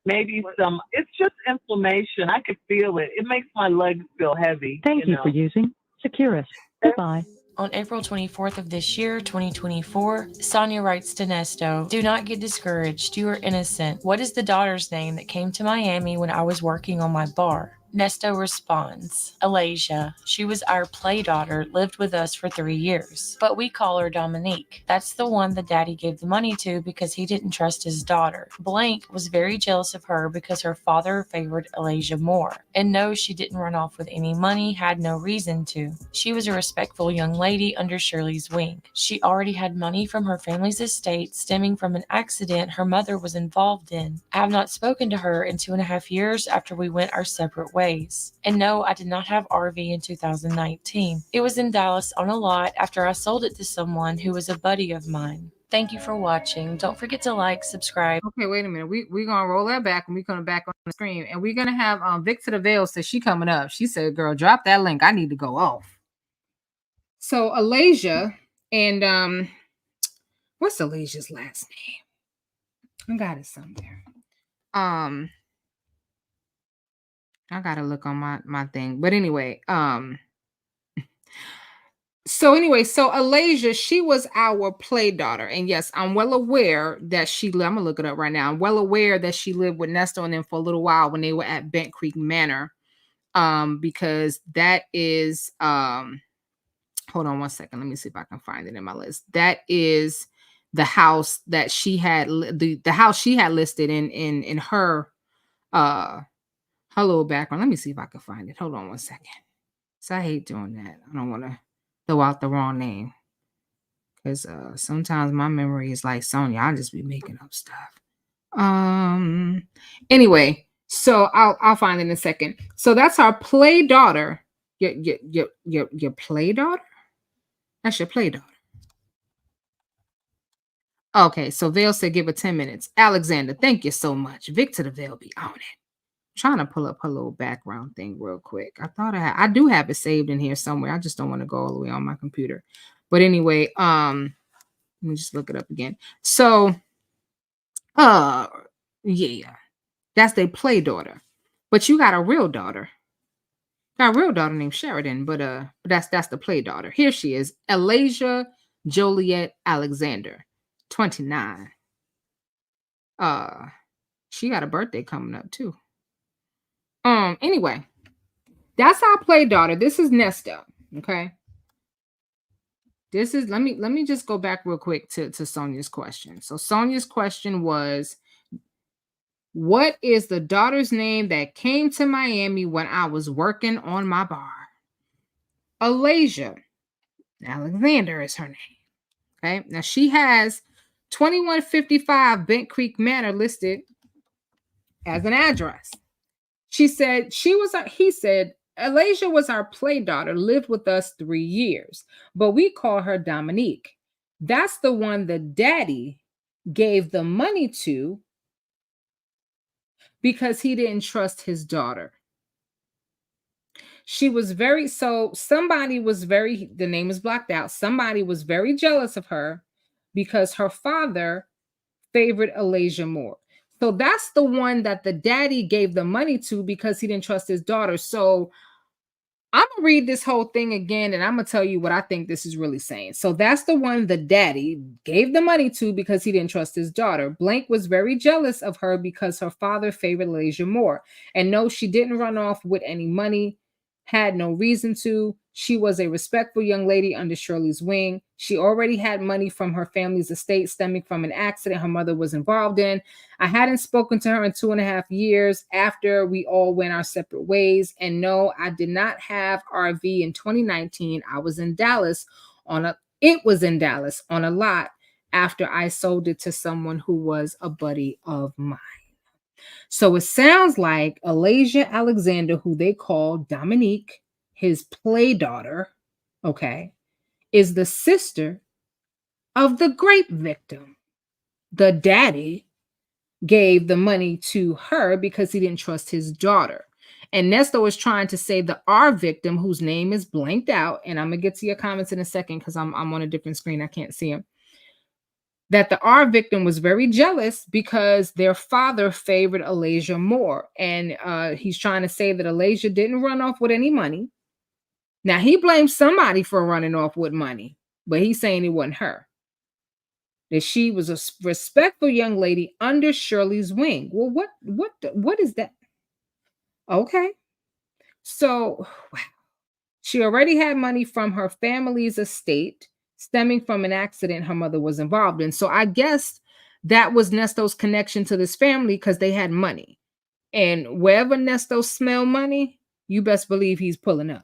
Maybe some. It's just inflammation. I could feel it. It makes my legs feel heavy. Thank you for using Securus. Goodbye. On April 24th of this year, 2024, Sonya writes to Nesto, "Do not get discouraged. You are innocent. What is the daughter's name that came to Miami when I was working on my bar?" Nesto responds, "Alasia. She was our play daughter, lived with us for 3 years. But we call her Dominique. That's the one the daddy gave the money to because he didn't trust his daughter. Blank was very jealous of her because her father favored Alasia more. And no, she didn't run off with any money, had no reason to. She was a respectful young lady under Shirley's wing. She already had money from her family's estate stemming from an accident her mother was involved in. I have not spoken to her in 2.5 years after we went our separate ways. And no, I did not have RV in 2019. It was in Dallas on a lot after I sold it to someone who was a buddy of mine. Thank you for watching. Don't forget to like, subscribe." Okay, wait a minute. We're gonna roll that back and we're gonna back on the screen. And we're gonna have Victor the Veil says she coming up. She said, "Girl, drop that link. I need to go off." So Alasia and what's Alasia's last name? I got it somewhere. I gotta look on my thing. But anyway, so Alasia, she was our play daughter. And yes, I'm well aware that I'm gonna look it up right now. I'm well aware that she lived with Nesto and them for a little while when they were at Bent Creek Manor. Because that is hold on one second. Let me see if I can find it in my list. That is the house that she had the house she had listed in her her little background. Let me see if I can find it. Hold on one second. So I hate doing that. I don't want to throw out the wrong name. Because sometimes my memory is like Sonya. I'll just be making up stuff. Anyway, so I'll find it in a second. So that's our play daughter. Your play daughter? That's your play daughter. Okay, so Veil said give her 10 minutes. Alexander, thank you so much. Victor the Veil be on it. Trying to pull up her little background thing real quick. I thought I do have it saved in here somewhere. I just don't want to go all the way on my computer. But anyway, let me just look it up again. So, yeah, that's their play daughter. But you got a real daughter. Got a real daughter named Sheridan, but that's the play daughter. Here she is, Alasia Joliet Alexander, 29. She got a birthday coming up too. Anyway, that's our play daughter. This is Nesto. Okay. This is let me just go back real quick to Sonia's question. So Sonia's question was, what is the daughter's name that came to Miami when I was working on my bar? Alasia Alexander is her name. Okay. Now she has 2155 Bent Creek Manor listed as an address. He said, Alasia was our play daughter, lived with us 3 years, but we call her Dominique. That's the one the daddy gave the money to because he didn't trust his daughter. She was very, so somebody was very, the name is blacked out. Somebody was very jealous of her because her father favored Alasia more. So that's the one that the daddy gave the money to because he didn't trust his daughter. So I'm gonna read this whole thing again and I'm gonna tell you what I think this is really saying. So that's the one the daddy gave the money to because he didn't trust his daughter. Blank was very jealous of her because her father favored Lasia more. And no, she didn't run off with any money, had no reason to. She was a respectful young lady under Shirley's wing. She already had money from her family's estate stemming from an accident her mother was involved in. I hadn't spoken to her in 2.5 years after we all went our separate ways. And no, I did not have RV in 2019. It was in Dallas on a lot after I sold it to someone who was a buddy of mine. So it sounds like Alasia Alexander, who they call Dominique, his play daughter, okay, is the sister of the grape victim. The daddy gave the money to her because he didn't trust his daughter. And Nesto is trying to say the R victim, whose name is blanked out, and I'm going to get to your comments in a second because I'm on a different screen. I can't see him. That the R victim was very jealous because their father favored Alasia more. And he's trying to say that Alasia didn't run off with any money. Now, he blames somebody for running off with money, but he's saying it wasn't her. That she was a respectful young lady under Shirley's wing. Well, what is that? Okay. So, wow. She already had money from her family's estate stemming from an accident her mother was involved in. So I guess that was Nesto's connection to this family because they had money. And wherever Nesto smell money, you best believe he's pulling up.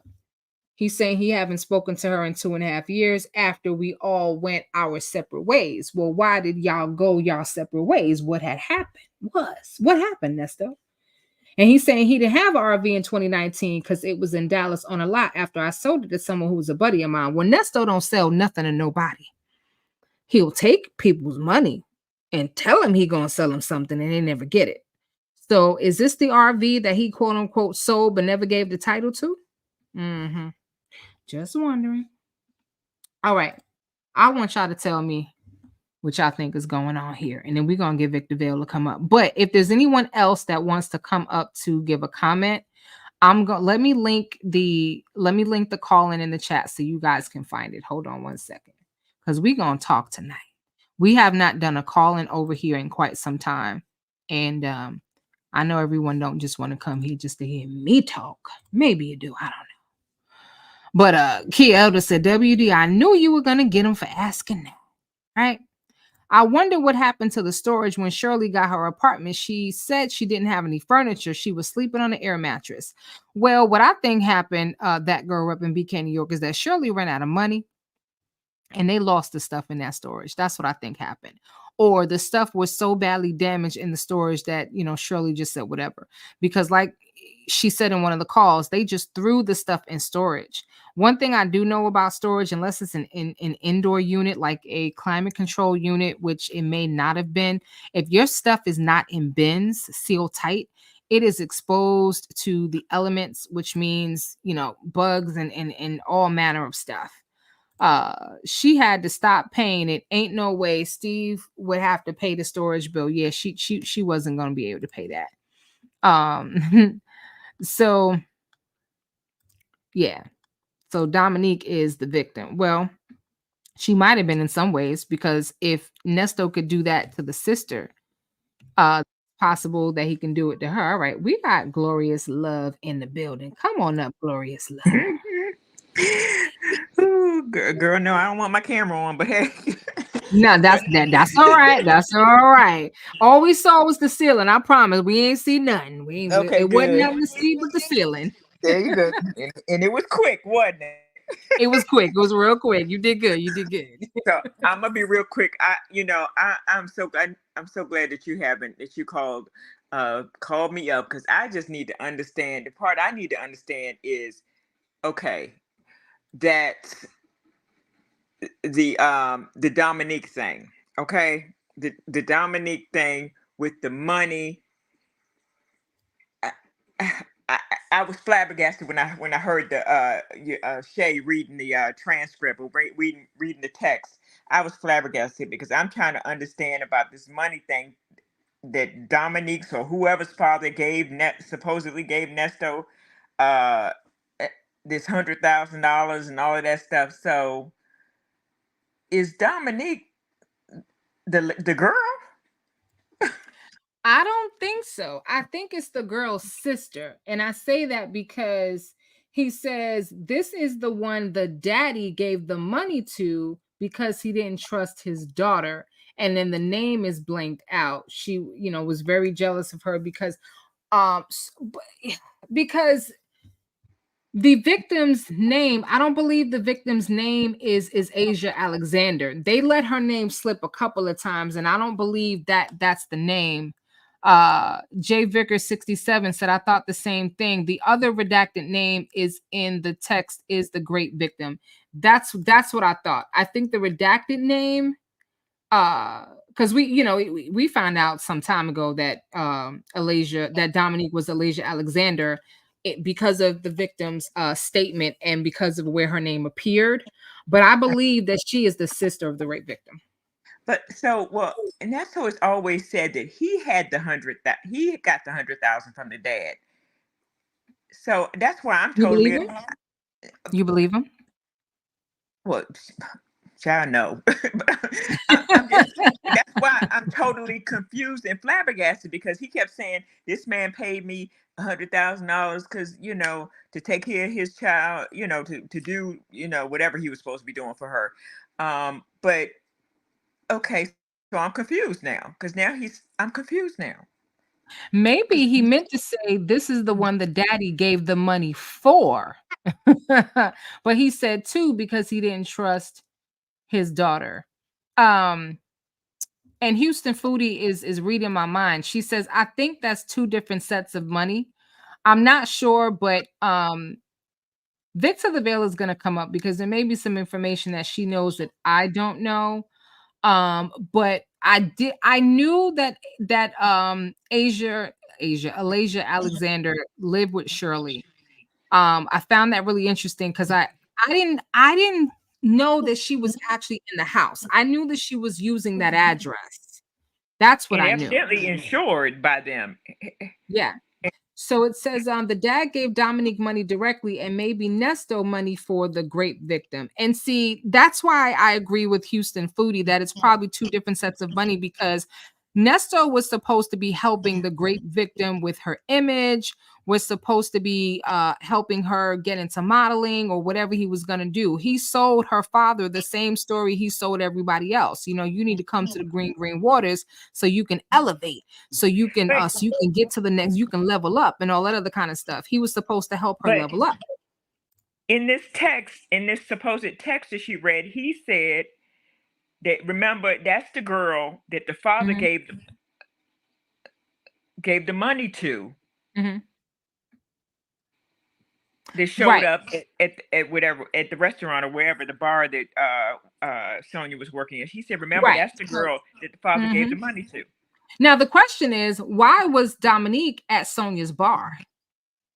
He's saying he haven't spoken to her in 2.5 years after we all went our separate ways. Well, why did y'all go y'all separate ways? What had happened what happened, Nesto? And he's saying he didn't have an RV in 2019 because it was in Dallas on a lot after I sold it to someone who was a buddy of mine. Well, Nesto don't sell nothing to nobody. He'll take people's money and tell him he gonna sell them something and they never get it. So is this the RV that he quote unquote sold but never gave the title to? Mm-hmm. Just wondering. All right. I want y'all to tell me what y'all think is going on here. And then we're going to get Victor Vale to come up. But if there's anyone else that wants to come up to give a comment, let me link the call in the chat so you guys can find it. Hold on one second. Because we're going to talk tonight. We have not done a call in over here in quite some time. And I know everyone don't just want to come here just to hear me talk. Maybe you do. I don't know. But Key Elder said, WD, I knew you were going to get him for asking that. Right? I wonder what happened to the storage when Shirley got her apartment. She said she didn't have any furniture. She was sleeping on an air mattress. Well, what I think happened, that girl up in BK, New York, is that Shirley ran out of money and they lost the stuff in that storage. That's what I think happened. Or the stuff was so badly damaged in the storage that, Shirley just said whatever. Because like she said in one of the calls, they just threw the stuff in storage. One thing I do know about storage, unless it's an indoor unit, like a climate control unit, which it may not have been, if your stuff is not in bins, sealed tight, it is exposed to the elements, which means, bugs and all manner of stuff. She had to stop paying it. Ain't no way Steve would have to pay the storage bill. Yeah, she wasn't going to be able to pay that. So yeah. So Dominique is the victim. Well, she might have been in some ways, because if Nesto could do that to the sister, possible that he can do it to her. All right, we got Glorious Love in the building. Come on up, Glorious Love. Ooh, girl, no, I don't want my camera on, but hey. No, that's all right. That's all right. All we saw was the ceiling. I promise. We ain't see nothing. Okay, it wasn't nothing to see but the ceiling. There you go. And it was quick, wasn't it? It was quick. It was real quick. You did good. You did good. So I'm gonna be real quick. I'm so glad that you called me up, because I just need to understand. The part I need to understand is, okay, that the Dominique thing, okay, the Dominique thing with the money. I was flabbergasted when I heard the Shea reading the transcript or reading the text. I was flabbergasted because I'm trying to understand about this money thing that Dominique's or whoever's father supposedly gave Nesto uh this $100,000 and all of that stuff. So is Dominique the girl? I don't think so. I think it's the girl's sister. And I say that because he says this is the one the daddy gave the money to because he didn't trust his daughter. And then the name is blanked out. She, was very jealous of her because because the victim's name, I don't believe the victim's name is Asia Alexander. They let her name slip a couple of times, and I don't believe that that's the name. J Vickers 67 said, I thought the same thing. The other redacted name is in the text is the great victim. That's what I thought. I think the redacted name, because we found out some time ago that that Dominique was Alasia Alexander, because of the victim's statement and because of where her name appeared. But I believe that she is the sister of the rape victim. But and that's how it's always said that he got the 100,000 from the dad. So that's why I'm totally. You believe him? Well, child, no. That's why I'm totally confused and flabbergasted because he kept saying this man paid me $100,000 because to take care of his child, to do whatever he was supposed to be doing for her. But okay, so I'm confused now because I'm confused now. Maybe he meant to say this is the one the daddy gave the money for. But he said too because he didn't trust his daughter. And Houston Foodie is reading my mind. She says, I think that's two different sets of money. I'm not sure, but Victor the Veil is going to come up because there may be some information that she knows that I don't know. But I knew that Alasia Alexander lived with Shirley. I found that really interesting because I didn't know that she was actually in the house. I knew that she was using that address. That's what I knew. Evidently insured by them. Yeah. So it says the dad gave Dominique money directly and maybe Nesto money for the great victim. And see, that's why I agree with Houston Foodie that it's probably two different sets of money because Nesto was supposed to be helping the great victim with her image, was supposed to be helping her get into modeling or whatever he was going to do. He sold her father the same story he sold everybody else. You need to come to the green waters so you can elevate, so you can get to the next, you can level up and all that other kind of stuff. He was supposed to help her level up. In this supposed text that she read, he said that, remember, that's the girl that the father gave the money to. Mm-hmm. They showed up at whatever, at the restaurant or wherever, the bar that Sonya was working at. He said, remember, that's the girl that the father gave the money to. Now, the question is, why was Dominique at Sonya's bar?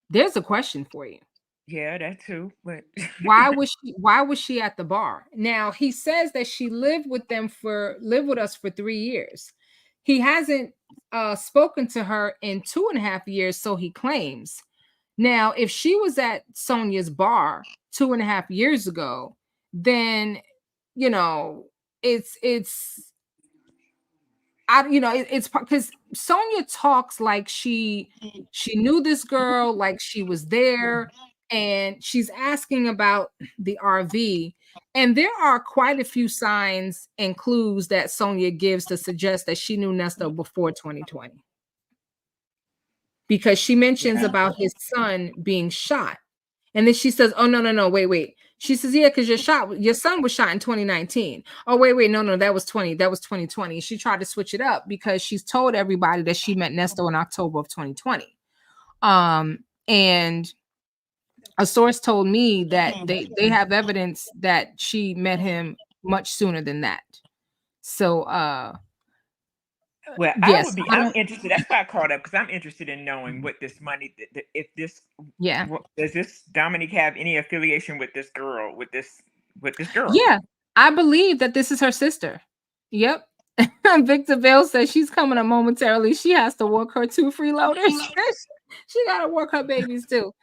There's a question for you. Yeah, that too. But why was she at the bar? Now, he says that she lived with us for 3 years. He hasn't spoken to her in 2.5 years, so he claims. Now, if she was at Sonya's bar 2.5 years ago, then it's because Sonya talks like she knew this girl, like she was there, and she's asking about the RV. And there are quite a few signs and clues that Sonya gives to suggest that she knew Nesto before 2020. Because she mentions about his son being shot. And then she says, oh, no, wait. She says, yeah, because your son was shot in 2019. Oh, wait, no, that was 2020. She tried to switch it up because she's told everybody that she met Nesto in October of 2020. And a source told me that they have evidence that she met him much sooner than that. So Well, Yes, I'm interested. That's why I called up, because I'm interested in knowing what this money, if this, yeah, does this Dominique have any affiliation with this girl, with this girl? yeah. I believe that this is her sister. Yep. Victor Vale says she's coming up momentarily. She has to work her 2 freeloaders. She got to work her babies too.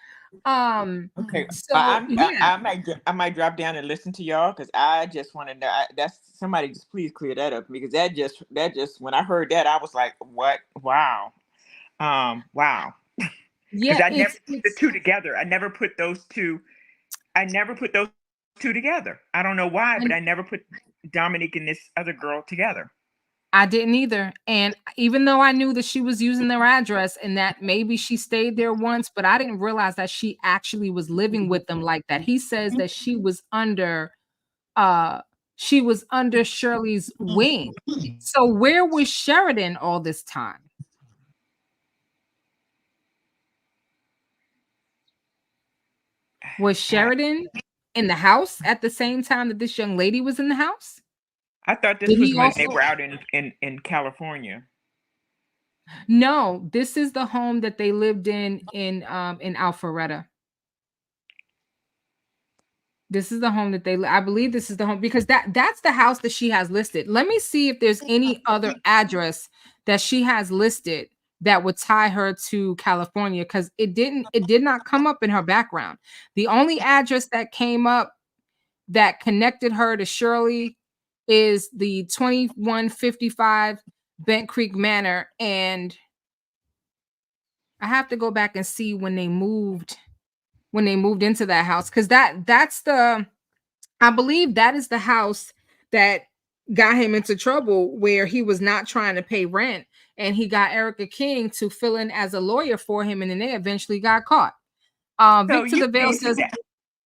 Okay, So yeah, I might drop down and listen to y'all, because I just want to know. That's somebody, just please clear that up, because that just when I heard that, I was like, what? Wow, wow. Because yeah. I never put the It's two together. I never put those two. I never put those two together. I don't know why, but I never put Dominique and this other girl together. I didn't either. And even though I knew that she was using their address and that maybe she stayed there once, but I didn't realize that she actually was living with them like that. He says that she was under Shirley's wing. So where was Sheridan all this time? Was Sheridan in the house at the same time that this young lady was in the house? I thought this Did was he when they also? were out in California. No, this is the home that they lived in Alpharetta. This is the home that I believe this is the home, because that's the house that she has listed. Let me see if there's any other address that she has listed that would tie her to California, because it did not come up in her background. The only address that came up that connected her to Shirley is the 2155 Bent Creek Manor, and I have to go back and see when they moved into that house, because I believe that is the house that got him into trouble, where he was not trying to pay rent, and he got Erica King to fill in as a lawyer for him, and then they eventually got caught. So Victor you the Veil mean says,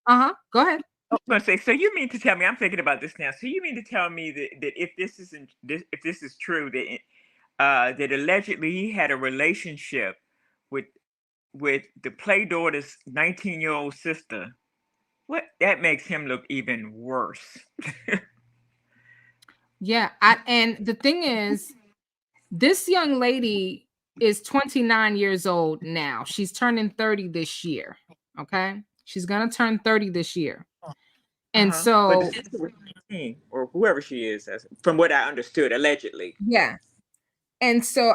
go ahead. I was going to say, so you mean to tell me, I'm thinking about this now. So you mean to tell me that if this is true, that allegedly he had a relationship with the play daughter's 19-year-old sister? What, that makes him look even worse. Yeah, and the thing is, this young lady is 29 years old now. She's turning 30 this year. Okay, she's gonna turn 30 this year, and But so the sister was 19, or whoever she is, from what I understood, allegedly. yeah, and so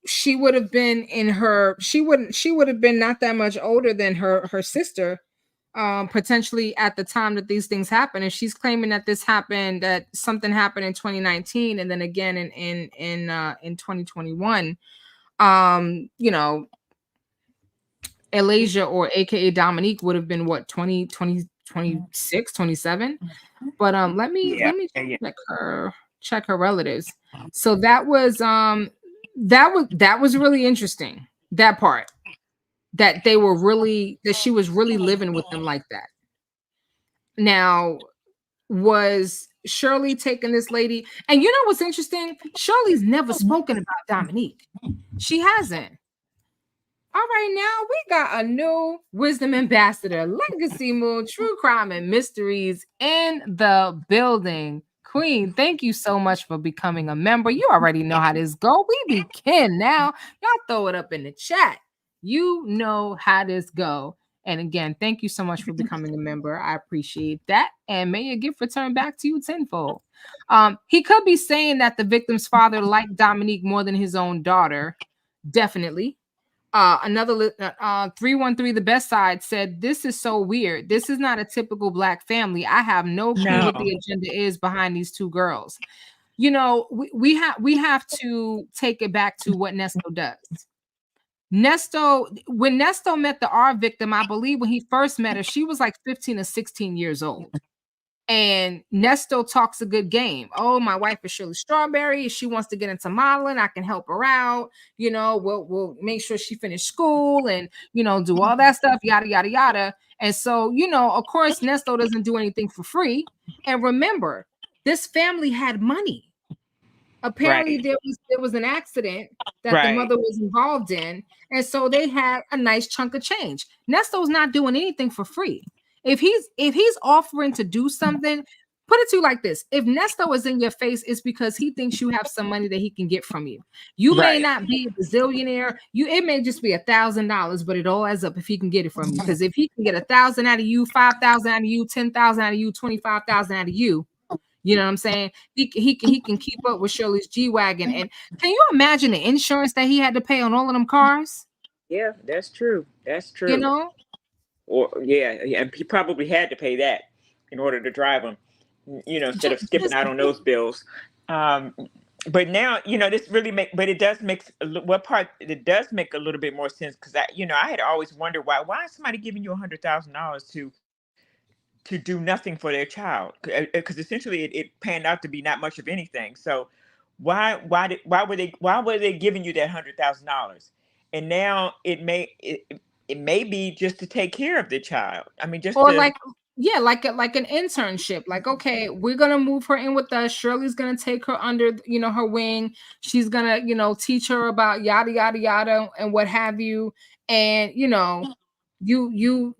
she would have been she would have been not that much older than her sister, potentially at the time that these things happen. And she's claiming that that something happened in 2019, and then again in 2021. Elijah, or aka Dominique, would have been what, 20, 26, 27. But let me check her relatives. So that was really interesting, that part, that she was really living with them like that. Now, was Shirley taking this lady? And you know what's interesting? Shirley's never spoken about Dominique. She hasn't. All right, now we got a new wisdom ambassador, Legacy Moon, true crime and mysteries in the building. Queen, thank you so much for becoming a member. You already know how this go. We begin now. Y'all throw it up in the chat. You know how this go. And again, thank you so much for becoming a member. I appreciate that. And may your gift return back to you tenfold. He could be saying that the victim's father liked Dominique more than his own daughter. Definitely. Another 313, the best side, said, "This is so weird. This is not a typical Black family. I have no clue what the agenda is behind these two girls." We have to take it back to what Nesto does. When Nesto met the R victim, I believe when he first met her, she was like 15 or 16 years old. And Nesto talks a good game. Oh, my wife is Shirley Strawberry. If she wants to get into modeling, I can help her out. We'll make sure she finished school and, do all that stuff, yada, yada, yada. And so, of course, Nesto doesn't do anything for free. And remember, this family had money. Apparently, there was an accident that the mother was involved in. And so they had a nice chunk of change. Nesto's not doing anything for free. If he's offering to do something, put it to you like this. If Nesto is in your face, it's because he thinks you have some money that he can get from you. You may not be a bazillionaire. It may just be $1,000, but it all adds up if he can get it from you. Because if he can get 1,000 out of you, 5,000 out of you, 10,000 out of you, 25,000 out of you, you know what I'm saying? He can keep up with Shirley's G-Wagon. And can you imagine the insurance that he had to pay on all of them cars? Yeah, that's true. That's true. You know? Or and he probably had to pay that in order to drive them, instead of skipping out on those bills. But now, this really it does make it does make a little bit more sense, because I had always wondered why is somebody giving you $100,000 to do nothing for their child, because essentially it panned out to be not much of anything. So why were they giving you that $100,000? And now it may be just to take care of the child. I mean, just or to, like an internship. Like, okay, we're gonna move her in with us. Shirley's gonna take her under, her wing. She's gonna, teach her about yada yada yada and what have you. And you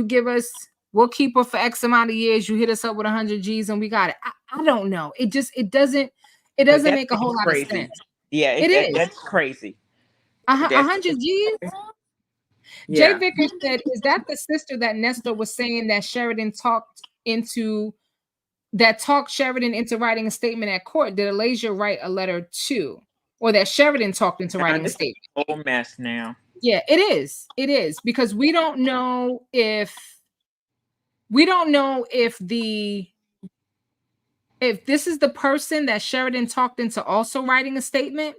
give us. We'll keep her for X amount of years. You hit us up with 100 G's and we got it. I don't know. It doesn't make a whole lot of sense. Yeah, it is. That's crazy. 100 G's. Yeah. Jay Vickers said, is that the sister that Nesto was saying that talked Sheridan into writing a statement at court? Did Elijah write a letter to? Or that Sheridan talked into writing a statement? It's a whole mess now. Yeah, it is. It is, because we don't know if this is the person that Sheridan talked into also writing a statement,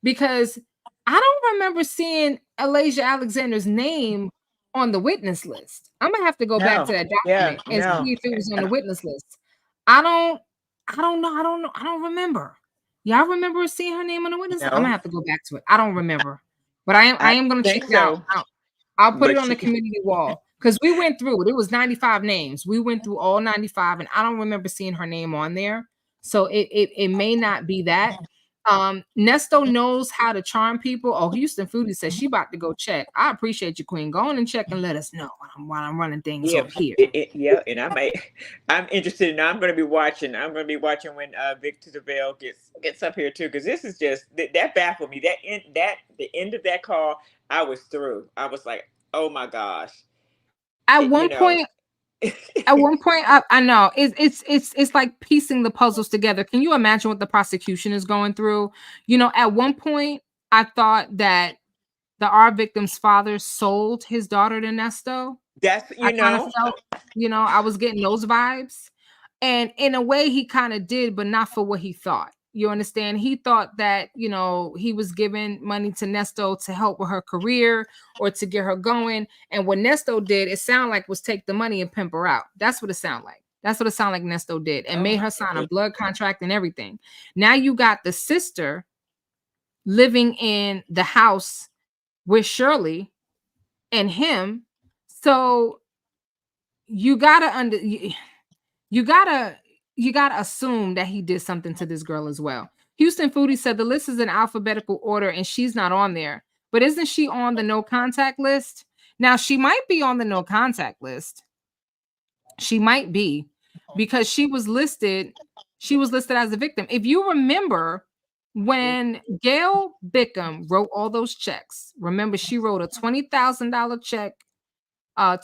because I don't remember seeing Elijah Alexander's name on the witness list. I'm gonna have to go back to that document and see if it was on the witness list. I don't know. I don't remember. Y'all remember seeing her name on the witness list? I'm gonna have to go back to it. I don't remember, but I am gonna check it out. I'll put it on the community wall, because we went through it. It was 95 names. We went through all 95, and I don't remember seeing her name on there. So it may not be that. Nesto knows how to charm people. Oh, Houston Foodie says she about to go check. I appreciate you, Queen. Go on and check and let us know while I'm running things over here. And I'm interested in. I'm going to be watching. I'm going to be watching when Victor DeVille gets up here too, because this is just that baffled me. The end of that call, I was through. I was like, oh my gosh. At one point, I know it's like piecing the puzzles together. Can you imagine what the prosecution is going through? At one point, I thought that our victim's father sold his daughter to Nesto. That's I kind of felt, I was getting those vibes, and in a way, he kind of did, but not for what he thought. You understand? He thought that, he was giving money to Nesto to help with her career or to get her going. And what Nesto did, it sounded like, was take the money and pimp her out. That's what it sounded like. That's what it sounded like Nesto did, and made her sign a blood contract and everything. Now you got the sister living in the house with Shirley and him. So you gotta assume that he did something to this girl as well. Houston Foodie said the list is in alphabetical order and she's not on there. But isn't she on the no contact list? Now, she might be on the no contact list. She might be, because she was listed as a victim. If you remember, when Gail Bickham wrote all those checks, remember she wrote a $20,000 check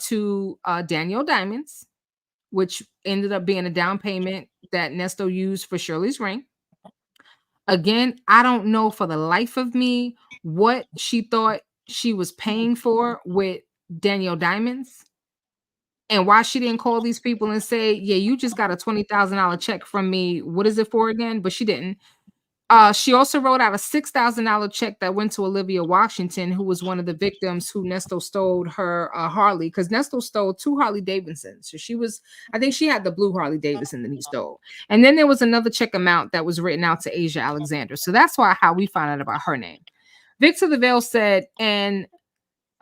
to Danielle Diamonds, which ended up being a down payment that Nesto used for Shirley's ring. Again, I don't know for the life of me what she thought she was paying for with Danielle Diamonds, and why she didn't call these people and say, yeah, you just got a $20,000 check from me. What is it for again? But she didn't. She also wrote out a $6,000 check that went to Olivia Washington, who was one of the victims who Nesto stole her Harley, because Nesto stole 2 Harley Davidsons. So I think she had the blue Harley Davidson that he stole. And then there was another check amount that was written out to Asia Alexander. So that's how we found out about her name. Victor DeVille said, and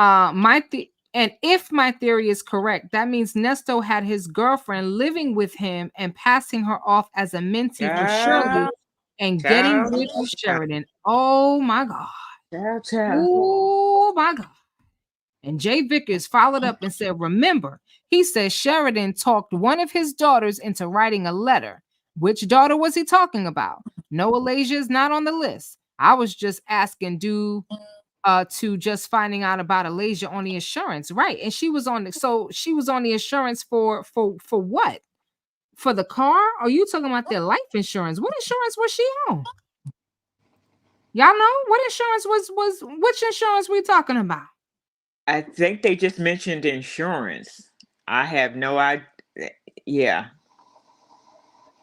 if my theory is correct, that means Nesto had his girlfriend living with him and passing her off as a mentee for Shirley and getting rid of Sheridan. Oh my God. Oh my God. And Jay Vickers followed up and said, remember, he said Sheridan talked one of his daughters into writing a letter. Which daughter was he talking about? No, Alasia is not on the list. I was just asking to just finding out about Alasia on the insurance. Right. And she was on the insurance for what? For the car? Or are you talking about their life insurance? What insurance was she on? Y'all know what insurance was which insurance we talking about? I think they just mentioned insurance. I have no idea. Yeah.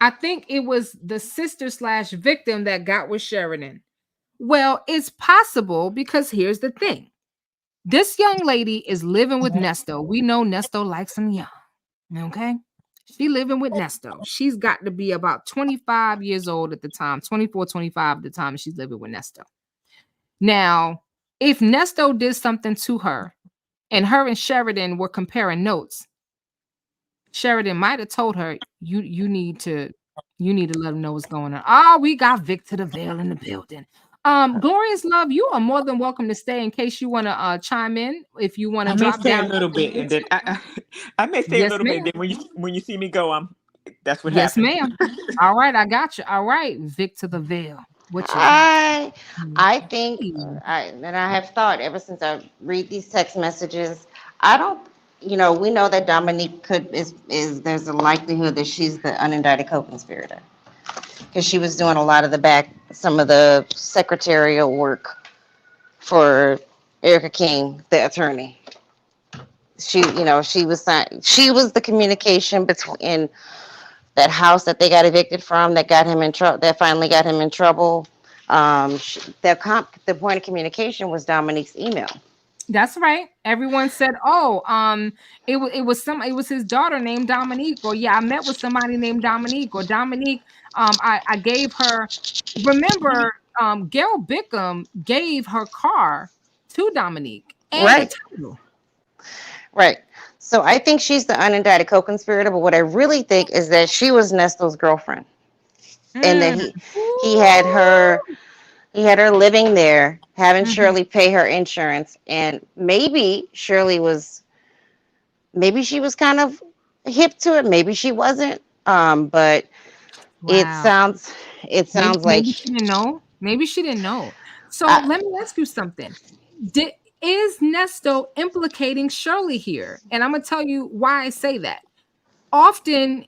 I think it was the sister / victim that got with Sheridan. Well, it's possible because here's the thing. This young lady is living with Nesto. We know Nesto likes him young. Okay. She living with Nesto. She's got to be about 25 years old at the time, 24, 25 at the time she's living with Nesto. Now, if Nesto did something to her and her and Sheridan were comparing notes, Sheridan might have told her, you need to let him know what's going on. Oh, we got Victor the Veil in the building. Glorious Love, you are more than welcome to stay in case you want to chime in. If you want to drop down a little bit, and then I may stay yes, a little ma'am. bit. Then when you see me go, that's what yes, happens. ma'am. All right, I got you. All right, Victor the Veil. What you I think, and I have thought ever since I read these text messages, I don't, we know that Dominique is there's a likelihood that she's the unindicted co-conspirator because she was doing a lot of some of the secretarial work for Erica King, the attorney. She was the communication between that house that they got evicted from, that got him in trouble, that finally got him in trouble. The point of communication was Dominique's email. That's right. Everyone said, "Oh, it was his daughter named Dominique," or "Yeah, I met with somebody named Dominique," or "Dominique, I gave her." Remember, Gail Bickham gave her car to Dominique and the title. Right. So I think she's the unindicted co-conspirator, but what I really think is that she was Nesto's girlfriend, and that he had her living there, having Shirley pay her insurance, and maybe she was kind of hip to it, maybe she wasn't. But it sounds maybe she didn't know. Maybe she didn't know. So let me ask you something. Is Nesto implicating Shirley here? And I'm gonna tell you why I say that. Often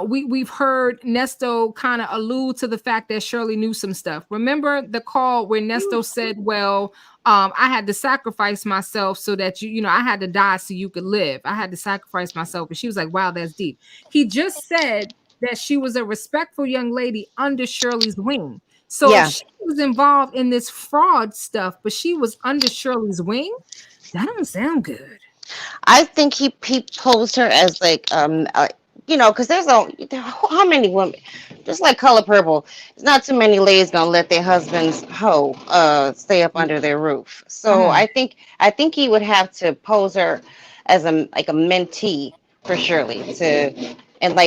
we've heard Nesto kind of allude to the fact that Shirley knew some stuff. Remember the call where Nesto said, well, I had to sacrifice myself so that I had to die so you could live. I had to sacrifice myself. And she was like, wow, that's deep. He just said that she was a respectful young lady under Shirley's wing. So if she was involved in this fraud stuff, but she was under Shirley's wing, that don't sound good. I think he posed her as like because there's how many women, just like Color Purple, there's not too many ladies gonna let their husband's stay up under their roof. So I think he would have to pose her as a mentee for Shirley and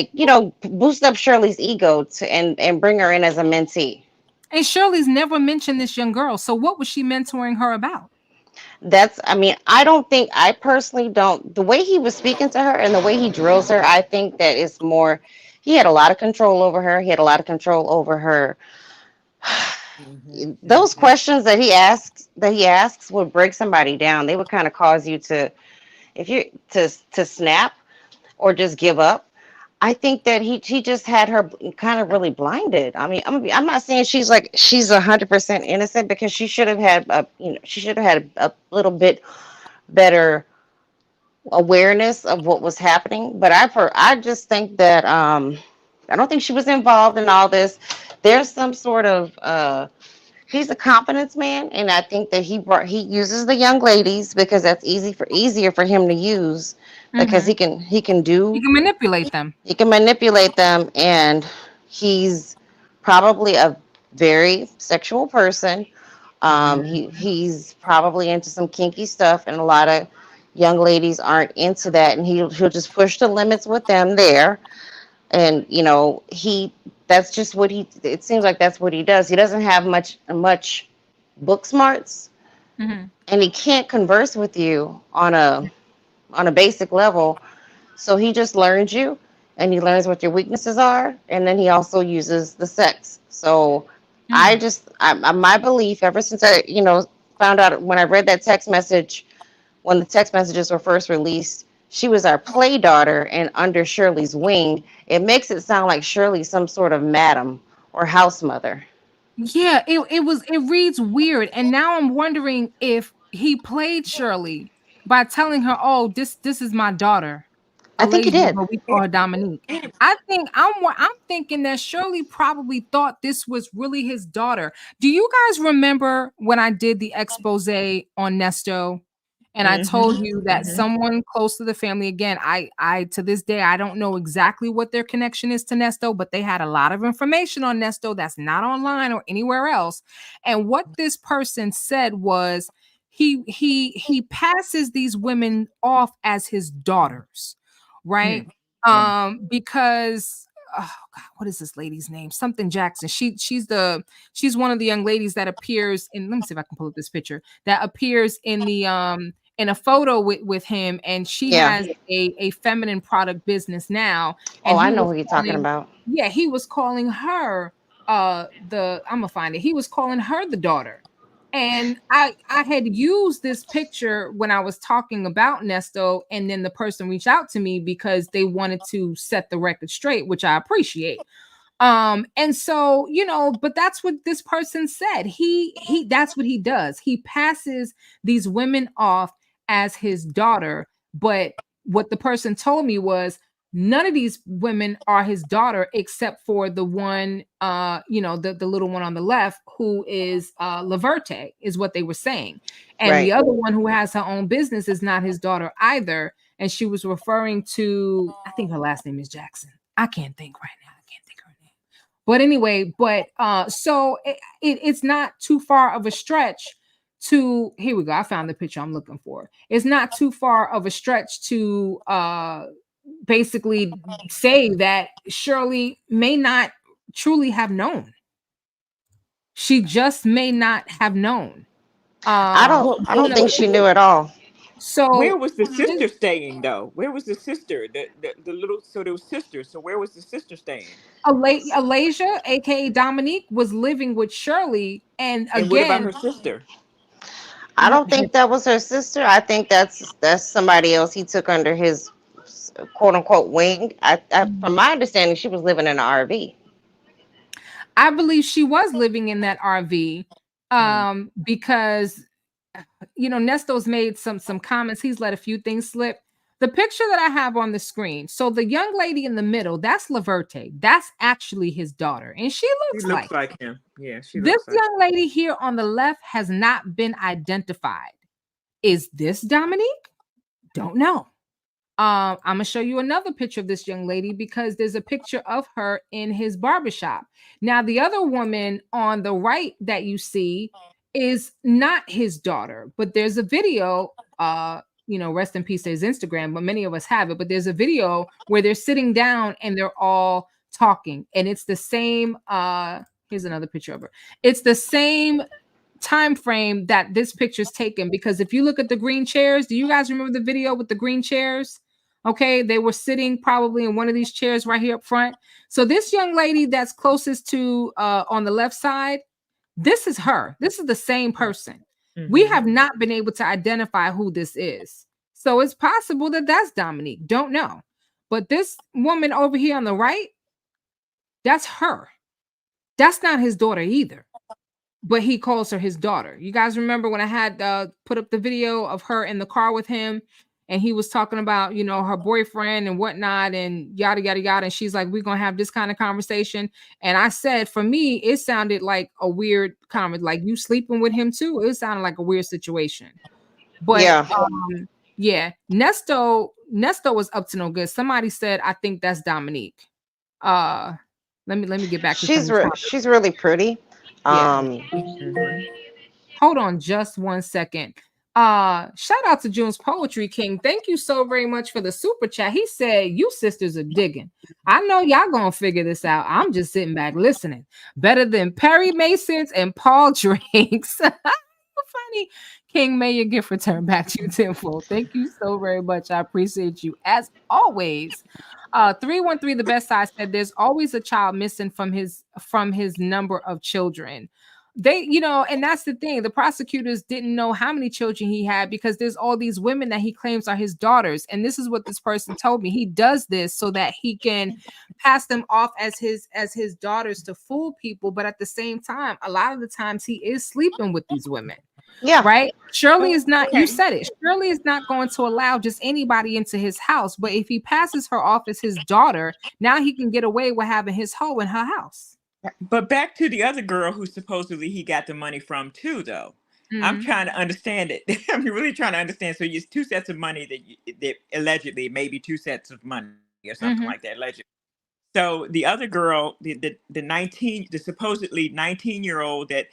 boost up Shirley's ego and bring her in as a mentee. And Shirley's never mentioned this young girl. So what was she mentoring her about? I personally don't, the way he was speaking to her and the way he drills her, I think that it's more, he had a lot of control over her. He had a lot of control over her. Those questions that he asks would break somebody down. They would kind of cause you to snap or just give up. I think that he just had her kind of really blinded. I mean, I'm not saying she's 100% innocent, because she should have had a little bit better awareness of what was happening. But I just think that I don't think she was involved in all this. There's some sort of he's a confidence man, and I think that he uses the young ladies because that's easier for him to use. Because he can manipulate them. He can manipulate them, and he's probably a very sexual person. He's probably into some kinky stuff, and a lot of young ladies aren't into that, and he'll just push the limits with them there. And that's just it seems like that's what he does. He doesn't have much book smarts, and he can't converse with you on a basic level. So he just learns you, and he learns what your weaknesses are, and then he also uses the sex. So my belief ever since I, found out when I read that text message, when the text messages were first released, she was our play daughter and under Shirley's wing. It makes it sound like Shirley's some sort of madam or house mother. Yeah, it reads weird. And now I'm wondering if he played Shirley by telling her, "Oh, this is my daughter, I think he Alasia, did. but we call her Dominique." I'm thinking that Shirley probably thought this was really his daughter. Do you guys remember when I did the expose on Nesto? And I told you that someone close to the family, again, I to this day, I don't know exactly what their connection is to Nesto, but they had a lot of information on Nesto that's not online or anywhere else. And what this person said was he passes these women off as his daughters, right? Because oh God, what is this lady's name? Something Jackson. She's one of the young ladies that appears in, let me see if I can pull up this picture, that appears in the in a photo with him, and she Yeah. has a feminine product business now. Oh, And I he know was who you're talking about. yeah, he was calling her the I'm gonna find it. He was calling her the daughter. And I had used this picture when I was talking about Nesto, and then the person reached out to me because they wanted to set the record straight, which I appreciate. And so, but that's what this person said. He that's what he does. He passes these women off as his daughter, but what the person told me was none of these women are his daughter except for the one the little one on the left who is Laverte, is what they were saying. And the Right. other one who has her own business is not his daughter either. And she was referring to, I think her last name is Jackson. I can't think right now. I can't think of her name. But anyway, so it's not too far of a stretch to, here we go. I found the picture I'm looking for. It's not too far of a stretch to basically say that Shirley may not truly have known. She just may not have known. I don't think she knew at all. Where So was the sister staying though? Where was the sister? The little, so there was sisters. So where was the sister staying? Alasia, aka Dominique, was living with Shirley, and And what about again, her sister? I don't think that was her sister. I think that's somebody else he took under his quote unquote wing. From my understanding, she was living in an RV. I believe she was living in that RV because Nesto's made some comments. He's let a few things slip. The picture that I have on the screen. So the young lady in the middle, that's Laverte. That's actually his daughter. And she She looks looks like like him. Yeah, she this looks like. young lady here on the left has not been identified. Is this Dominique? Don't know. I'm gonna show you another picture of this young lady because there's a picture of her in his barbershop. Now, the other woman on the right that you see is not his daughter, but there's a video. Rest in peace to his Instagram, but many of us have it. But there's a video where they're sitting down and they're all talking, and it's the same. Here's another picture of her. It's the same time frame that this picture's taken, because if you look at the green chairs, do you guys remember the video with the green chairs? Okay, they were sitting probably in one of these chairs right here up front. So this young lady that's closest to on the left side, this is her. This is the same person. We have not been able to identify who this is. So it's possible that that's Dominique. Don't know. But this woman over here on the right, that's her. That's not his daughter either. But he calls her his daughter. You guys remember when I had put up the video of her in the car with him, and he was talking about, her boyfriend and whatnot and yada, yada, yada. And she's like, we're going to have this kind of conversation. And I said, for me, it sounded like a weird comment, like you sleeping with him too. It sounded like a weird situation. But yeah, Nesto was up to no good. Somebody said, I think that's Dominique. Let me get back to she's really pretty. Yeah. Hold on just 1 second. Shout out to June's Poetry King. Thank you so very much for the super chat. He said, you sisters are digging. I know y'all gonna figure this out. I'm just sitting back listening. Better than Perry Masons and Paul drinks. Funny. King, may your gift return back to you tenfold. Thank you so very much. I appreciate you as always. 313 the best side said there's always a child missing from his number of children. They, and that's the thing. The prosecutors didn't know how many children he had because there's all these women that he claims are his daughters. And this is what this person told me. He does this so that he can pass them off as his daughters to fool people. But at the same time, a lot of the times he is sleeping with these women. Yeah. Right. Shirley is not, Okay. you said it. Shirley is not going to allow just anybody into his house. But if he passes her off as his daughter, now he can get away with having his hoe in her house. But back to the other girl who supposedly he got the money from too, though. I'm trying to understand it. I'm really trying to understand. So it's two sets of money that allegedly, maybe two sets of money or something like that, allegedly. So the other girl, the supposedly 19-year-old that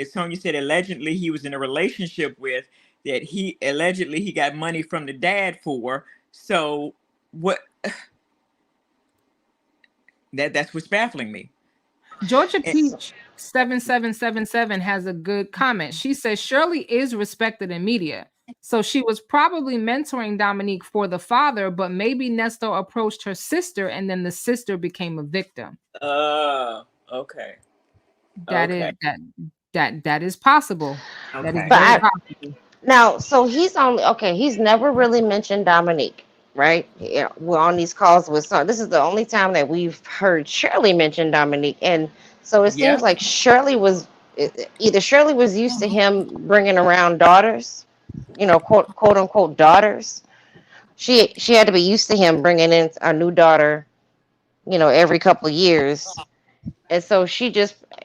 Sonya said allegedly he was in a relationship with, that he allegedly got money from the dad for. So what? That's what's baffling me. Georgia Peach 7777 has a good comment. She says Shirley is respected in media. So she was probably mentoring Dominique for the father, but maybe Nesto approached her sister and then the sister became a victim. Okay. That is possible. Okay. That is very possible. Now, so he's never really mentioned Dominique, right? Yeah, we're on these calls with Sonya. This is the only time that we've heard Shirley mention Dominique. And so it seems like Shirley was used to him bringing around daughters, quote unquote daughters. She had to be used to him bringing in a new daughter, every couple of years. And so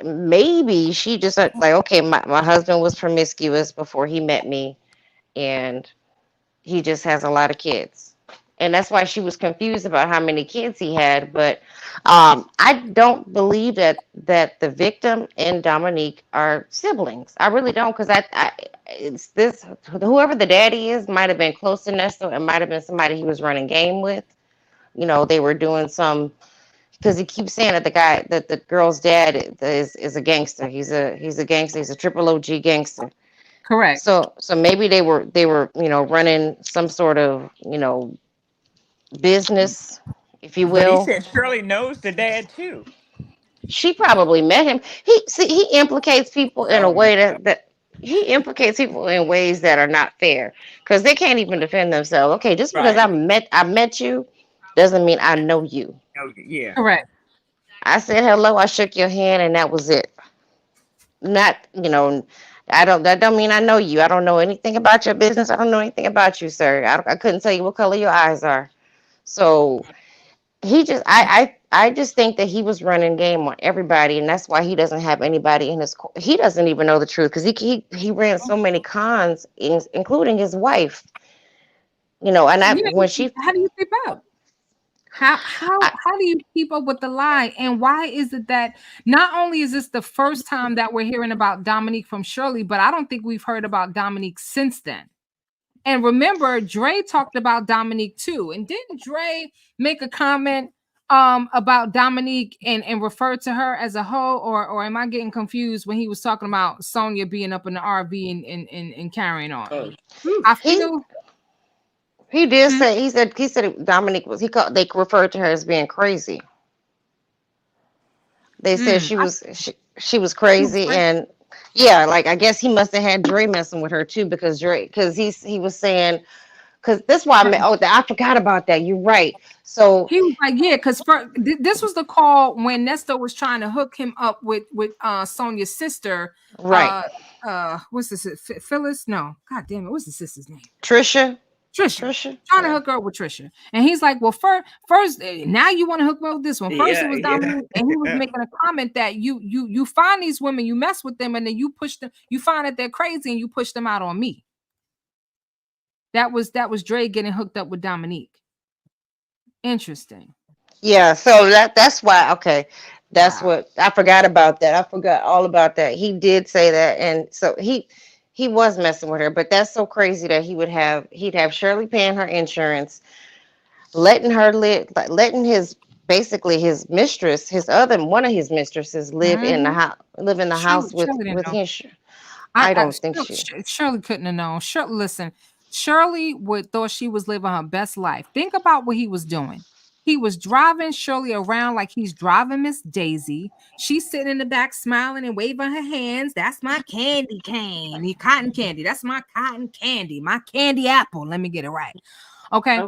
maybe she just like, okay, my husband was promiscuous before he met me, and he just has a lot of kids. And that's why she was confused about how many kids he had. But I don't believe that the victim and Dominique are siblings. I really don't, because it's this, whoever the daddy is might have been close to Nesto. It might have been somebody he was running game with. They were doing some, because he keeps saying that the girl's dad is a gangster. He's a gangster. He's a triple OG gangster. Correct. So maybe they were running some sort of business, if you will. But he said Shirley knows the dad too. She probably met him. He implicates people in a way that he implicates people in ways that are not fair, because they can't even defend themselves. Okay, just because I met you doesn't mean I know you. Yeah. Correct. I said hello, I shook your hand, and that was it. Not, that don't mean I know you. I don't know anything about your business. I don't know anything about you, sir. I couldn't tell you what color your eyes are. So I just think that he was running game on everybody, and that's why he doesn't have anybody in his. He doesn't even know the truth, because he ran so many cons, including his wife. And how do you keep up? How do you keep up with the lie? And why is it that not only is this the first time that we're hearing about Dominique from Shirley, but I don't think we've heard about Dominique since then. And remember, Dre talked about Dominique too. And didn't Dre make a comment about Dominique and refer to her as a hoe? Or am I getting confused when he was talking about Sonya being up in the RV and carrying on? I feel he did say he said Dominique was they referred to her as being crazy. They said she was crazy, and I guess he must have had Dre messing with her too, because he was saying, because that's why I forgot about that. You're right. So he was like, because this was the call when Nesto was trying to hook him up with Sonya's sister. Right. What's this? Phyllis? No. God damn it. What's the sister's name? Trisha. Trying to hook her up with Trisha. And he's like, well, first now you want to hook me up with this one. First it was Dominique, and he was making a comment that you find these women, you mess with them, and then you push them, you find that they're crazy, and you push them out on me. That was Dre getting hooked up with Dominique. Interesting. Yeah, so that's why. Okay, that's what I forgot about that. I forgot all about that. He did say that, and so he was messing with her. But that's so crazy that he'd have Shirley paying her insurance, letting her live, letting his mistress, one of his mistresses, live in the house with his. I don't think she. Shirley couldn't have known. Listen, Shirley thought she was living her best life. Think about what he was doing. He was driving Shirley around like he's driving Miss Daisy. She's sitting in the back smiling and waving her hands. That's my candy cane, cotton candy. That's my cotton candy, my candy apple. Let me get it right. Okay.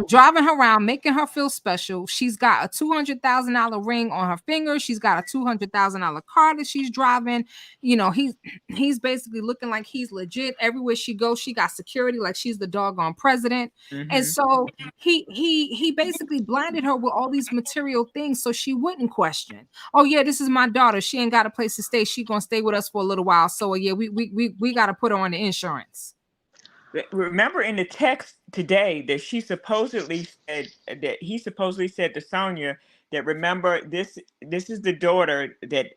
Driving her around, making her feel special. She's got a $200,000 ring on her finger. She's got a $200,000 car that she's driving. You know, he's basically looking like he's legit. Everywhere she goes, she got security, like she's the doggone president. And so he basically blinded her with all these material things so she wouldn't question. Oh yeah, this is my daughter. She ain't got a place to stay. She gonna stay with us for a little while. So yeah, we got to put her on the insurance. Remember in the text today that he supposedly said to Sonya that, remember, this is the daughter that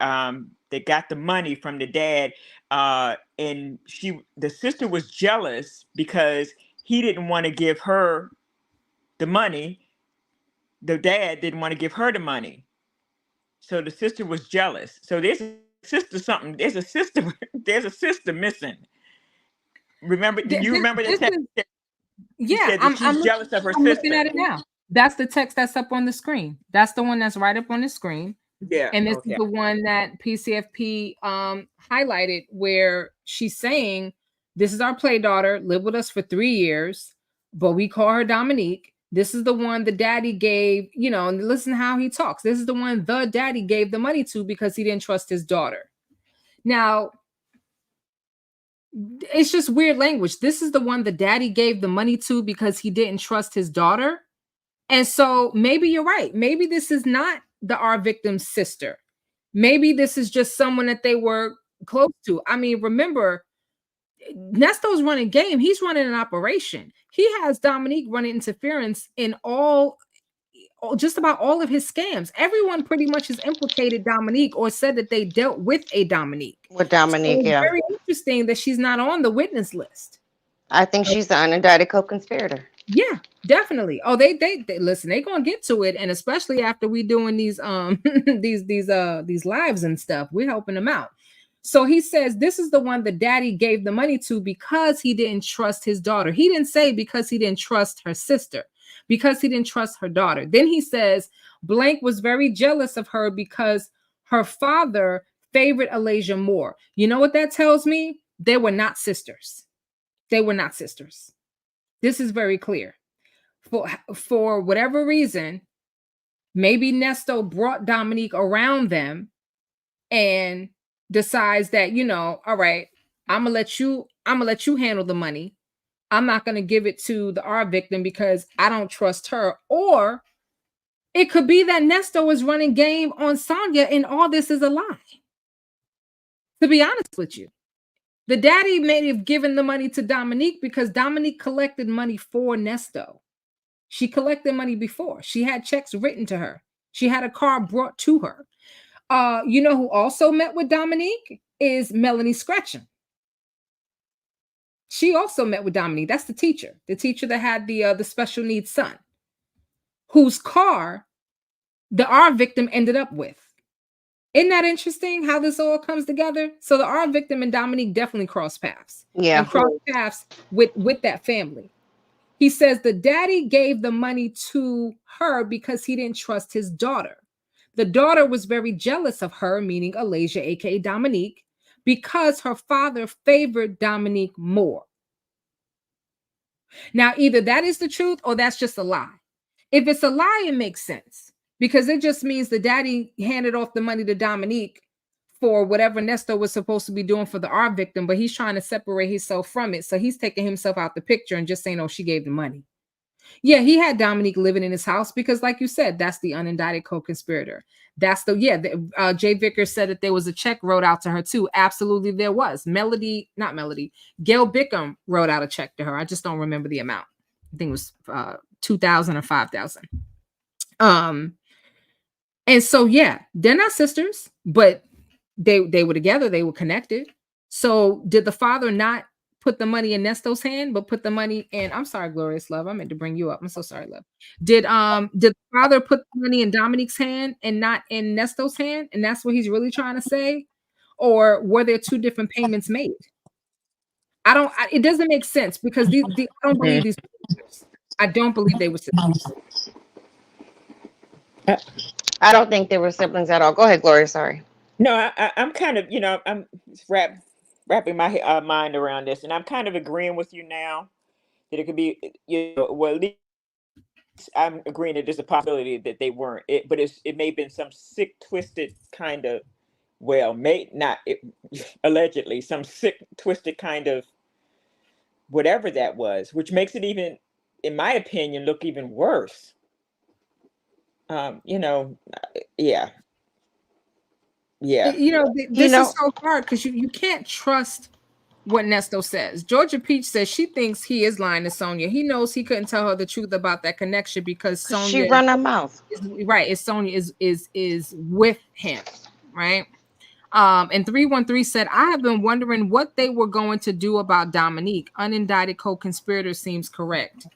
that got the money from the dad, and the sister was jealous because he didn't want to give her the money. The dad didn't want to give her the money, so the sister was jealous. So there's a sister missing. Remember? Do you remember the text? Yeah, she's jealous of her sister. Looking at it now. That's the text that's up on the screen. That's the one that's right up on the screen. Yeah, and this is the one that PCFP highlighted, where she's saying, "This is our play daughter. Lived with us for 3 years, but we call her Dominique. This is the one the daddy gave. You know, and listen to how he talks. This is the one the daddy gave the money to because he didn't trust his daughter." Now, it's just weird language. This is the one the daddy gave the money to because he didn't trust his daughter. And so maybe you're right. Maybe this is not our victim's sister. Maybe this is just someone that they were close to. I mean, remember, Nesto's running game. He's running an operation. He has Dominique running interference in just about all of his scams. Everyone pretty much has implicated Dominique or said that they dealt with a Dominique. With Dominique, so yeah. Very interesting that she's not on the witness list. I think she's the unindicted co-conspirator. Yeah, definitely. Oh, they listen, they're gonna get to it, and especially after we doing these these lives and stuff, we're helping them out. So he says this is the one the daddy gave the money to because he didn't trust his daughter. He didn't say because he didn't trust her sister, because he didn't trust her daughter. Then he says blank was very jealous of her because her father favored Alasia more. You know what that tells me? They were not sisters. They were not sisters. This is very clear. For whatever reason, maybe Nesto brought Dominique around them and decides that, you know, all right, I'm gonna let you handle the money. I'm not gonna give it to our victim because I don't trust her. Or it could be that Nesto is running game on Sonya and all this is a lie. To be honest with you. The daddy may have given the money to Dominique because Dominique collected money for Nesto. She collected money before. She had checks written to her. She had a car brought to her. You know who also met with Dominique is Melanie Scratchen. She also met with Dominique. That's the teacher that had the special needs son, whose car our victim ended up with. Isn't that interesting how this all comes together? So our victim and Dominique definitely cross paths. Yeah. And cross paths with that family. He says the daddy gave the money to her because he didn't trust his daughter. The daughter was very jealous of her, meaning Alasia, aka Dominique, because her father favored Dominique more. Now, either that is the truth or that's just a lie. If it's a lie, it makes sense. Because it just means the daddy handed off the money to Dominique for whatever Nesto was supposed to be doing for our victim, but he's trying to separate himself from it. So he's taking himself out the picture and just saying, oh, she gave the money. Yeah, he had Dominique living in his house because, like you said, that's the unindicted co-conspirator. That's Jay Vickers said that there was a check wrote out to her too. Absolutely, there was. Gail Bickham wrote out a check to her. I just don't remember the amount. I think it was $2,000 or $5,000. And so, yeah, they're not sisters, but they were together. They were connected. So did the father not put the money in Nesto's hand, but put the money in, I'm sorry, Glorious Love. I meant to bring you up. I'm so sorry, love. Did the father put the money in Dominique's hand and not in Nesto's hand? And that's what he's really trying to say? or were there two different payments made? It doesn't make sense because I don't believe these. I don't believe they were siblings. I don't think they were siblings at all. Go ahead, Gloria. Sorry. No, I'm kind of, I'm wrapping my mind around this, and I'm kind of agreeing with you now that it could be, well, at least I'm agreeing that there's a possibility that they weren't. But it may have been some sick, twisted kind of, well, may not allegedly some sick, twisted kind of whatever that was, which makes it even, in my opinion, look even worse. Yeah. This is so hard because you can't trust what Nesto says. Georgia Peach says she thinks he is lying to Sonya. He knows he couldn't tell her the truth about that connection because Sonya, she run her mouth. Right, Sonya is with him, right? And 313 said, I have been wondering what they were going to do about Dominique. Unindicted co-conspirator seems correct.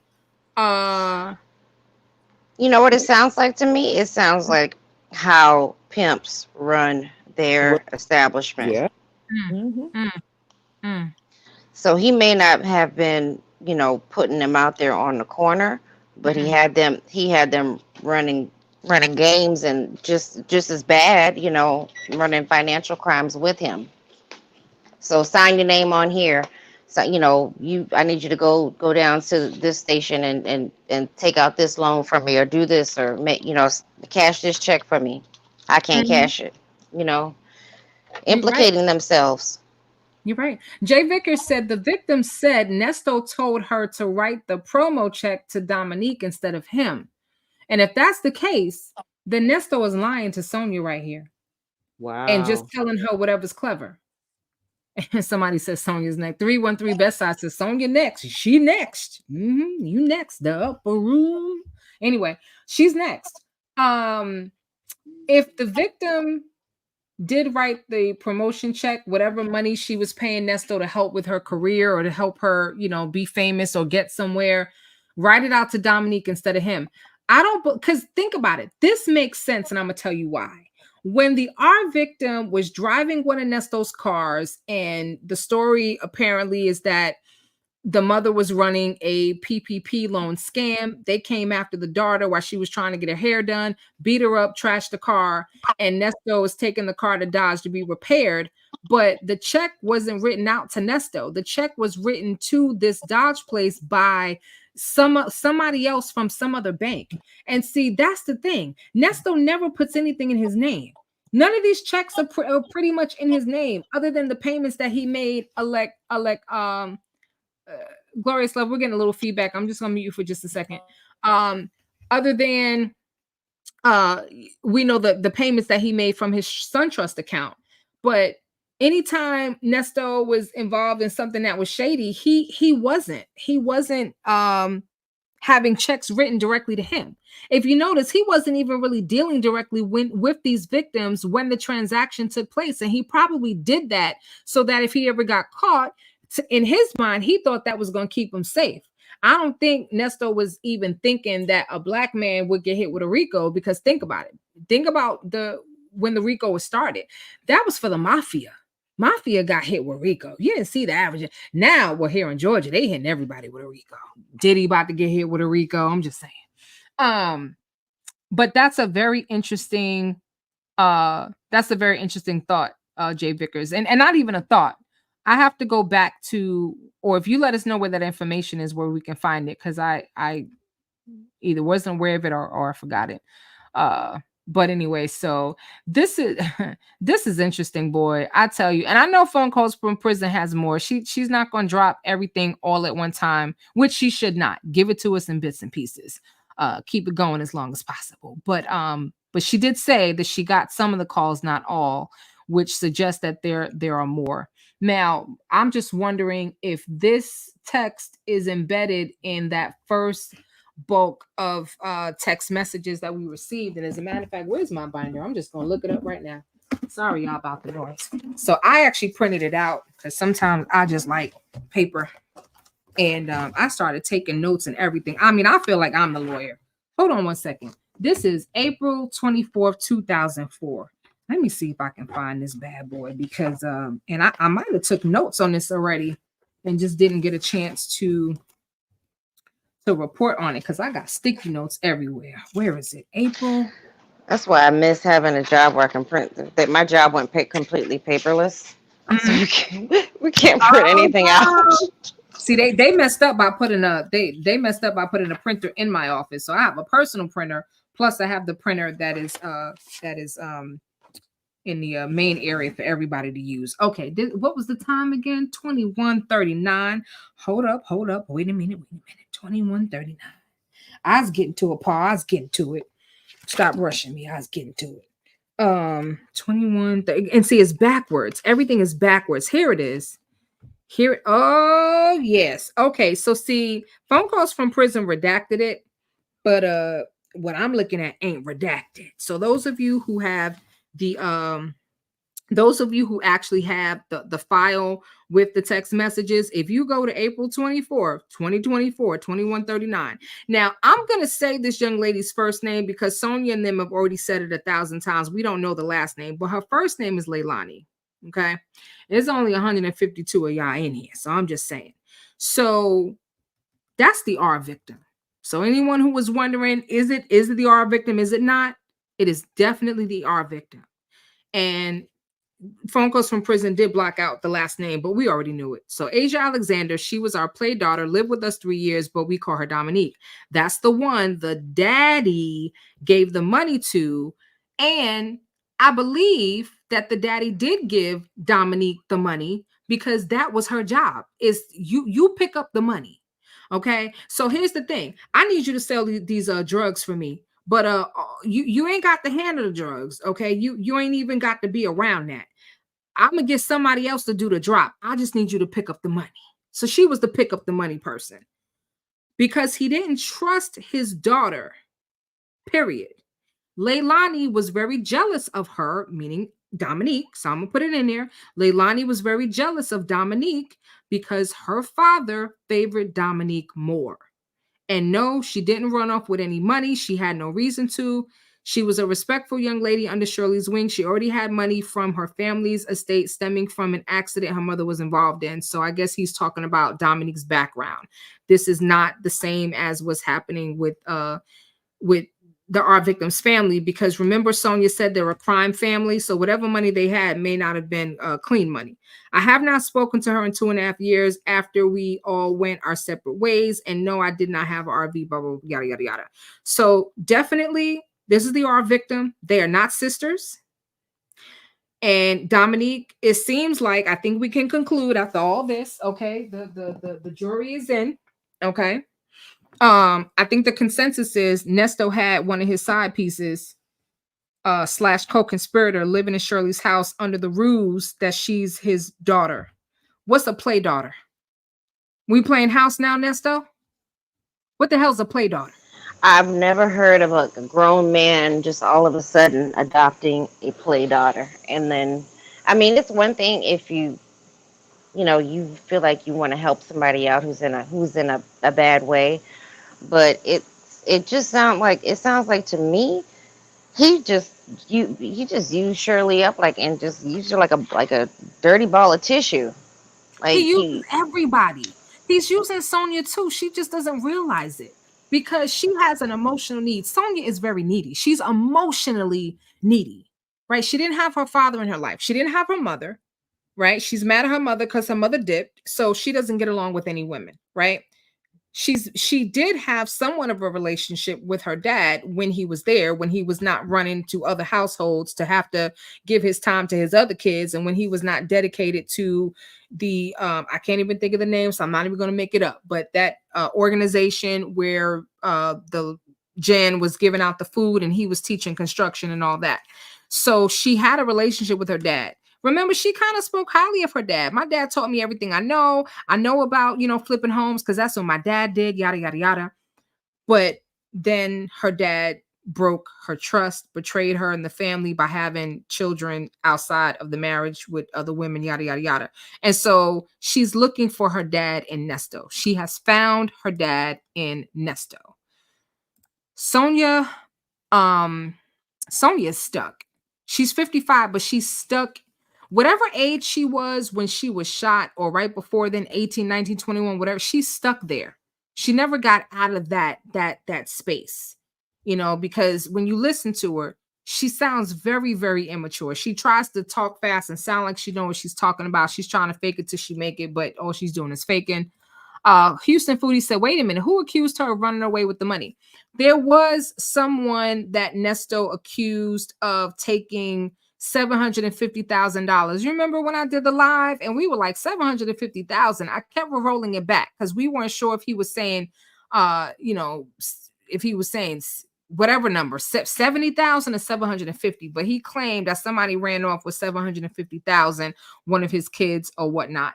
You know what it sounds like to me? It sounds like how pimps run their establishment. Yeah. So he may not have been, putting them out there on the corner, but he had them running games and just as bad, running financial crimes with him. So sign your name on here. So, I need you to go down to this station and take out this loan from me, or do this, or cash this check for me. I can't cash it, implicating themselves. You're right. Jay Vickers said the victim said Nesto told her to write the promo check to Dominique instead of him. And if that's the case, then Nesto is lying to Sonya right here. Wow. And just telling her whatever's clever. And somebody says Sonya's next. 313 Best Side says Sonya next. She next. You next. The upper room. Anyway, she's next. If the victim did write the promotion check, whatever money she was paying Nesto to help with her career or to help her, be famous or get somewhere, write it out to Dominique instead of him. Because think about it. This makes sense, and I'm going to tell you why. When the R victim was driving one of Nesto's cars, and the story apparently is that the mother was running a PPP loan scam. They came after the daughter while she was trying to get her hair done, beat her up, trashed the car, and Nesto was taking the car to Dodge to be repaired. But the check wasn't written out to Nesto. The check was written to this Dodge place by somebody else from some other bank. And see, that's the thing. Nesto never puts anything in his name. None of these checks are pretty much in his name, other than the payments that he made. Glorious Love, we're getting a little feedback. I'm just gonna mute you for just a second. Other than we know the payments that he made from his SunTrust account, but anytime Nesto was involved in something that was shady, he wasn't having checks written directly to him. If you notice, he wasn't even really dealing directly with these victims when the transaction took place, and he probably did that so that if he ever got caught, in his mind, he thought that was going to keep him safe. I don't think Nesto was even thinking that a black man would get hit with a RICO, because think about it. Think about when the RICO was started. That was for the mafia. Mafia got hit with RICO. You didn't see the average. Now we're here in Georgia. They hitting everybody with a RICO. Diddy about to get hit with a RICO. I'm just saying. But that's a very interesting thought, Jay Vickers. And not even a thought. I have to go back to, or if you let us know where that information is, where we can find it, because I either wasn't aware of it or I forgot it. But anyway, so this is interesting, boy. I tell you, and I know Phone Calls from Prison has more. She's not going to drop everything all at one time, which she should not. Give it to us in bits and pieces. Keep it going as long as possible. But she did say that she got some of the calls, not all, which suggests that there are more. Now, I'm just wondering if this text is embedded in that first bulk of text messages that we received. And as a matter of fact, where's my binder? I'm just going to look it up right now. Sorry, y'all, about the noise. So I actually printed it out because sometimes I just like paper. And I started taking notes and everything. I mean, I feel like I'm the lawyer. Hold on one second. This is April 24th, 2004. Let me see if I can find this bad boy because and I might have took notes on this already and just didn't get a chance to report on it because I got sticky notes everywhere. Where is it? April. That's why I miss having a job where I can print. That my job went completely paperless, so we can't print anything out. See, they messed up by putting they messed up by putting a printer in my office. So I have a personal printer, plus I have the printer that is in the main area for everybody to use. Okay, what was the time again? 21:39. Hold up. Wait a minute. 21:39. I was getting to it, Paul. I was getting to it. Stop rushing me. I was getting to it. 21:30. And see, it's backwards. Everything is backwards. Here it is. Here. Oh, yes. Okay. So see, phone calls from prison redacted it, but what I'm looking at ain't redacted. So those of you who have those of you who actually have the file with the text messages, if you go to April 24th, 2024, 21:39. Now, I'm going to say this young lady's first name because Sonya and them have already said it 1,000 times. We don't know the last name, but her first name is Leilani. Okay. There's only 152 of y'all in here. So I'm just saying. So that's the R victim. So anyone who was wondering, is it the R victim? Is it not? It is definitely the R victim. And phone calls from prison did block out the last name, but we already knew it. So Asia Alexander, she was our play daughter, lived with us 3 years, but we call her Dominique. That's the one the daddy gave the money to. And I believe that the daddy did give Dominique the money because that was her job, is you pick up the money. Okay. So here's the thing. I need you to sell these drugs for me. But you ain't got to handle the drugs, okay? You ain't even got to be around that. I'm gonna get somebody else to do the drop. I just need you to pick up the money. So she was the pick up the money person because he didn't trust his daughter, period. Leilani was very jealous of her, meaning Dominique. So I'm gonna put it in there. Leilani was very jealous of Dominique because her father favored Dominique more. And no, she didn't run off with any money. She had no reason to. She was a respectful young lady under Shirley's wing. She already had money from her family's estate stemming from an accident her mother was involved in. So I guess he's talking about Dominique's background. This is not the same as what's happening with our victim's family, because remember Sonya said they're a crime family. So whatever money they had may not have been clean money. I have not spoken to her in 2.5 years after we all went our separate ways. And no, I did not have an RV, blah, blah, yada, yada, yada. So definitely this is the R victim. They are not sisters. And Dominique, it seems like, I think we can conclude after all this, okay, the jury is in, okay. I think the consensus is Nesto had one of his side pieces / co-conspirator living in Shirley's house under the ruse that she's his daughter. What's a play daughter? We playing house now, Nesto? What the hell's a play daughter? I've never heard of a grown man just all of a sudden adopting a play daughter. And then, I mean, it's one thing if you feel like you want to help somebody out who's in a bad way, but it sounds like to me he just used Shirley up and just used her like a dirty ball of tissue. He uses everybody. He's using Sonya too. She just doesn't realize it because she has an emotional need. Sonya is very needy. She's emotionally needy, right? She didn't have her father in her life. She didn't have her mother, right? She's mad at her mother because her mother dipped. So she doesn't get along with any women, right? She did have somewhat of a relationship with her dad when he was there, when he was not running to other households to have to give his time to his other kids, and when he was not dedicated to the I can't even think of the name, so I'm not even going to make it up, but that organization where the Jen was giving out the food and he was teaching construction and all that. So she had a relationship with her dad. Remember, she kind of spoke highly of her dad. My dad taught me everything I know. I know about, flipping homes because that's what my dad did, yada, yada, yada. But then her dad broke her trust, betrayed her and the family by having children outside of the marriage with other women, yada, yada, yada. And so she's looking for her dad in Nesto. She has found her dad in Nesto. Sonya's stuck. She's 55, but she's stuck. Whatever age she was when she was shot, or right before then, 18, 19, 21, whatever, she's stuck there. She never got out of that space, you know, because when you listen to her, she sounds very, very immature. She tries to talk fast and sound like she knows what she's talking about. She's trying to fake it till she make it, but all she's doing is faking. Houston Foodie said, wait a minute, who accused her of running away with the money? There was someone that Nesto accused of taking $750,000. You remember when I did the live and we were like 750,000? I kept rolling it back because we weren't sure if he was saying, you know, if he was saying whatever number, 70,000 or 750, but he claimed that somebody ran off with 750,000, one of his kids or whatnot.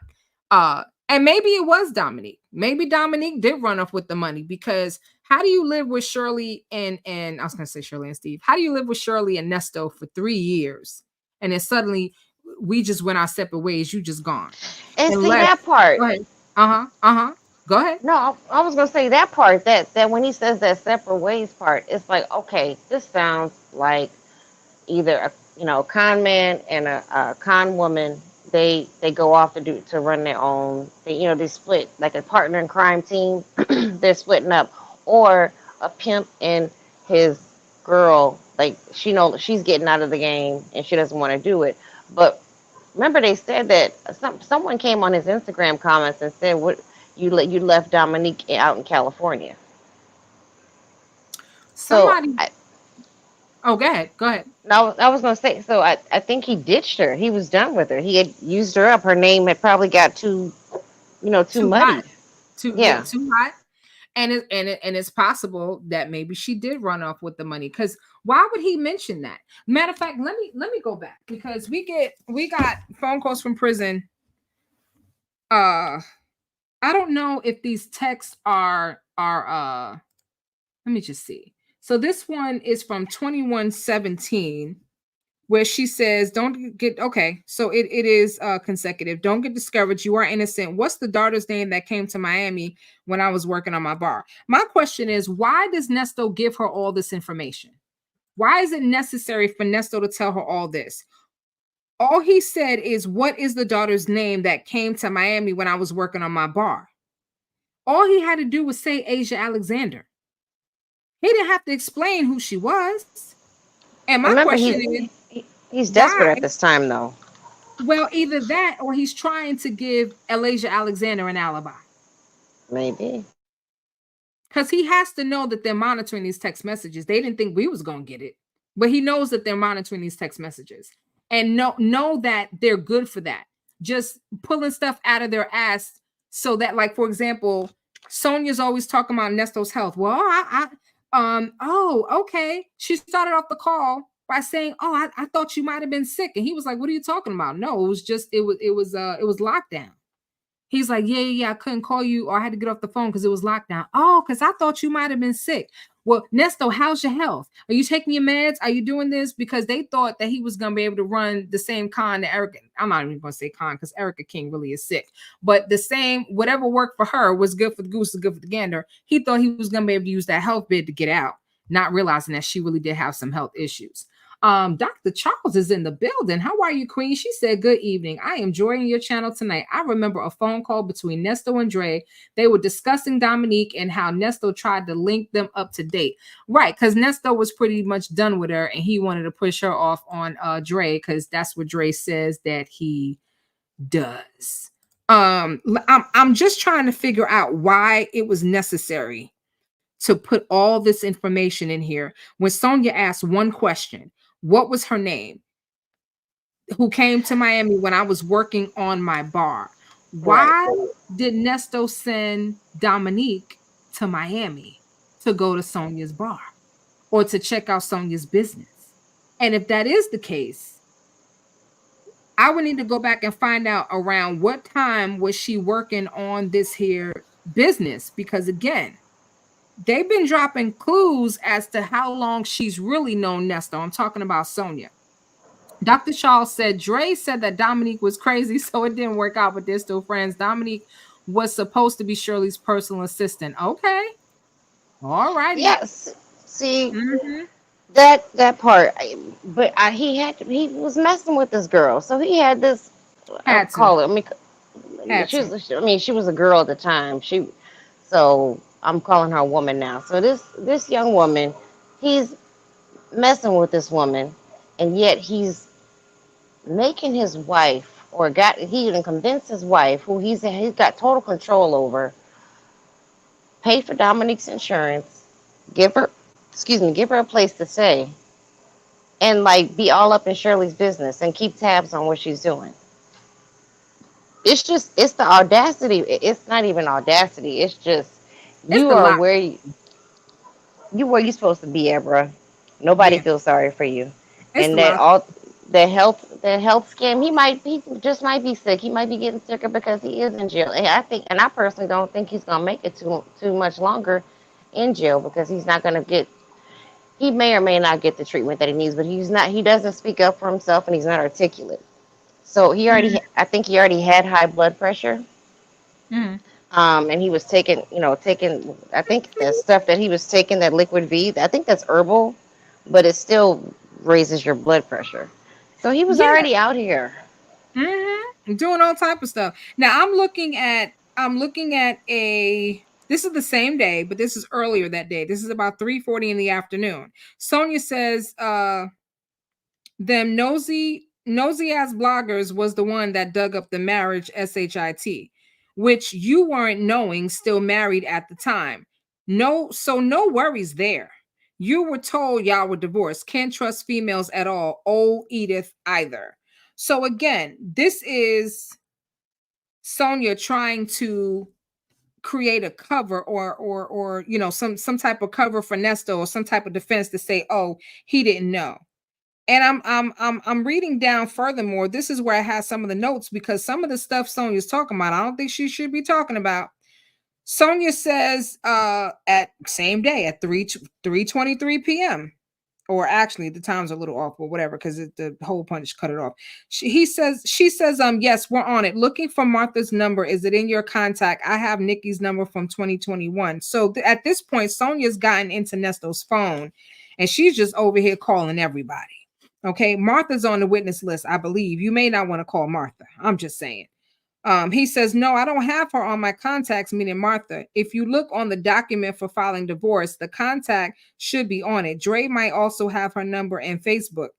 And maybe it was Dominique. Maybe Dominique did run off with the money, because how do you live with Shirley and I was going to say Shirley and Steve. How do you live with Shirley and Nesto for 3 years? And then suddenly we just went our separate ways. You just gone. And see that part. Go ahead. Go ahead. No, I was going to say that part, that when he says that separate ways part, it's like, okay, this sounds like either a con man and a con woman. They go off to run their own. They split like a partner in crime team. They're splitting up, or a pimp and his girl. Like she knows she's getting out of the game and she doesn't want to do it. But remember, they said that someone came on his Instagram comments and said, "What you left Dominique out in California." Somebody. Oh, go ahead. No, I was going to say, so I think he ditched her. He was done with her. He had used her up. Her name had probably got too muddy. Hot. Too hot. And it's possible that maybe she did run off with the money. Because why would he mention that? Matter of fact, let me go back, because we got phone calls from prison. I don't know if these texts are let me just see. So this one is from 2117, where she says, don't get, okay, so it is consecutive. Don't get discouraged. You are innocent. What's the daughter's name that came to Miami when I was working on my bar? My question is, why does Nesto give her all this information? Why is it necessary for Nesto to tell her all this? All he said is, what is the daughter's name that came to Miami when I was working on my bar? All he had to do was say Asia Alexander. He didn't have to explain who she was. And my question is, he's desperate at this time, though. Well, either that or he's trying to give Asia Alexander an alibi. Maybe. Because he has to know that they're monitoring these text messages. They didn't think we was going to get it, but he knows that they're monitoring these text messages and know that they're good for that. Just pulling stuff out of their ass so that, like, for example, Sonya's always talking about Nesto's health. Well, okay. She started off the call by saying, I thought you might have been sick. And he was like, what are you talking about? No, it was lockdown. He's like, yeah, I couldn't call you, or I had to get off the phone because it was lockdown. Oh, because I thought you might have been sick. Well, Nesto, how's your health? Are you taking your meds? Are you doing this? Because they thought that he was going to be able to run the same con that Erica. I'm not even going to say con because Erica King really is sick. But the same, whatever worked for her was good for the goose, is good for the gander. He thought he was going to be able to use that health bid to get out, not realizing that she really did have some health issues. Dr. Charles is in the building. How are you, Queen? She said, good evening. I am enjoying your channel tonight. I remember a phone call between Nesto and Dre. They were discussing Dominique and how Nesto tried to link them up to date. Right, because Nesto was pretty much done with her and he wanted to push her off on Dre, because that's what Dre says that he does. I'm just trying to figure out why it was necessary to put all this information in here when Sonya asked one question. What was her name? Who came to Miami when I was working on my bar? Why did Nesto send Dominique to Miami to go to Sonya's bar or to check out Sonya's business? And if that is the case, I would need to go back and find out around what time was she working on this here business, because again, they've been dropping clues as to how long she's really known Nesto. I'm talking about Sonya. Dr. Charles said, Dre said that Dominique was crazy, so it didn't work out, but they're still friends. Dominique was supposed to be Shirley's personal assistant. Okay. All right. Yes. See, that part. But he was messing with this girl, so he had this. I'll Had to. call it. Had to. She was a girl at the time. So I'm calling her a woman now. So this young woman, he's messing with this woman, and yet he's making his wife, he even convinced his wife, who he's got total control over, pay for Dominique's insurance, give her, give her a place to stay, and like be all up in Shirley's business and keep tabs on what she's doing. It's the audacity. It's not even audacity. It's just It's you the are lot. where you supposed to be at, bruh. Nobody Yeah. feels sorry for you. It's the And that lot. all the health scam, he just might be sick. He might be getting sicker because he is in jail. And I personally don't think he's gonna make it too much longer in jail, because he's not gonna get he may or may not get the treatment that he needs, but he doesn't speak up for himself, and he's not articulate. So I think he already had high blood pressure. Mm-hmm. And he was taking, I think the stuff that he was taking, that liquid V, I think that's herbal, but it still raises your blood pressure. So he was Yeah. already out here. Doing all type of stuff. Now I'm looking at a this is the same day, but this is earlier that day. This is about 3:40 in the afternoon. Sonya says them nosy ass bloggers was the one that dug up the marriage shit, which you weren't knowing still married at the time. No worries there. You were told y'all were divorced. Can't trust females at all. Oh, Edith either. So again, this is Sonya trying to create a cover, or some type of cover for Nesto, or some type of defense to say, oh, he didn't know. And I'm reading down furthermore. This is where I have some of the notes, because some of the stuff Sonya's talking about, I don't think she should be talking about. Sonya says at same day at 3:23 p.m. Or actually the time's a little off, but whatever, because the whole punch cut it off. She says, yes, we're on it. Looking for Martha's number. Is it in your contact? I have Nikki's number from 2021. So at this point, Sonya's gotten into Nesto's phone, and she's just over here calling everybody. Okay, Martha's on the witness list, I believe. You may not want to call Martha. I'm just saying. He says, no, I don't have her on my contacts, meaning Martha. If you look on the document for filing divorce, the contact should be on it. Dre might also have her number and Facebook.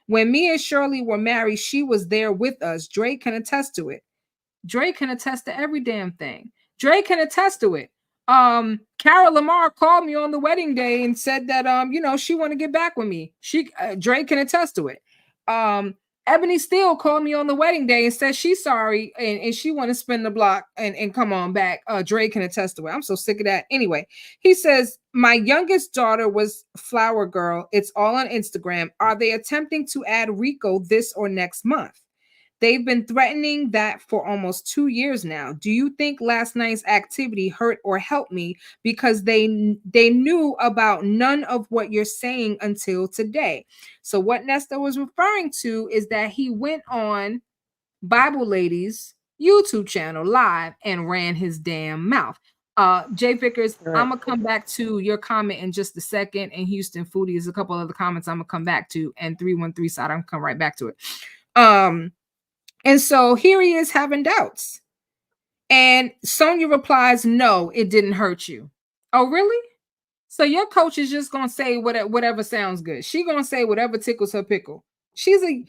When me and Shirley were married, she was there with us. Dre can attest to it. Dre can attest to every damn thing. Dre can attest to it. Carol Lamar called me on the wedding day and said that she want to get back with me. Dre can attest to it. Ebony Steele called me on the wedding day and said she's sorry and she want to spin the block and come on back. Dre can attest to it. I'm so sick of that. Anyway, he says, my youngest daughter was Flower Girl. It's all on Instagram. Are they attempting to add Rico this or next month? They've been threatening that for almost 2 years now. Do you think last night's activity hurt or helped me? Because they knew about none of what you're saying until today. So what Nesto was referring to is that he went on Bible Lady's YouTube channel live and ran his damn mouth. Jay Vickers, Right. I'm gonna come back to your comment in just a second. And Houston Foodie is a couple other comments I'm gonna come back to, and 313 side, I'm gonna come right back to it. And so here he is having doubts. And Sonya replies, no, it didn't hurt you. Oh, really? So your coach is just going to say whatever sounds good. She's going to say whatever tickles her pickle. She's a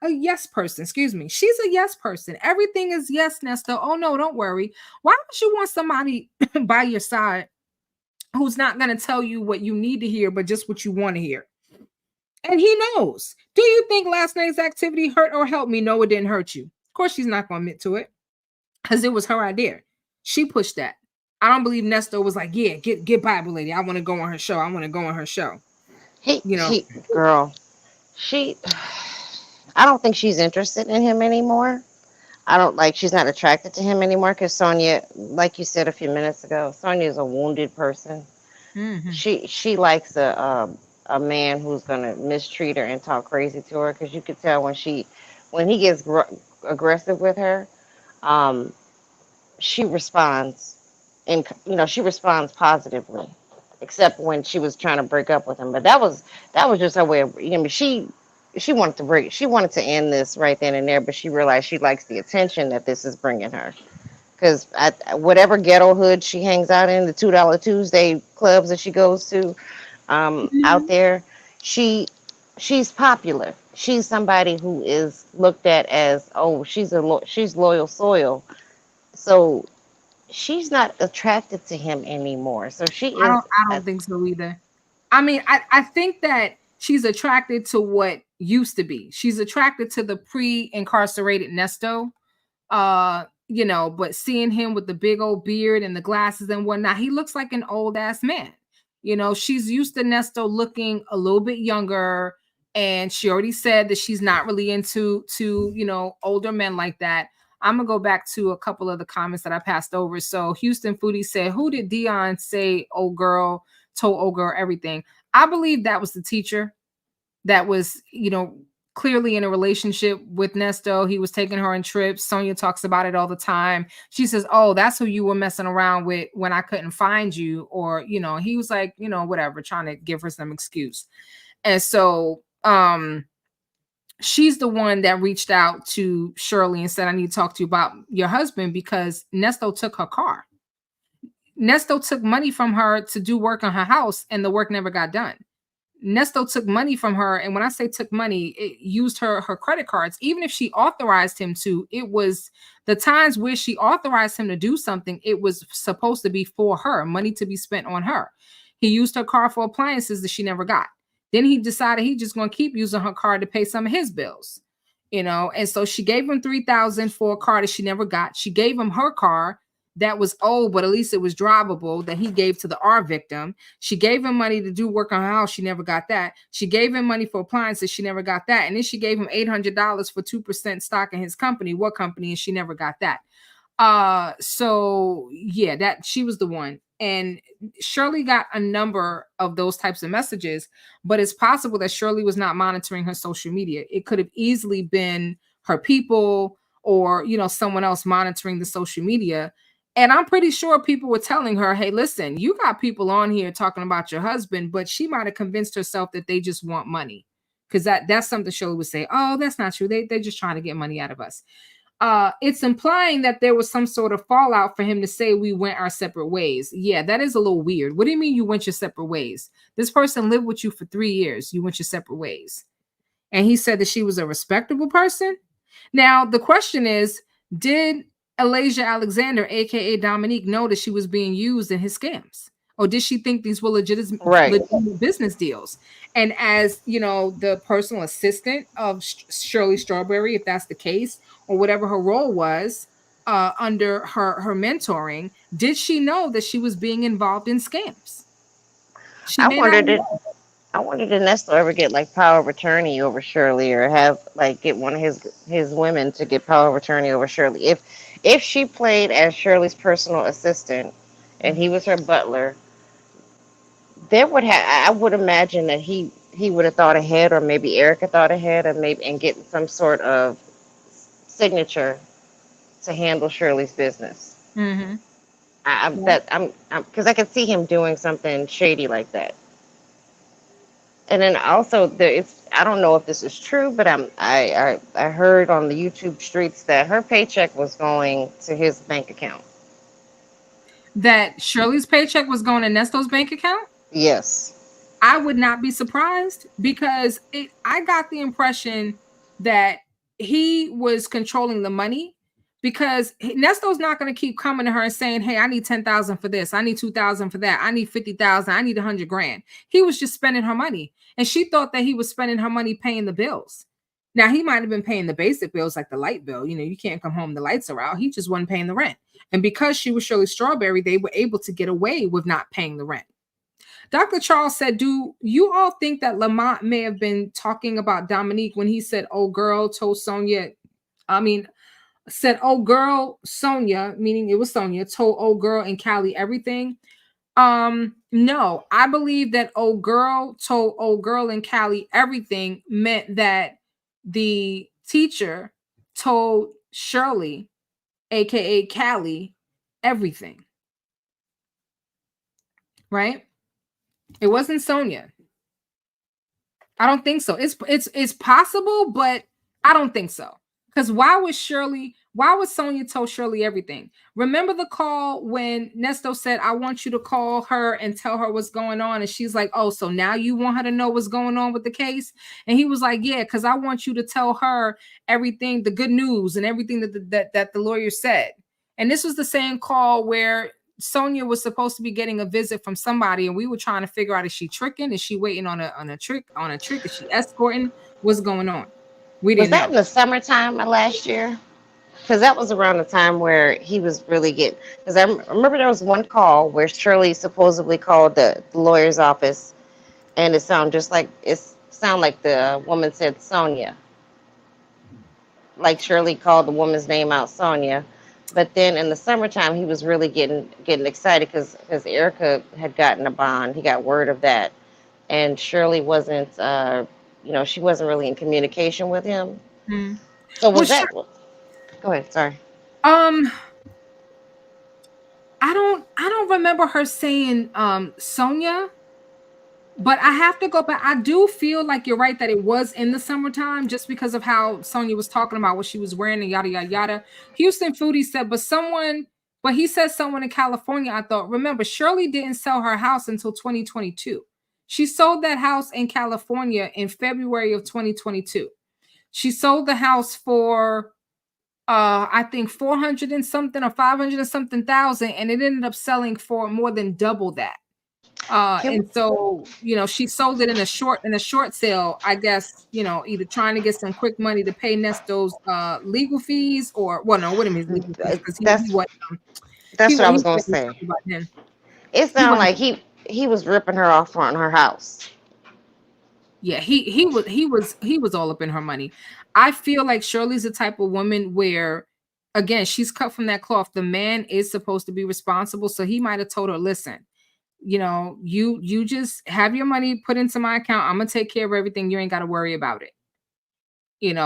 yes person. Excuse me. She's a yes person. Everything is yes, Nesto. Oh, no, don't worry. Why would you want somebody by your side who's not going to tell you what you need to hear, but just what you want to hear? And he knows. Do you think last night's activity hurt or helped me? No, it didn't hurt you. Of course, she's not going to admit to it because it was her idea. She pushed that. I don't believe Nesto was like, yeah, get Bible Lady. I want to go on her show. I want to go on her show. Girl, she, I don't think she's interested in him anymore. She's not attracted to him anymore, because Sonya, like you said a few minutes ago, Sonya is a wounded person. Mm-hmm. She likes a man who's gonna mistreat her and talk crazy to her, because you could tell when he gets aggressive with her, she responds, and she responds positively. except when she was trying to break up with him. But that was just her way of, you know, she wanted to end this right then and there, but she realized she likes the attention that this is bringing her. Because whatever ghetto hood she hangs out in, the $2 Tuesday clubs that she goes to, out there, she's popular. She's somebody who is looked at as, oh, she's loyal soil. So she's not attracted to him anymore. So she is. I don't think so either. I mean, I think that she's attracted to what used to be. She's attracted to the pre-incarcerated Nesto. You know, but seeing him with the big old beard and the glasses and whatnot, he looks like an old ass man. You know, she's used to Nesto looking a little bit younger, and she already said that she's not really into you know, older men like that. I'm gonna go back to a couple of the comments that I passed over. So Houston Foodie said, "Who did Dion say? Old girl told old girl everything." I believe that was the teacher that was, you know, clearly in a relationship with Nesto. He was taking her on trips. Sonya talks about it all the time. She says, "Oh, that's who you were messing around with when I couldn't find you." Or, you know, he was like, you know, whatever, trying to give her some excuse. And so she's the one that reached out to Shirley and said, "I need to talk to you about your husband," because Nesto took her car. Nesto took money from her to do work on her house, and the work never got done. Nesto took money from her, and when I say took money, it used her credit cards. Even if she authorized him to, it was the times where she authorized him to do something, it was supposed to be for her, money to be spent on her. He used her car for appliances that she never got. Then he decided he's just going to keep using her car to pay some of his bills, you know. And so she gave him $3,000 for a car that she never got. She gave him her car that was old, but at least it was drivable, that he gave to the R victim. She gave him money to do work on her house. She never got that. She gave him money for appliances. She never got that. And then she gave him $800 for 2% stock in his company. What company? And she never got that. So yeah, that she was the one. And Shirley got a number of those types of messages, but it's possible that Shirley was not monitoring her social media. It could have easily been her people, or, you know, someone else monitoring the social media. And I'm pretty sure people were telling her, "Hey, listen, you got people on here talking about your husband," but she might have convinced herself that they just want money. Because that's something Shirley would say, "Oh, that's not true. They're just trying to get money out of us." It's implying that there was some sort of fallout for him to say we went our separate ways. Yeah, that is a little weird. What do you mean you went your separate ways? This person lived with you for 3 years. You went your separate ways. And he said that she was a respectable person. Now, the question is, did Alasia Alexander, aka Dominique, know that she was being used in his scams? Or did she think these were legitimate business deals? And as, you know, the personal assistant of Shirley Strawberry, if that's the case, or whatever her role was under her mentoring, did she know that she was being involved in scams? She may not know. I wonder did Nesto ever get like power of attorney over Shirley, or have like get one of his women to get power of attorney over Shirley? If she played as Shirley's personal assistant and he was her butler, I would imagine that he would have thought ahead, or maybe Erica thought ahead, and getting some sort of signature to handle Shirley's business. Mm-hmm. Because I could see him doing something shady like that. And then also, I don't know if this is true, but I heard on the YouTube streets that her paycheck was going to his bank account. That Shirley's paycheck was going to Nesto's bank account? Yes. I would not be surprised, because I got the impression that he was controlling the money, because Nesto's not going to keep coming to her and saying, "Hey, I need 10,000 for this. I need 2,000 for that. I need 50,000. I need 100 grand." He was just spending her money. And she thought that he was spending her money paying the bills. Now, he might have been paying the basic bills like the light bill. You know, you can't come home, the lights are out. He just wasn't paying the rent. And because she was Shirley Strawberry, they were able to get away with not paying the rent. Dr. Charles said, "Do you all think that Lamont may have been talking about Dominique when he said, 'Oh, girl, told Sonya,' said, 'Oh, girl, Sonya,' meaning it was Sonya, told old girl and Callie everything?" No, I believe that old girl told old girl and Callie everything meant that the teacher told Shirley, aka Callie, everything. Right? It wasn't Sonya. I don't think so. It's possible, but I don't think so. Because why would Sonya tell Shirley everything? Remember the call when Nesto said, I want you to call her and tell her what's going on. And she's like, oh, so now you want her to know what's going on with the case? And he was like, yeah, because I want you to tell her everything, the good news and everything that the lawyer said. And this was the same call where Sonya was supposed to be getting a visit from somebody, and we were trying to figure out, is she tricking? Is she waiting on a trick? Is she escorting? What's going on? We Was didn't that know. in the summertime of last year? Because that was around the time where he was really getting. Because I remember there was one call where Shirley supposedly called the lawyer's office, and it sounded like the woman said Sonya, like Shirley called the woman's name out, Sonya. But then in the summertime, he was really getting excited because Erica had gotten a bond. He got word of that, and Shirley wasn't, she wasn't really in communication with him. Hmm. So Well, was that? Go ahead. Sorry. um, I don't remember her saying Sonya, but I have to go back. I do feel like you're right that it was in the summertime, just because of how Sonya was talking about what she was wearing and yada yada yada. Houston Foodie said, but he said someone in California. I thought, remember, Shirley didn't sell her house until 2022. She sold that house in California in February of 2022. She sold the house for I think 400 and something or 500 and something thousand, and it ended up selling for more than double that. Can, And so, she sold it in a short sale, I guess, either trying to get some quick money to pay Nesto's legal fees, or well, no, what his legal fees, because that's he what I was wasn't gonna talking say. about him. It He sounded wasn't. like he was ripping her off on her house. Yeah, he was all up in her money. I feel like Shirley's the type of woman where, again, she's cut from that cloth. The man is supposed to be responsible, so he might have told her, listen, you just have your money put into my account. I'm gonna take care of everything. You ain't got to worry about it.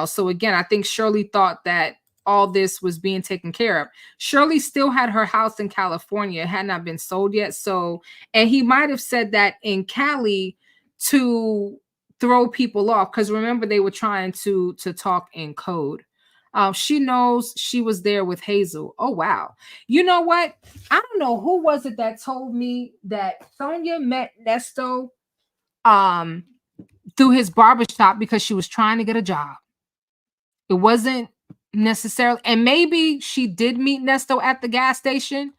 So again, I think Shirley thought that all this was being taken care of. Shirley still had her house in California. It had not been sold yet. So, and he might have said that in Cali to throw people off, because remember, they were trying to talk in code. She knows she was there with Hazel. Oh wow. You know what? I don't know who was it that told me that Sonya met Nesto um through his barbershop because she was trying to get a job. It wasn't necessarily, and maybe she did meet Nesto at the gas station.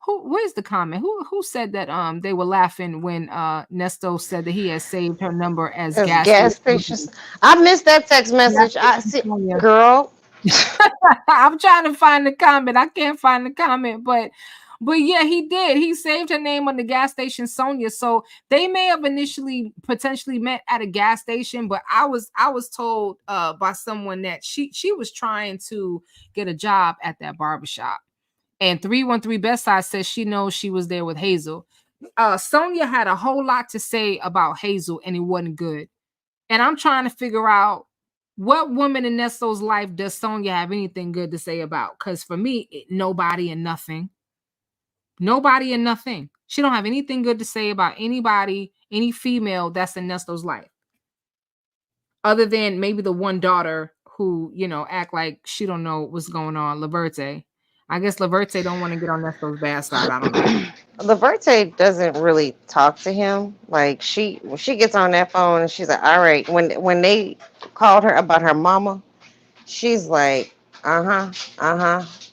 Where's the comment? Who said that they were laughing when Nesto said that he had saved her number as As gas gas stations. I missed that text gas message. I station see, Sonia. girl. I'm trying to find the comment. I can't find the comment, but yeah, he did. He saved her name on the gas station Sonia. So they may have initially potentially met at a gas station, but I was told by someone that she was trying to get a job at that barbershop. And 313 Bestside says she knows she was there with Hazel. Sonia had a whole lot to say about Hazel, and it wasn't good. And I'm trying to figure out, what woman in Nesto's life does Sonya have anything good to say about? Because for me, nobody and nothing. Nobody and nothing. She don't have anything good to say about anybody, any female that's in Nesto's life. Other than maybe the one daughter who, act like she don't know what's going on, Laverte. I guess Laverte don't want to get on Nesto's bad side. I don't know. Laverte doesn't really talk to him. Like when she gets on that phone and she's like, all right. When they called her about her mama, she's like, all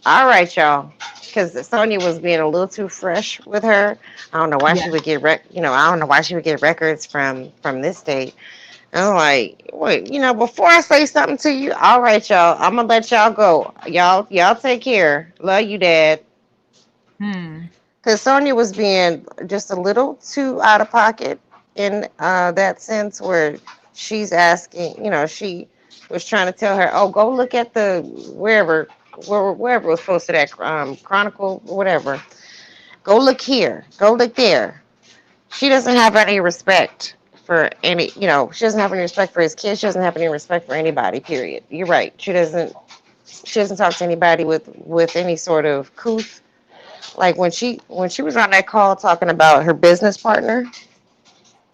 right, y'all. Because Sonya was being a little too fresh with her. I don't know why Yeah. she would get I don't know why she would get records from this state. And I'm like, wait, before I say something to you, all right, y'all, I'm gonna let y'all go. Y'all take care. Love you, Dad. Hmm. Because Sonya was being just a little too out of pocket in that sense, where she's asking, she was trying to tell her, oh, go look at the wherever it was posted at Chronicle, whatever. Go look here. Go look there. She doesn't have any respect for she doesn't have any respect for his kids. She doesn't have any respect for anybody, period. You're right. She doesn't talk to anybody with any sort of couth. Like when she was on that call talking about her business partner,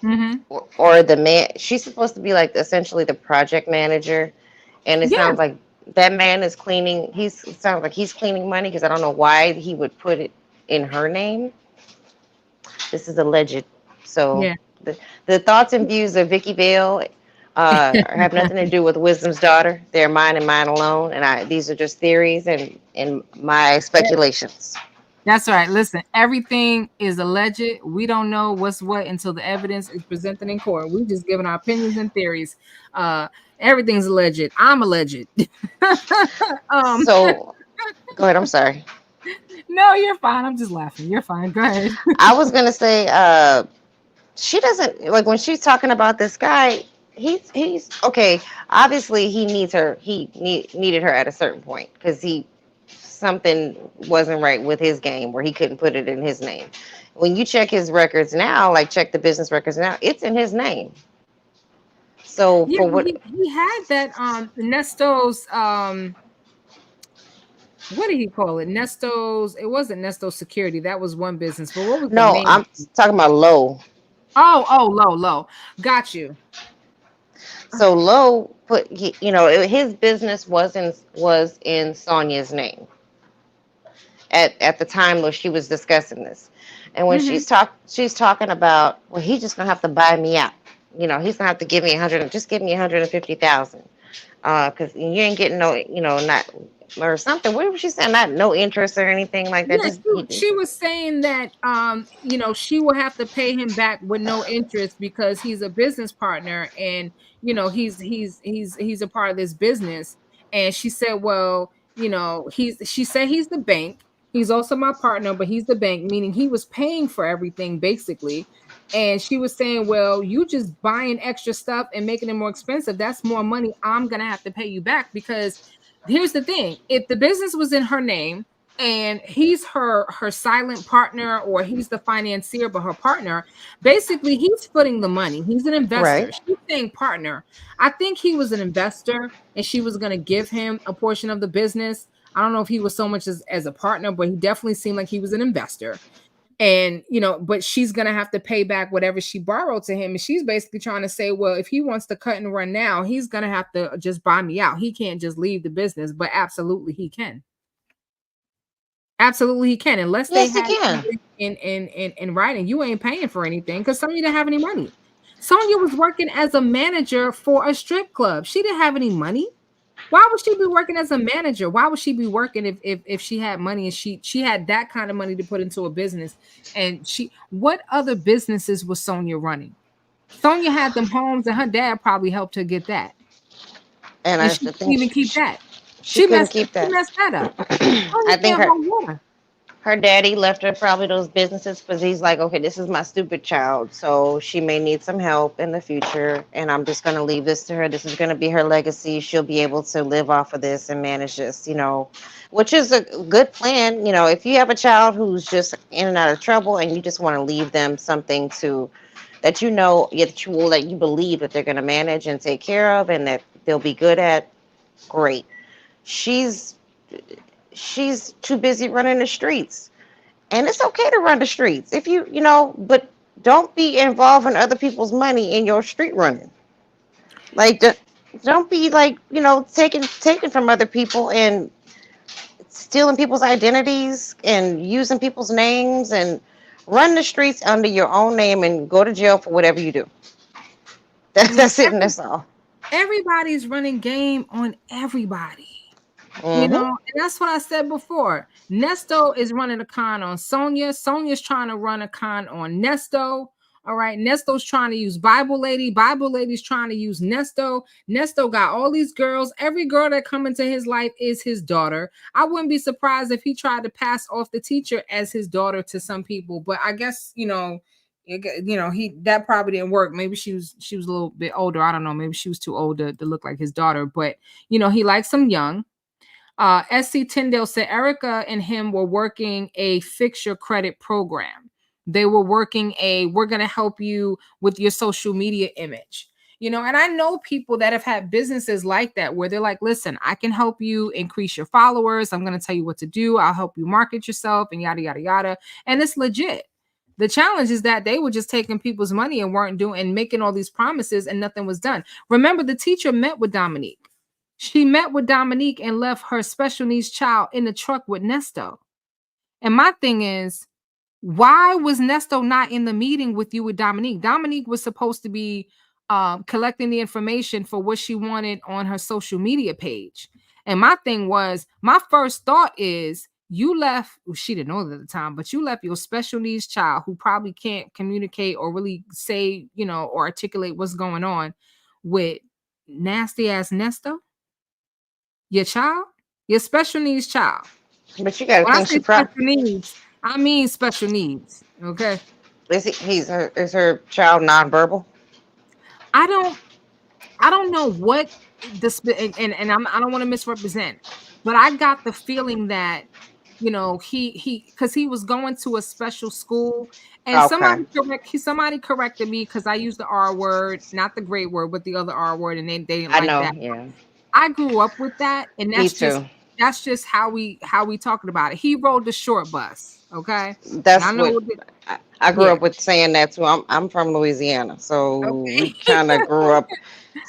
Mm-hmm. or the man. She's supposed to be like essentially the project manager, and it Yeah. sounds like that man is cleaning. It sounds like he's cleaning money because I don't know why he would put it in her name. This is alleged. So Yeah. the thoughts and views of Vicky Vale have nothing to do with Wisdom's daughter. They're mine and mine alone. And these are just theories and my speculations. That's right. Listen, everything is alleged. We don't know what's what until the evidence is presented in court. We just giving our opinions and theories. Everything's alleged. I'm alleged. um, So go ahead. I'm sorry. no, you're fine. I'm just laughing. You're fine. Go ahead. I was gonna say she doesn't like when she's talking about this guy. He's okay. Obviously, he needs her. Needed her at a certain point because something wasn't right with his game where he couldn't put it in his name. When you check his records now, like check the business records now, it's in his name. So Yeah, for what? he had that Nesto's what did he call it? Nesto's, it wasn't Nesto Security. That was one business. But what was the No, main? I'm talking about Low. Oh, low. Got you. So Low put his business was in Sonia's name at the time where she was discussing this, and when Mm-hmm. she's talking about, well, he's just gonna have to buy me out. He's gonna have to give me 100, just give me 150,000, because you ain't getting no, not or something. What was she saying? Not no interest or anything like that. Yeah, Just she was saying that she will have to pay him back with no interest because he's a business partner and he's a part of this business. And she said, well, she said he's the bank. He's also my partner, but he's the bank, meaning he was paying for everything basically. And she was saying, well, you just buying extra stuff and making it more expensive. That's more money I'm gonna have to pay you back because here's the thing: if the business was in her name and he's her silent partner or he's the financier but her partner, basically he's footing the money. He's an investor. right. She's saying partner. I think he was an investor and she was going to give him a portion of the business. I don't know if he was so much as a partner, but he definitely seemed like he was an investor. And but she's going to have to pay back whatever she borrowed to him. And she's basically trying to say, well, if he wants to cut and run now, he's going to have to just buy me out. He can't just leave the business, but absolutely he can. Absolutely, he can, unless they Yes, he had can. something in writing. You ain't paying for anything because Sonya didn't have any money. Sonya was working as a manager for a strip club. She didn't have any money. Why would she be working as a manager? Why would she be working if she had money and she had that kind of money to put into a business? And what other businesses was Sonya running? Sonya had them homes, and her dad probably helped her get that, And and I she couldn't think even keep that. she couldn't keep She that. messed that up. Sonya I think can't hold water. her daddy left her probably those businesses because he's like, okay, this is my stupid child, so she may need some help in the future, and I'm just going to leave this to her. This is going to be her legacy. She'll be able to live off of this and manage this, which is a good plan. If you have a child who's just in and out of trouble and you just want to leave them something that you believe that they're going to manage and take care of and that they'll be good at, great. She's too busy running the streets. And it's okay to run the streets if but don't be involving other people's money in your street running. Like, don't be like, taking from other people and stealing people's identities and using people's names, and run the streets under your own name and go to jail for whatever you do. That's it, and that's all. Everybody's running game on everybody. Mm-hmm. And that's what I said before. Nesto is running a con on Sonya. Sonya's trying to run a con on Nesto. All right. Nesto's trying to use Bible Lady. Bible Lady's trying to use Nesto. Nesto got all these girls. Every girl that come into his life is his daughter. I wouldn't be surprised if he tried to pass off the teacher as his daughter to some people. But I guess, he that probably didn't work. Maybe she was a little bit older. I don't know. Maybe she was too old to look like his daughter. But, he likes them young. SC Tyndale said Erica and him were working a fix your credit program. They were working we're going to help you with your social media image. And I know people that have had businesses like that where they're like, listen, I can help you increase your followers. I'm going to tell you what to do. I'll help you market yourself and yada, yada, yada. And it's legit. The challenge is that they were just taking people's money and weren't doing and making all these promises and nothing was done. Remember, the teacher met with Dominique. She met with Dominique and left her special needs child in the truck with Nesto. And my thing is, why was Nesto not in the meeting with you with Dominique? Dominique was supposed to be collecting the information for what she wanted on her social media page. And my thing was, my first thought is, you left, well, she didn't know it at the time, but you left your special needs child who probably can't communicate or really say, you know, or articulate what's going on with nasty ass Nesto, your child, your special needs child. But you got to When I think say special needs, I mean special needs. Okay. Is her child nonverbal? I don't know what this, and I don't want to misrepresent, but I got the feeling that, you know, because he was going to a special school, and Okay. somebody corrected me because I used the R word, not the great word, but the other R word, and they didn't I like know. that. Yeah. I grew up with that, and Me too. that's just how we talking about it. He rode the short bus, okay? And I That's know what I grew yeah. up with saying that too. I'm from Louisiana, so we Okay. kind of grew up,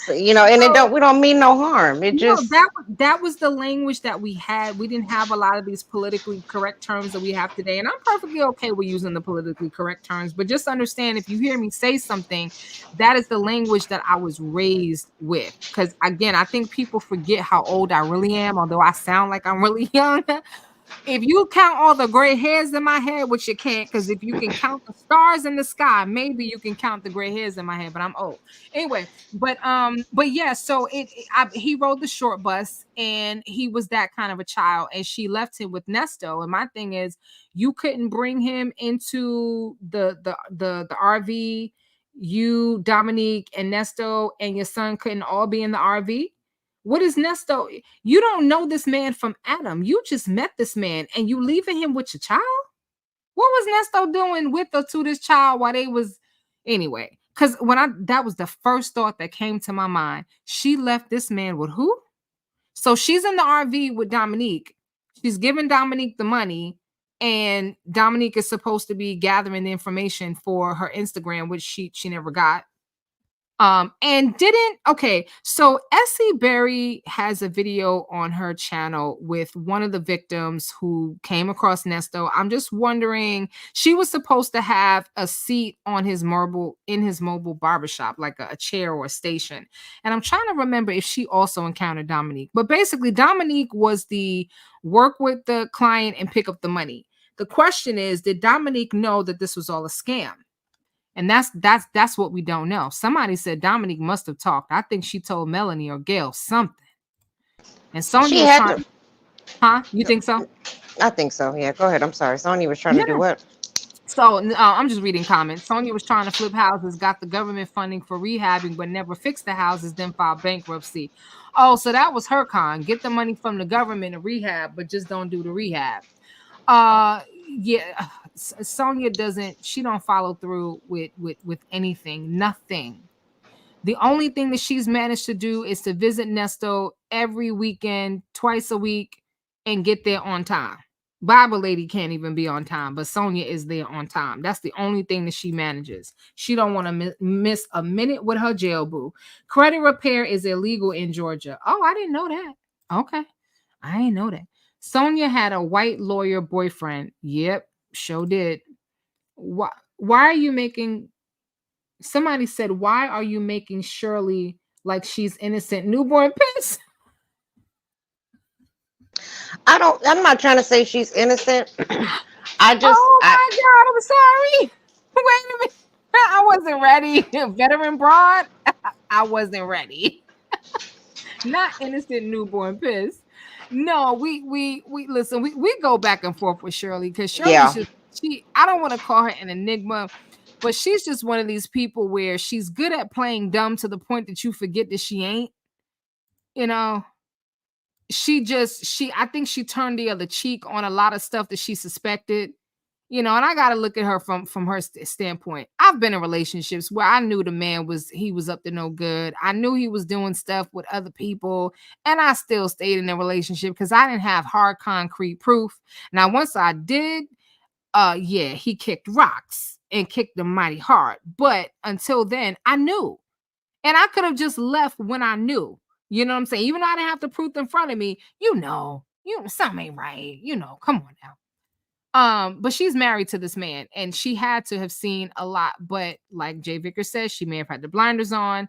so, you know, and So, we don't mean no harm. It no, just that was the language that we had. We didn't have a lot of these politically correct terms that we have today, and I'm perfectly okay with using the politically correct terms. But just understand, if you hear me say something, that is the language that I was raised with. Because again, I think people forget how old I really am, although I sound like I'm really young. If you count all the gray hairs in my head, which you can't, because if you can count the stars in the sky, maybe you can count the gray hairs in my head, but I'm old anyway. But yeah, so he rode the short bus, and he was that kind of a child, and she left him with Nesto. And my thing is, you couldn't bring him into the RV. You, Dominique, and Nesto, and your son couldn't all be in the RV. What is Nesto? You don't know this man from Adam. You just met this man, and you leaving him with your child? What was Nesto doing with or to this child while they was anyway? Because that was the first thought that came to my mind. She left this man with who? So she's in the RV with Dominique. She's giving Dominique the money, and Dominique is supposed to be gathering the information for her Instagram, which she never got. And so Essie Berry has a video on her channel with one of the victims who came across Nesto. I'm just wondering, she was supposed to have a seat on his mobile barbershop, like a chair or a station. And I'm trying to remember if she also encountered Dominique. But basically, Dominique was the work with the client and pick up the money. The question is, did Dominique know that this was all a scam? And that's what we don't know. Somebody said Dominique must have talked. I think she told Melanie or Gail something. And Sonya she was had trying to. Huh? You think so? I think so. Yeah. Go ahead. I'm sorry. Sonya was trying Yeah. to do what? So I'm just reading comments. Sonya was trying to flip houses, got the government funding for rehabbing, but never fixed the houses, then filed bankruptcy. Oh, so that was her con. Get the money from the government to rehab, but just don't do the rehab. Yeah, Sonya she don't follow through with anything, nothing. The only thing that she's managed to do is to visit Nesto every weekend, twice a week, and get there on time. Bible lady can't even be on time, but Sonya is there on time. That's the only thing that she manages. She don't want to miss a minute with her jail boo. Credit repair is illegal in Georgia. Oh, I didn't know that. Okay, I didn't know that. Sonya had a white lawyer boyfriend. Yep, sure did. Why are you making... Somebody said, why are you making Shirley like she's innocent? Newborn piss? I'm not trying to say she's innocent. Oh my God, I'm sorry. Wait a minute. I wasn't ready. Veteran broad? I wasn't ready. Not innocent newborn piss. No, we listen, we go back and forth with Shirley, because Shirley's just, I don't want to call her an enigma, but she's just one of these people where she's good at playing dumb to the point that you forget that she ain't. You know, I think she turned the other cheek on a lot of stuff that she suspected. You know, and I got to look at her from her standpoint. I've been in relationships where I knew the man was up to no good. I knew he was doing stuff with other people, and I still stayed in the relationship because I didn't have hard concrete proof. Now, once I did, yeah, he kicked rocks. and kicked them mighty hard. But until then, I knew. And I could have just left when I knew. You know what I'm saying? Even though I didn't have the proof in front of me, something ain't right. Come on now. But she's married to this man, and she had to have seen a lot. But like Jay Vickers says, she may have had the blinders on.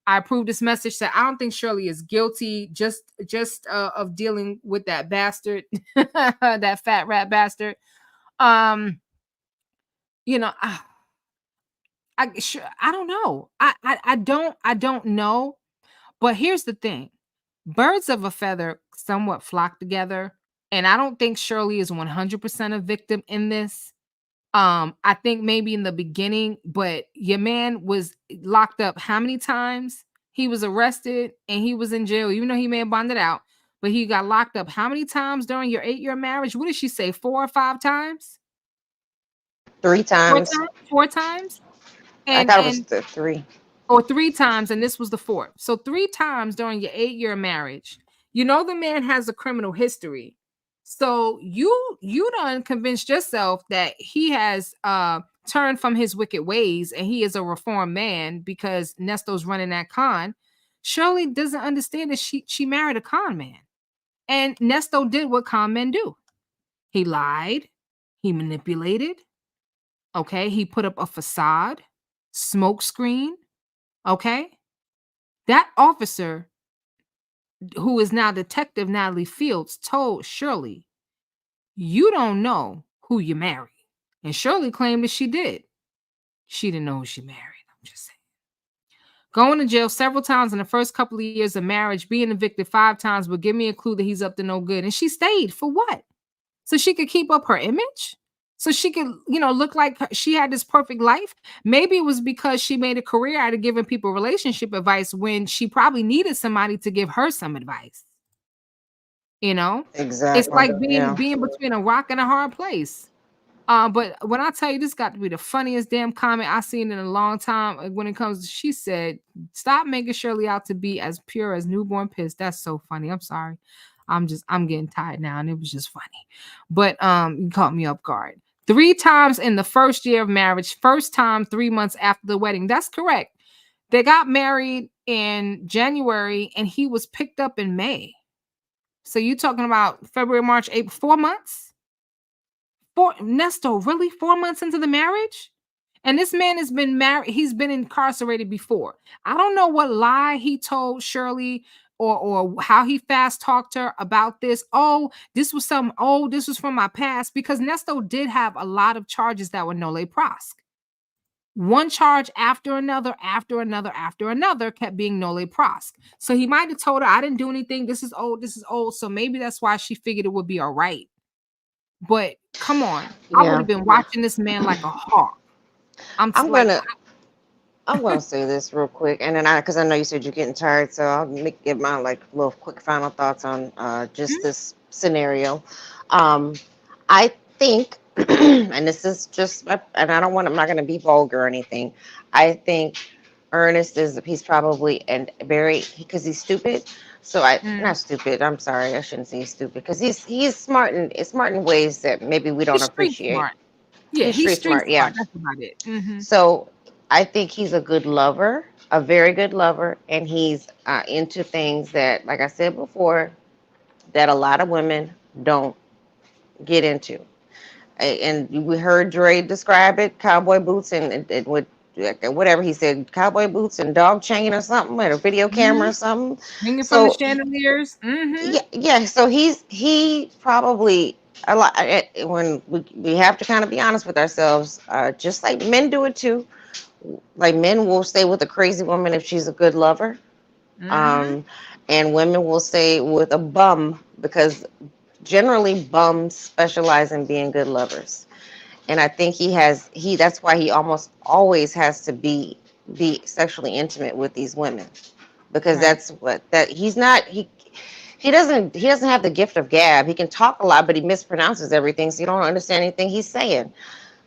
I approved this message that I don't think Shirley is guilty just of dealing with that bastard, that fat rat bastard. I don't know. I don't know. But here's the thing. Birds of a feather somewhat flock together. And I don't think Shirley is 100% a victim in this. I think maybe in the beginning, but your man was locked up how many times? He was arrested and he was in jail, even though he may have bonded out. But he got locked up how many times during your 8-year marriage? What did she say? 4 or 5 times? 3 times. 4 times? I thought it was 3. Or 3 times, and this was the 4th. So 3 times during your 8-year marriage. The man has a criminal history. So you done convinced yourself that he has turned from his wicked ways and he is a reformed man because Nesto's running that con. Shirley doesn't understand that she married a con man. And Nesto did what con men do. He lied. He manipulated. Okay. He put up a facade, smoke screen. Okay. That officer, who is now Detective Natalie Fields, told Shirley, you don't know who you married. And Shirley claimed that she did. She didn't know who she married. I'm just saying. Going to jail several times in the first couple of years of marriage, being evicted 5 times would give me a clue that he's up to no good. And she stayed for what? So she could keep up her image? So she could, look like she had this perfect life? Maybe it was because she made a career out of giving people relationship advice when she probably needed somebody to give her some advice. Exactly. It's like being between a rock and a hard place. But when I tell you, this got to be the funniest damn comment I've seen in a long time. When it comes, she said, "Stop making Shirley out to be as pure as newborn piss." That's so funny. I'm sorry. I'm getting tired now, and it was just funny. But you caught me off guard. 3 times in the first year of marriage. First time 3 months after the wedding. That's correct. They got married in January, and he was picked up in May. So you're talking about February, March, April, 4 months? Nesto, really? 4 months into the marriage? And this man has been married. He's been incarcerated before. I don't know what lie he told Shirley or how he fast talked her about this. This was from my past, because Nesto did have a lot of charges that were noli pros. One charge after another kept being noli pros. So he might have told her, I didn't do anything. This is old. So maybe that's why she figured it would be all right. But come on. I would have been watching this man like a hawk. I'm gonna say this real quick, and then because I know you said you're getting tired, so I'll give my little quick final thoughts on just this scenario. I think, and this is just, and I'm not gonna be vulgar or anything. I think Ernest he's probably because he's stupid. So not stupid. I'm sorry, I shouldn't say he's stupid, because he's smart in ways that maybe we don't appreciate. Smart. Yeah, he's street smart. Yeah, that's about it. Mm-hmm. So I think he's a good lover, a very good lover, and he's into things that, like I said before, that a lot of women don't get into. And we heard Dre describe it: cowboy boots and with whatever he said, cowboy boots and dog chain or something, or a video camera or something. Hanging from the chandeliers. Mm-hmm. Yeah. So he probably a lot. When we have to kind of be honest with ourselves, just like men do it too. Like, men will stay with a crazy woman if she's a good lover, and women will stay with a bum, because generally bums specialize in being good lovers. And I think that's why he almost always has to be sexually intimate with these women, because he doesn't have the gift of gab. He can talk a lot, but he mispronounces everything, so you don't understand anything he's saying.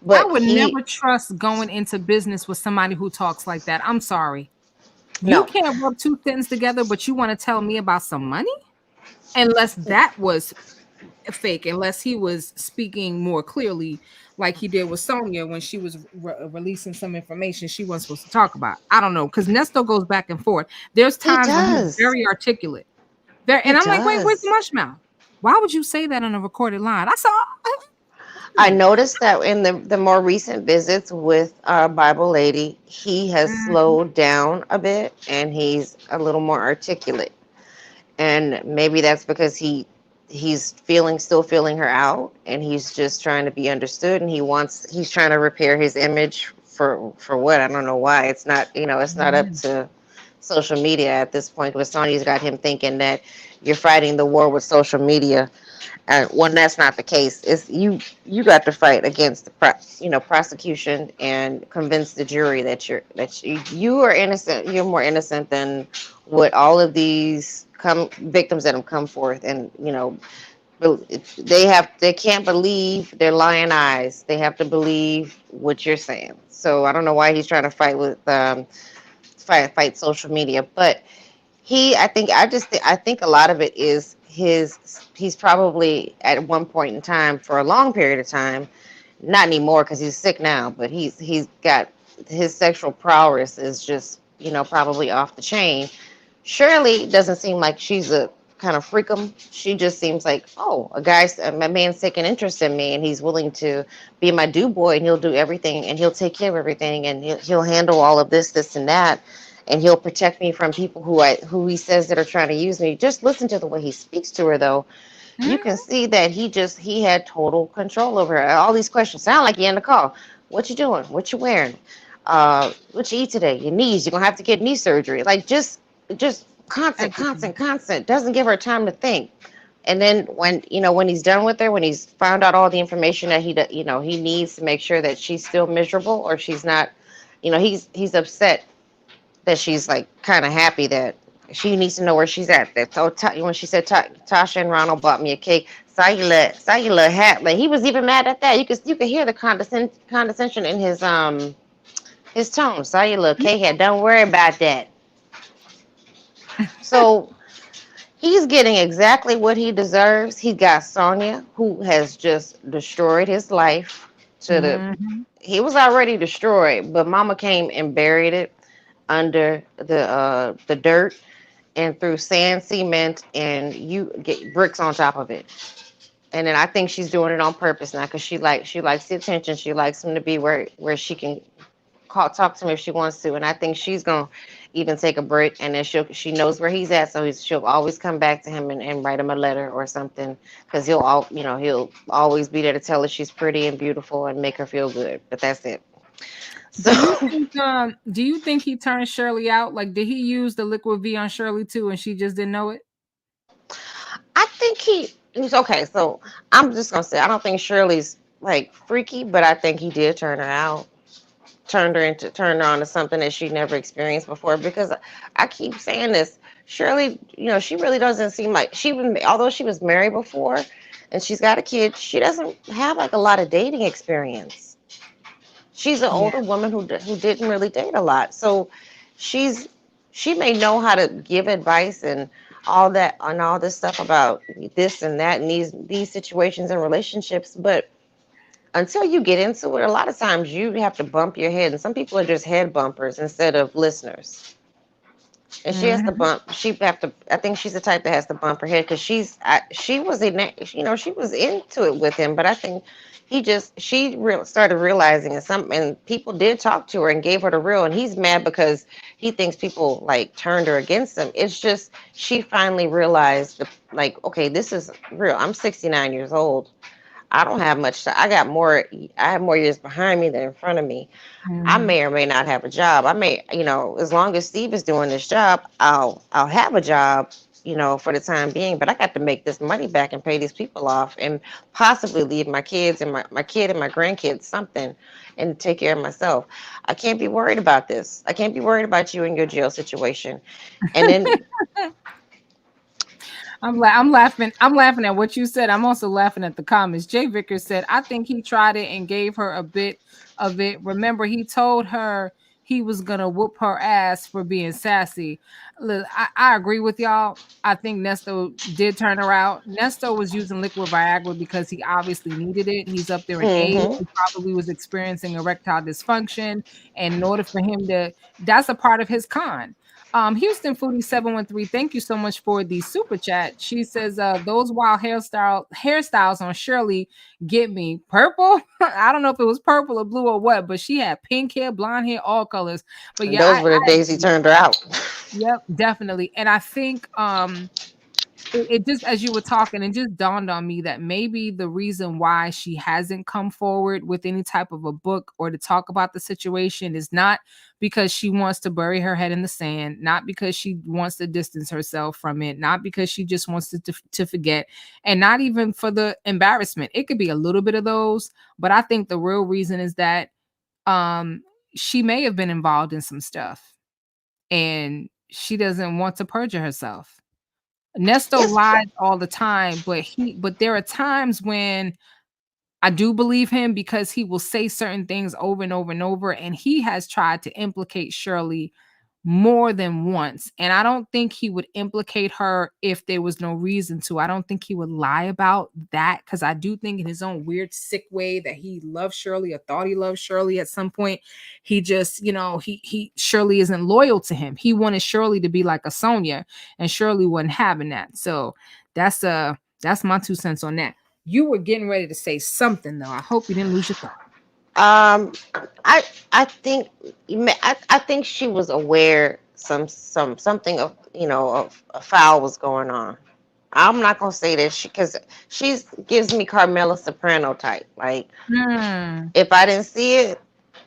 But I would never trust going into business with somebody who talks like that. I'm sorry. You can't rub 2 things together, but you want to tell me about some money? Unless that was fake unless he was speaking more clearly, like he did with Sonya when she was releasing some information she wasn't supposed to talk about. I don't know, because Nesto goes back and forth. There's He times when he's does. very articulate. There, He and I'm like, wait, where's the does. mush mouth? Why would you say that on a recorded line? I saw. I noticed that in the more recent visits with our Bible lady, he has Mhm. slowed down a bit and he's a little more articulate. And maybe that's because he's still feeling her out, and he's just trying to be understood, and he's trying to repair his image for what, I don't know why. It's not, it's not up Mhm. to social media at this point, but Sonny's got him thinking that you're fighting the war with social media, and when that's not the case. It's you got to fight against the prosecution and convince the jury that you are innocent. You're more innocent than what all of these victims that have come forth, and they can't believe their lying eyes. They have to believe what you're saying. So I don't know why he's trying to fight with fight social media, but I think a lot of it is he's probably at one point in time, for a long period of time, not anymore because he's sick now, but he's got his sexual prowess is just probably off the chain. Shirley doesn't seem like she's a kind of freakum. She just seems like, oh, a man's taking interest in me, and he's willing to be my do boy, and he'll do everything, and he'll take care of everything, and he'll handle all of this, and that, and he'll protect me from people who he says that are trying to use me. Just listen to the way he speaks to her, though. You can Mhm. see that he had total control over her. All these questions sound like you end the call. What you doing? What you wearing? What you eat today? Your knees. You're gonna have to get knee surgery. Like just Everything. constant. Doesn't give her time to think. And then when he's done with her, when he's found out all the information that he needs to make sure that she's still miserable or she's not, he's upset that she's like kind of happy that she needs to know where she's at. That when she said Tasha and Ronald bought me a cake, cellular hat. Like he was even mad at that. You could hear the condescension in his tone. Cellular cake hat. Don't worry about that. So he's getting exactly what he deserves. He got Sonya, who has just destroyed his life to the. Mhm. He was already destroyed, but Mama came and buried it under the dirt and threw sand, cement, and you get bricks on top of it. And then I think she's doing it on purpose now because she likes the attention. She likes him to be where she can talk to him if she wants to. And I think she's gonna even take a break, and then she knows where he's at, so she'll always come back to him and write him a letter or something because he'll always be there to tell her she's pretty and beautiful and make her feel good. But that's it. So Do you think he turned Shirley out? Like, did he use the liquid V on Shirley too, and she just didn't know it? I think he's okay. So I'm just gonna say I don't think Shirley's like freaky, but I think he did turn her out, turned her on to something that she never experienced before. Because I keep saying this, Shirley, she really doesn't seem like although she was married before, and she's got a kid, she doesn't have like a lot of dating experience. She's an Yeah. older woman who didn't really date a lot, so she's she may know how to give advice and all this stuff about this and that and these situations and relationships, but until you get into it, a lot of times you have to bump your head, and some people are just head bumpers instead of listeners. And she has to Mhm. bump. She have to. I think she's the type that has to bump her head because she was in that. She was into it with him, but I think started realizing and people did talk to her and gave her the real, and he's mad because he thinks people like turned her against him. It's just she finally realized like, okay, this is real. I'm 69 years old. I don't have much. I got more. I have more years behind me than in front of me. I Mhm. may or may not have a job. I may, as long as Steve is doing this job, I'll have a job, for the time being. But I got to make this money back and pay these people off, and possibly leave my kids and my kid and my grandkids something, and take care of myself. I can't be worried about this. I can't be worried about you and your jail situation. And then I'm laughing. I'm laughing at what you said. I'm also laughing at the comments. Jay Vickers said, "I think he tried it and gave her a bit of it. Remember, he told her he was gonna whoop her ass for being sassy. Look, I agree with y'all. I think Nesto did turn her out. Nesto was using liquid Viagra because he obviously needed it. He's up there in age. He probably was experiencing erectile dysfunction. And in order for him to, that's a part of his con. Houston Foodie 713, thank you so much for the super chat. She says, those wild hairstyles on Shirley get me. Purple? I don't know if it was purple or blue or what, but she had pink hair, blonde hair, all colors. But yeah, those were the days he turned her out. Yep, definitely. And I think it just, as you were talking, it just dawned on me that maybe the reason why she hasn't come forward with any type of a book or to talk about the situation is not because she wants to bury her head in the sand, not because she wants to distance herself from it, not because she just wants to forget, and not even for the embarrassment. It could be a little bit of those, but I think the real reason is that she may have been involved in some stuff and she doesn't want to perjure herself. Nesto lies all the time, but there are times when I do believe him because he will say certain things over and over and over, and he has tried to implicate Shirley more than once. And I don't think he would implicate her if there was no reason to. I don't think he would lie about that because I do think in his own weird, sick way that he loved Shirley or thought he loved Shirley at some point. He just, Shirley isn't loyal to him. He wanted Shirley to be like a Sonya, and Shirley wasn't having that. So that's my 2 cents on that. You were getting ready to say something though. I hope you didn't lose your thought. I think she was aware something of of a foul was going on. I'm not gonna say this because she gives me Carmela Soprano type. Like if I didn't see it,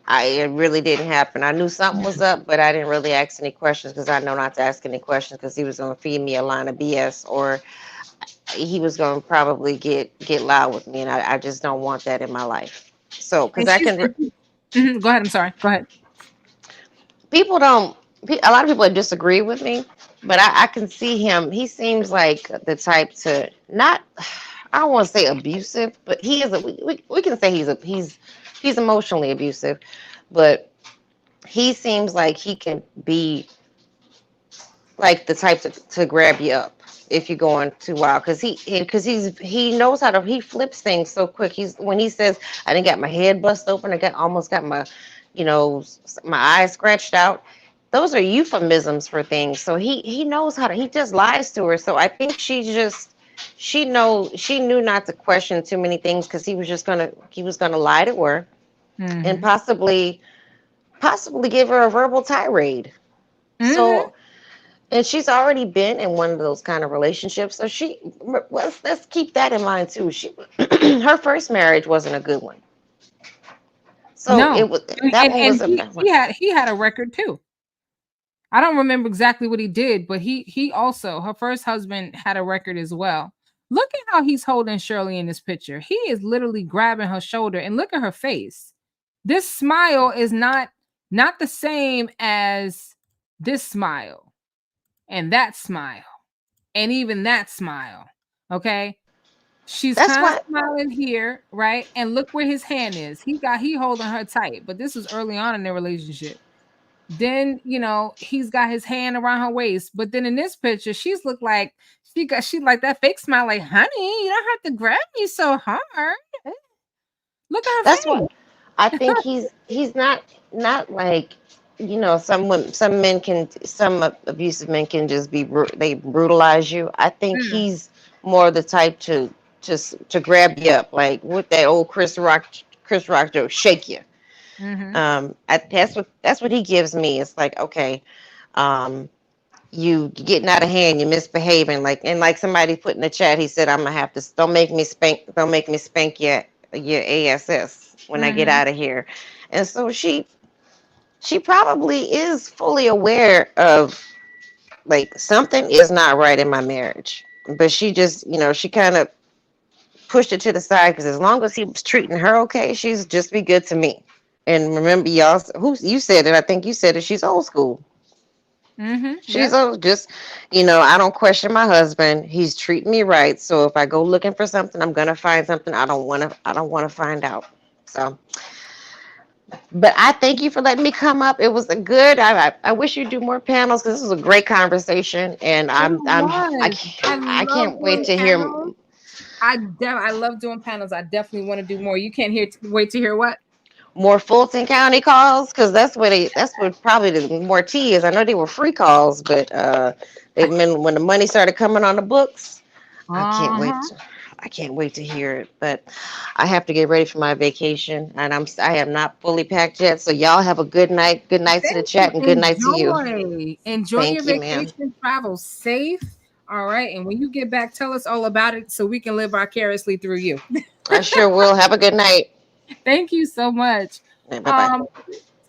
it really didn't happen. I knew something was up, but I didn't really ask any questions because I know not to ask any questions because he was gonna feed me a line of BS or he was gonna probably get loud with me, and I just don't want that in my life. So because I can. Go ahead. I'm sorry. Go ahead. A lot of people disagree with me, but I can see him. He seems like the type to not, I don't want to say abusive, but he is. We can say he's emotionally abusive, but he seems like he can be like the type to grab you up if you're going too wild because he knows how to, he flips things so quick. When he says I didn't get my head bust open, I almost got my my eyes scratched out, those are euphemisms for things. So he knows how to, he just lies to her. So I think she knew not to question too many things because he was gonna lie to her and possibly give her a verbal tirade. So, and she's already been in one of those kind of relationships. So let's keep that in mind too. Her first marriage wasn't a good one. So no. it was that one was a bad one. He had a record too. I don't remember exactly what he did, but he also, her first husband had a record as well. Look at how he's holding Shirley in this picture. He is literally grabbing her shoulder, and look at her face. This smile is not the same as this smile and that smile and even that smile. Okay. She's kind of smiling here, right? And look where his hand is. He holding her tight, but this was early on in their relationship. Then he's got his hand around her waist, but then in this picture, she's looked like she like that fake smile, like, honey, you don't have to grab me so hard. Look at her. That's face. What I think. He's not like some abusive men can just be they brutalize you. I think he's more the type to grab you up, like with that old Chris Rock joke, shake you. That's what he gives me. It's like, okay, you getting out of hand, you're misbehaving, like somebody put in the chat, he said, I'm gonna have to don't make me spank your ass when I get out of here. And so she probably is fully aware of like something is not right in my marriage, but she just she kind of pushed it to the side because as long as he was treating her okay, she's just be good to me. And remember, y'all, you said it? I think you said it. She's old school. She's old. Just, I don't question my husband. He's treating me right. So if I go looking for something, I'm gonna find something. I don't want to find out. So But I thank you for letting me come up. It was a good. I wish you'd do more panels because this was a great conversation, and It I was. I can't I love can't wait doing to hear panels. I love doing panels. I definitely want to do more. You can't wait to hear what? more Fulton County calls because that's what probably the more tea is. I know they were free calls, but they've been when the money started coming on the books. I can't wait. Uh-huh. I can't wait to hear it. But I have to get ready for my vacation, and I am not fully packed yet. So y'all have a good night. Good night to the Thank you. chat, and good night to you. Enjoy your Thank you, ma'am. vacation. Travel safe. All right. And when you get back, tell us all about it so we can live vicariously through you. I sure will. Have a good night. Thank you so much. Bye bye. Um,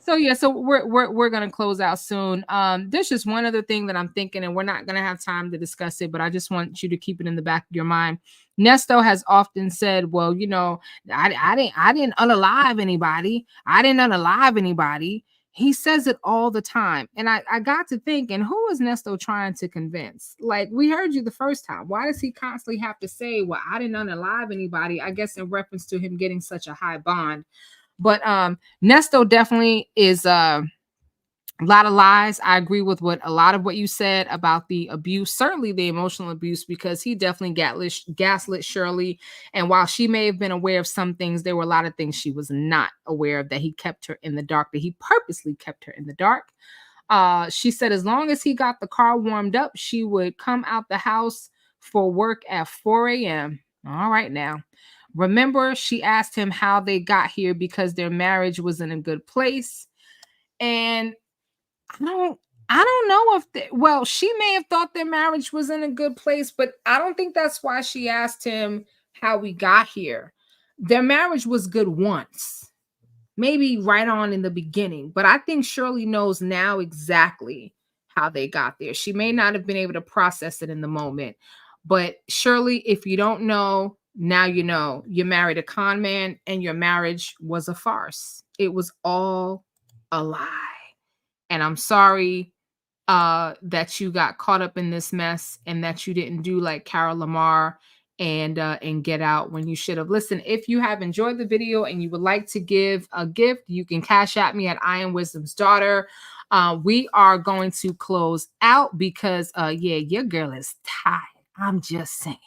so yeah, so we're gonna close out soon. There's just one other thing that I'm thinking, and we're not gonna have time to discuss it, but I just want you to keep it in the back of your mind. Nesto has often said, "Well, you know, I didn't unalive anybody. I didn't unalive anybody." He says it all the time, and I got to thinking, who is Nesto trying to convince? Like, we heard you the first time. Why does he constantly have to say, "Well, I didn't unalive anybody"? I guess in reference to him getting such a high bond. But Nesto definitely is a lot of lies. I agree with a lot of what you said about the abuse, certainly the emotional abuse, because he definitely gaslit Shirley. And while she may have been aware of some things, there were a lot of things she was not aware of, that he kept her in the dark, that he purposely kept her in the dark. She said as long as he got the car warmed up, she would come out the house for work at 4 a.m. All right now. Remember, she asked him how they got here because their marriage was in a good place. And I don't know if well, she may have thought their marriage was in a good place, but I don't think that's why she asked him how we got here. Their marriage was good once, maybe right on in the beginning, but I think Shirley knows now exactly how they got there. She may not have been able to process it in the moment, but Shirley, if you don't know, now you know. You married a con man and your marriage was a farce. It was all a lie. And I'm sorry that you got caught up in this mess and that you didn't do like Carol Lamar and get out when you should have. Listen, if you have enjoyed the video and you would like to give a gift, you can cash at me at iamwisdomsdaughter. We are going to close out because yeah, your girl is tired. I'm just saying.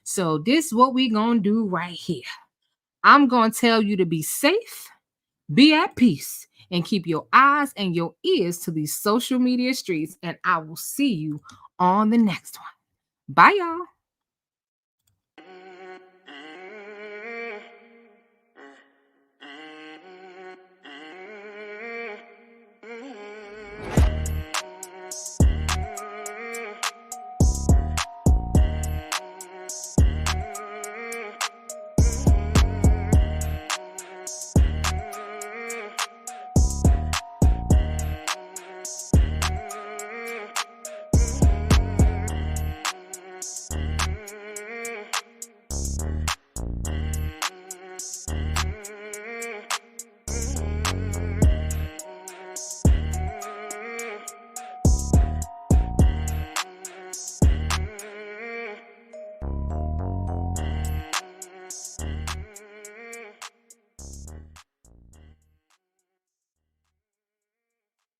So this is what we gonna do right here. I'm gonna tell you to be safe, be at peace, and keep your eyes and your ears to these social media streets. And I will see you on the next one. Bye, y'all.